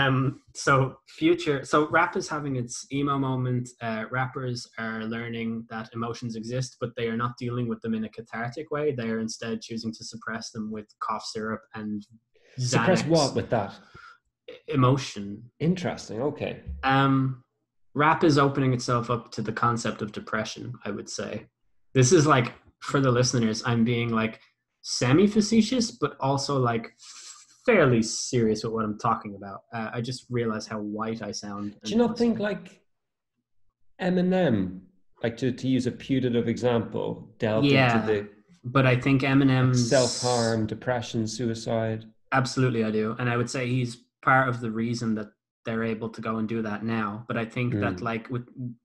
so rap is having its emo moment. Rappers are learning that emotions exist, but they are not dealing with them in a cathartic way. They are instead choosing to suppress them with cough syrup and Suppress Xanax what with that? emotion. Interesting. Okay. Rap is opening itself up to the concept of depression, I would say. This is like, for the listeners, I'm being like semi-facetious, but also like fairly serious with what I'm talking about. I just realized how white I sound. Do you not think like Eminem, like to use a putative example, delved into Yeah, the but I think like Eminem's. self-harm, depression, suicide? Absolutely, I do. And I would say he's part of the reason that they're able to go and do that now. But I think that Mm. like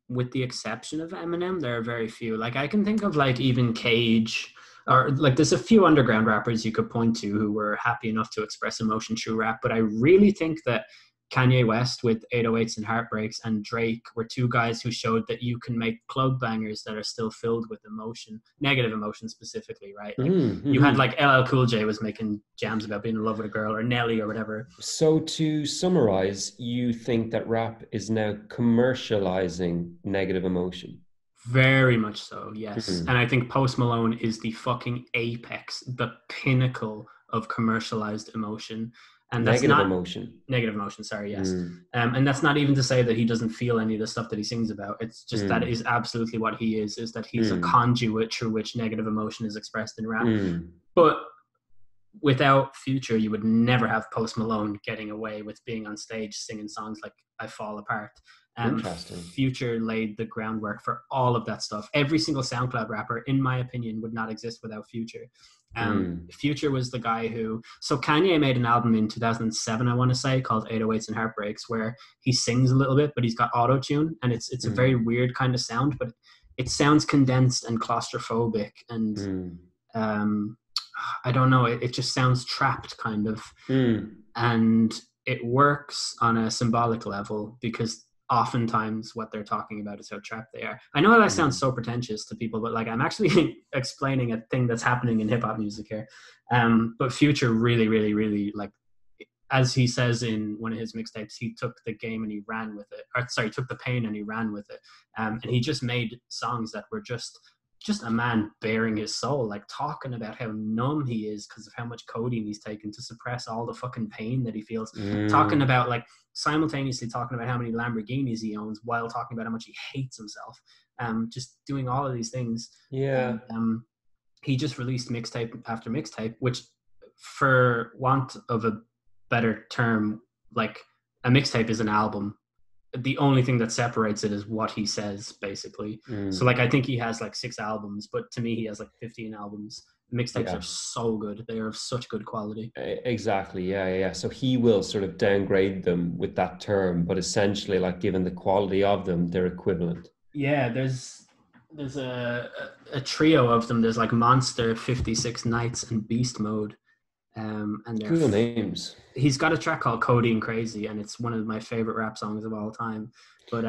with the exception of Eminem, there are very few. Like I can think of like even Cage or like there's a few underground rappers you could point to who were happy enough to express emotion through rap, but I really think that Kanye West with 808s and Heartbreaks and Drake were two guys who showed that you can make club bangers that are still filled with emotion, negative emotion specifically, right? Like you had like LL Cool J was making jams about being in love with a girl, or Nelly or whatever. So to summarize, you think that rap is now commercializing negative emotion? Very much so, yes. And Mm. I think Post Malone is the fucking apex, the pinnacle of commercialized emotion. And that's Negative not emotion. negative emotion, sorry, yes. Mm. And that's not even to say that he doesn't feel any of the stuff that he sings about. It's just that Mm. is absolutely what he is that he's a Mm. conduit through which negative emotion is expressed in rap. Mm. But without Future, you would never have Post Malone getting away with being on stage singing songs like "I Fall Apart." Interesting. Future laid the groundwork for all of that stuff. Every single SoundCloud rapper, in my opinion, would not exist without Future. Mm. Future was the guy who. So Kanye made an album in 2007, I want to say, called "808s and Heartbreaks," where he sings a little bit, but he's got auto tune, and it's a very Mm. weird kind of sound, but it sounds condensed and claustrophobic and Mm. um, I don't know. It just sounds trapped, kind of, Mm. and it works on a symbolic level because oftentimes what they're talking about is how trapped they are. I know that sounds Mm. so pretentious to people, but like I'm actually explaining a thing that's happening in hip hop music here. But Future really, really, really like, as he says in one of his mixtapes, he took the game and he ran with it. Or sorry, took the pain and he ran with it. And he just made songs that were just a man bearing his soul, like talking about how numb he is because of how much codeine he's taken to suppress all the fucking pain that he feels. Talking Mm. about like simultaneously talking about how many Lamborghinis he owns while talking about how much he hates himself. Just doing all of these things. Yeah. And he just released mixtape after mixtape, which, for want of a better term, like a mixtape is an album. The only thing that separates it is what he says, basically. So, Mm. like, I think he has like 6 albums, but to me, he has like 15 albums. Mixtapes are Yeah. so good; they are of such good quality. Exactly. Yeah, yeah. Yeah. So he will sort of downgrade them with that term, but essentially, like given the quality of them, they're equivalent. Yeah, there's a trio of them. There's like Monster, 56 Nights, and Beast Mode. And Cool names. he's got a track called Codeine Crazy, and it's one of my favorite rap songs of all time. But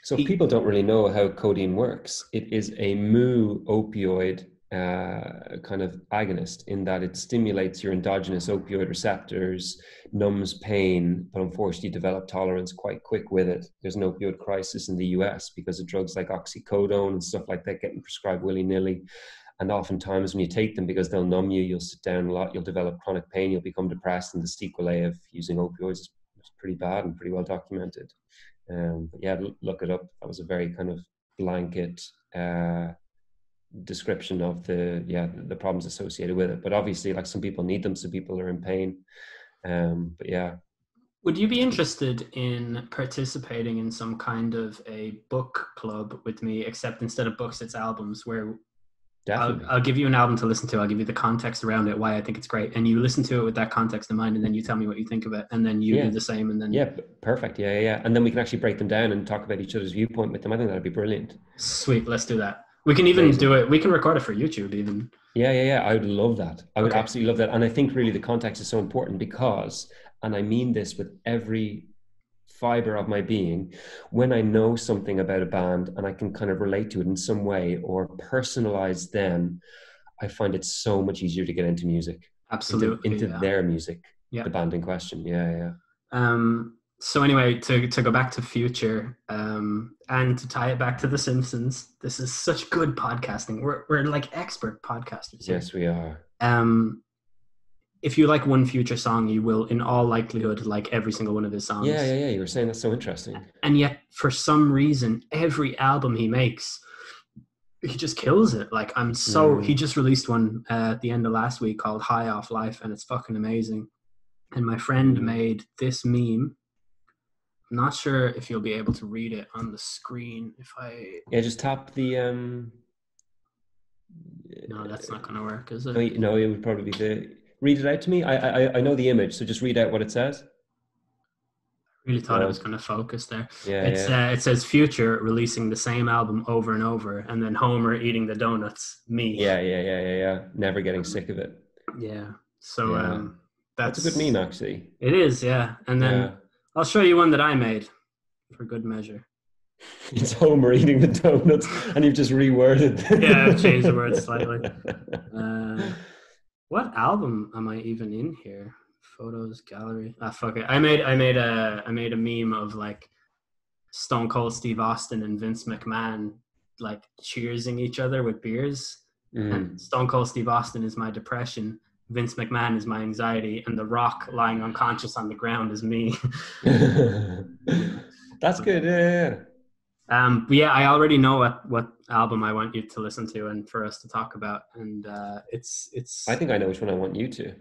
So he people don't really know how codeine works. It is a mu opioid kind of agonist in that it stimulates your endogenous opioid receptors, numbs pain, but unfortunately you develop tolerance quite quick with it. There's an opioid crisis in the US because of drugs like oxycodone and stuff like that getting prescribed willy-nilly. And oftentimes when you take them, because they'll numb you, you'll sit down a lot, you'll develop chronic pain, you'll become depressed, and the sequelae of using opioids is pretty bad and pretty well documented. But yeah, look it up. That was a very kind of blanket description of the problems associated with it. But obviously, like some people need them, some people are in pain. But yeah, Would you be interested in participating in some kind of a book club with me, except instead of books, it's albums, where definitely. I'll give you an album to listen to. I'll give you the context around it, why I think it's great, and you listen to it with that context in mind, and then you tell me what you think of it, and then you do Yeah, the same, and then yeah, perfect. Yeah, yeah, yeah. And then we can actually break them down and talk about each other's viewpoint with them. I think that'd be brilliant. sweet, let's do that. We can even do Amazing. it. We can record it for YouTube, even. Yeah, yeah, yeah. I would love that. I would Okay, absolutely love that. And I think really the context is so important because, and I mean this with every fiber of my being, when I know something about a band and I can kind of relate to it in some way or personalize them, I find it so much easier to get into music, absolutely, into yeah, their music, yeah. the band in question. Yeah, yeah. So anyway, to go back to Future, and to tie it back to The Simpsons, this is such good podcasting. We're like expert podcasters here. Yes, we are. Um, if you like one Future song, you will, in all likelihood, like every single one of his Yeah, songs. yeah, yeah. You were saying that's so interesting. And yet, for some reason, every album he makes, he just kills it. Like he Mm, just released one at the end of last week called High Off Life, and it's fucking amazing. And my friend mm. made this meme. I'm not sure if you'll be able to read it on the screen. If I Yeah, just tap the No, that's not going to work, is no, it? no, it would probably be the read it out to me. I know the image, so just read out what it says. Really thought it was God. going to focus there. Yeah, It's yeah. it says Future releasing the same album over and over, and then Homer eating the donuts. Me. Yeah. Never getting sick of it. Yeah. So Yeah. That's a good that's meme, actually. it is. Yeah. And then Yeah. I'll show you one that I made for good measure. It's Homer eating the donuts, and you've just reworded. Yeah, I've changed the words slightly. What album am I even in here? Photos, gallery. Ah, fuck it. I made a meme of like Stone Cold Steve Austin and Vince McMahon like cheersing each other with beers. And Mm. Stone Cold Steve Austin is my depression. Vince McMahon is my anxiety, and The Rock lying unconscious on the ground is me. That's good. Yeah. But yeah, I already know what album I want you to listen to and for us to talk about, and I it's think I know which one I want you to.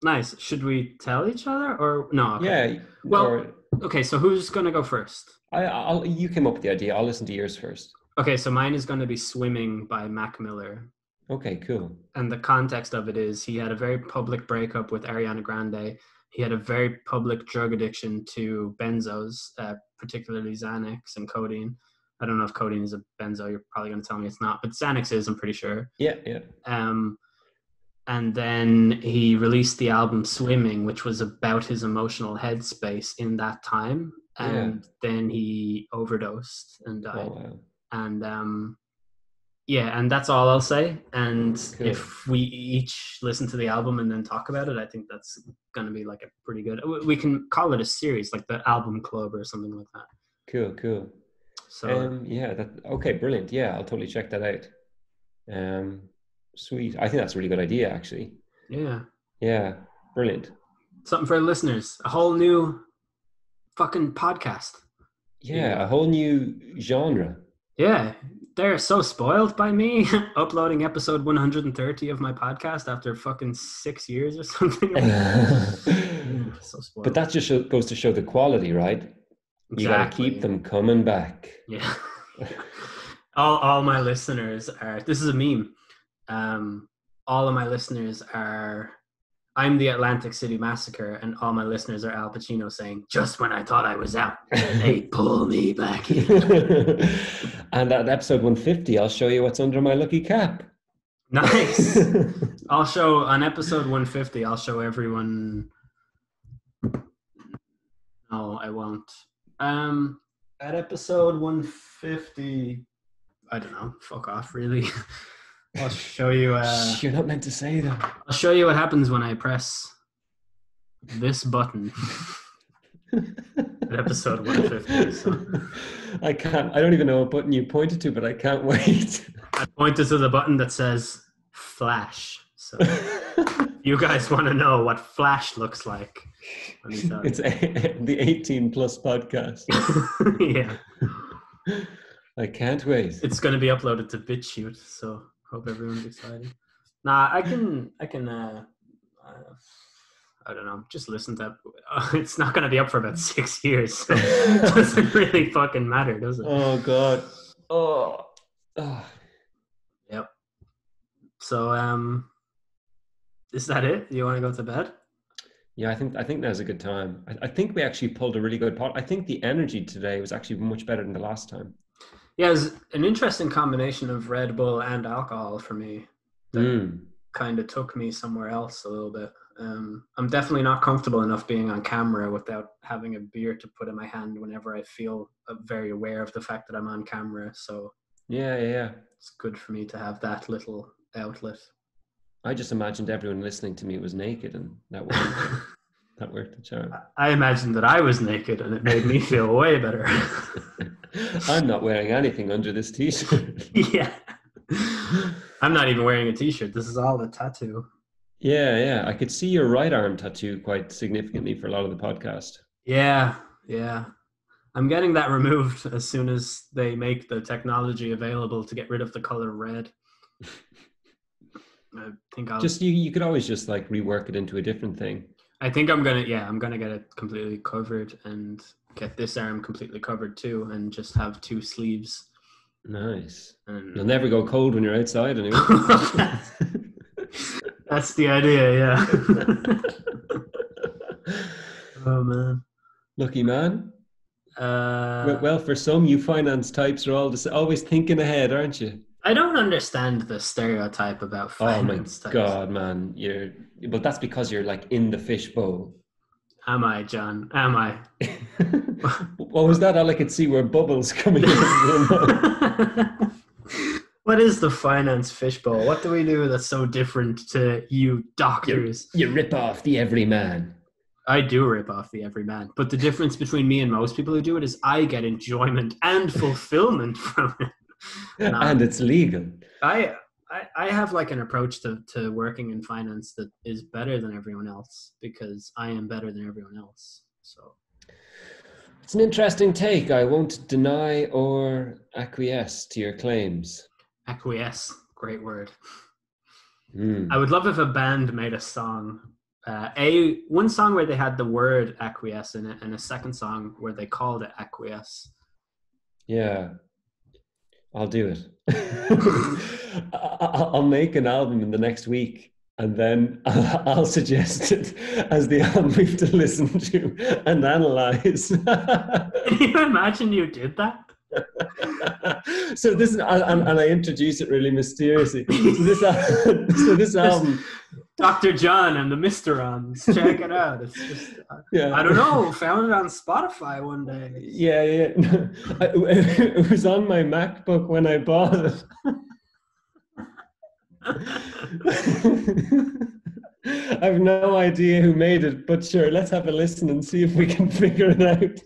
nice. Should we tell each other or no? Okay. Yeah. Well, Or okay. So who's gonna go first? I'll. You came up with the idea. I'll listen to yours first. Okay, so mine is gonna be "Swimming" by Mac Miller, Okay. Cool. and the context of it is he had a very public breakup with Ariana Grande. He had a very public drug addiction to benzos, particularly Xanax and codeine. I don't know if codeine is a benzo. You're probably going to tell me it's not, but Xanax is, I'm pretty sure. Yeah. Yeah. Um, and then he released the album Swimming, which was about his emotional headspace in that time. Yeah. And then he overdosed and died. Oh wow. And yeah, and that's all I'll say. And Cool. if we each listen to the album and then talk about it, I think that's going to be like a pretty good. We can call it a series, like the album club or something like that. Cool. So Yeah. Okay. Brilliant. Yeah. I'll totally check that out. Sweet. I think that's a really good idea, actually. yeah, Yeah. Brilliant. something for the listeners. A whole new fucking podcast. Yeah. A whole new genre. Yeah, they're so spoiled by me uploading episode 130 of my podcast after fucking 6 years or something. Yeah, so spoiled. But that just goes to show the quality, right? You got to keep them coming back. Yeah. all my listeners are. This is a meme. All of my listeners are. I'm the Atlantic City Massacre, and all my listeners are Al Pacino saying, "Just when I thought I was out, they pull me back in." And at episode 150, I'll show you what's under my lucky cap. Nice. I'll show on episode 150. I'll show everyone. No, I won't. At episode 150, I don't know. Fuck off, really. I'll show you. You're not meant to say that. I'll show you what happens when I press this button. At episode 150. So. I can't. I don't even know what button you pointed to, but I can't wait. I pointed to the button that says Flash. So you guys want to know what Flash looks like? It's the 18 plus podcast. Yeah. I can't wait. It's going to be uploaded to BitChute, so hope everyone's excited. Nah, I can. I don't know. Just listen to. It's not going to be up for about 6 years. So it doesn't really fucking matter, does it? Oh God. Oh. Yep. So is that it? You want to go to bed? Yeah, I think now's a good time. I think we actually pulled a really good pot. I think the energy today was actually much better than the last time. Yeah, it was an interesting combination of Red Bull and alcohol for me. That kind of took me somewhere else a little bit. I'm definitely not comfortable enough being on camera without having a beer to put in my hand whenever I feel very aware of the fact that I'm on camera. So yeah, it's good for me to have that little outlet. I just imagined everyone listening to me was naked, and that worked the charm. I imagined that I was naked, and it made me feel way better. I'm not wearing anything under this t-shirt. Yeah. I'm not even wearing a t-shirt. This is all a tattoo. Yeah. I could see your right arm tattoo quite significantly for a lot of the podcast. Yeah. I'm getting that removed as soon as they make the technology available to get rid of the color red. I think I'll just you could always just like rework it into a different thing. I think I'm gonna get it completely covered and get this arm completely covered too, and just have 2 sleeves. Nice. And you'll never go cold when you're outside anyway. That's the idea, yeah. Oh man. Lucky man. Uh, Well, for some, you finance types are always thinking ahead, aren't you? I don't understand the stereotype about Oh my finance types. God, man. But that's because you're like in the fishbowl. Am I, John? Am I? What was that? All I could see were bubbles coming in. What is the finance fishbowl? What do we do that's so different to you doctors? You rip off the everyman. I do rip off the everyman, but the difference between me and most people who do it is I get enjoyment and fulfillment from it. And it's legal. I have like an approach to working in finance that is better than everyone else because I am better than everyone else. So it's an interesting take. I won't deny or acquiesce to your claims. acquiesce, great word. Mm. I would love if a band made a song, one song where they had the word acquiesce in it, and a second song where they called it acquiesce. Yeah, I'll do it. I'll make an album in the next week, and then I'll suggest it as the album we've to listen to and analyze. Can you imagine you did that? So this is, and I introduce it really mysteriously. So this album, Dr. John and the Mysterons. Check it out. It's just, I don't know. Found it on Spotify one day. Yeah. It was on my MacBook when I bought it. I have no idea who made it, but sure, let's have a listen and see if we can figure it out.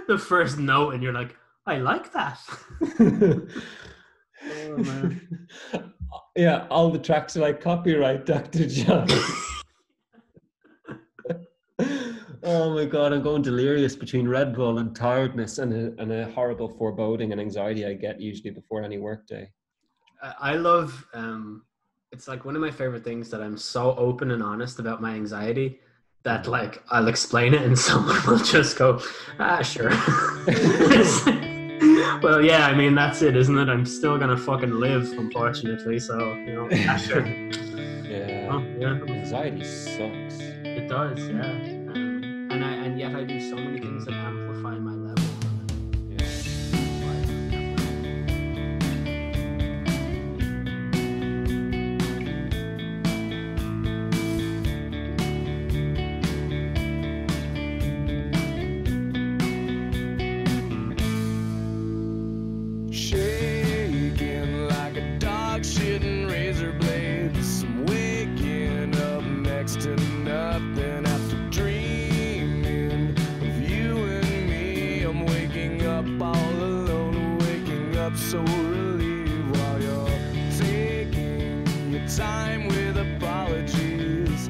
The first note, and you're like, I like that. Oh, man. Yeah, all the tracks are like copyright Dr. John. Oh my God, I'm going delirious between Red Bull and tiredness and a horrible foreboding and anxiety I get usually before any work day. I love, it's like one of my favorite things that I'm so open and honest about my anxiety that like I'll explain it and someone will just go, sure. Well, yeah, I mean, that's it, isn't it? I'm still going to fucking live, unfortunately. So, sure. Yeah. Oh, yeah. Anxiety sucks. It does, yeah. And yet I do so many things that amplify my level of it. Shaking like a dog shitting razor blades. I'm waking up next to nothing after dreaming of you and me. I'm waking up all alone, waking up so relieved while you're taking your time with apologies.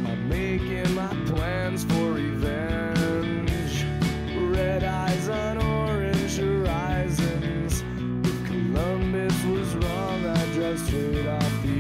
I'm making my plans for revenge. Red eyes on orange horizons. If Columbus was wrong, I'd drive straight off the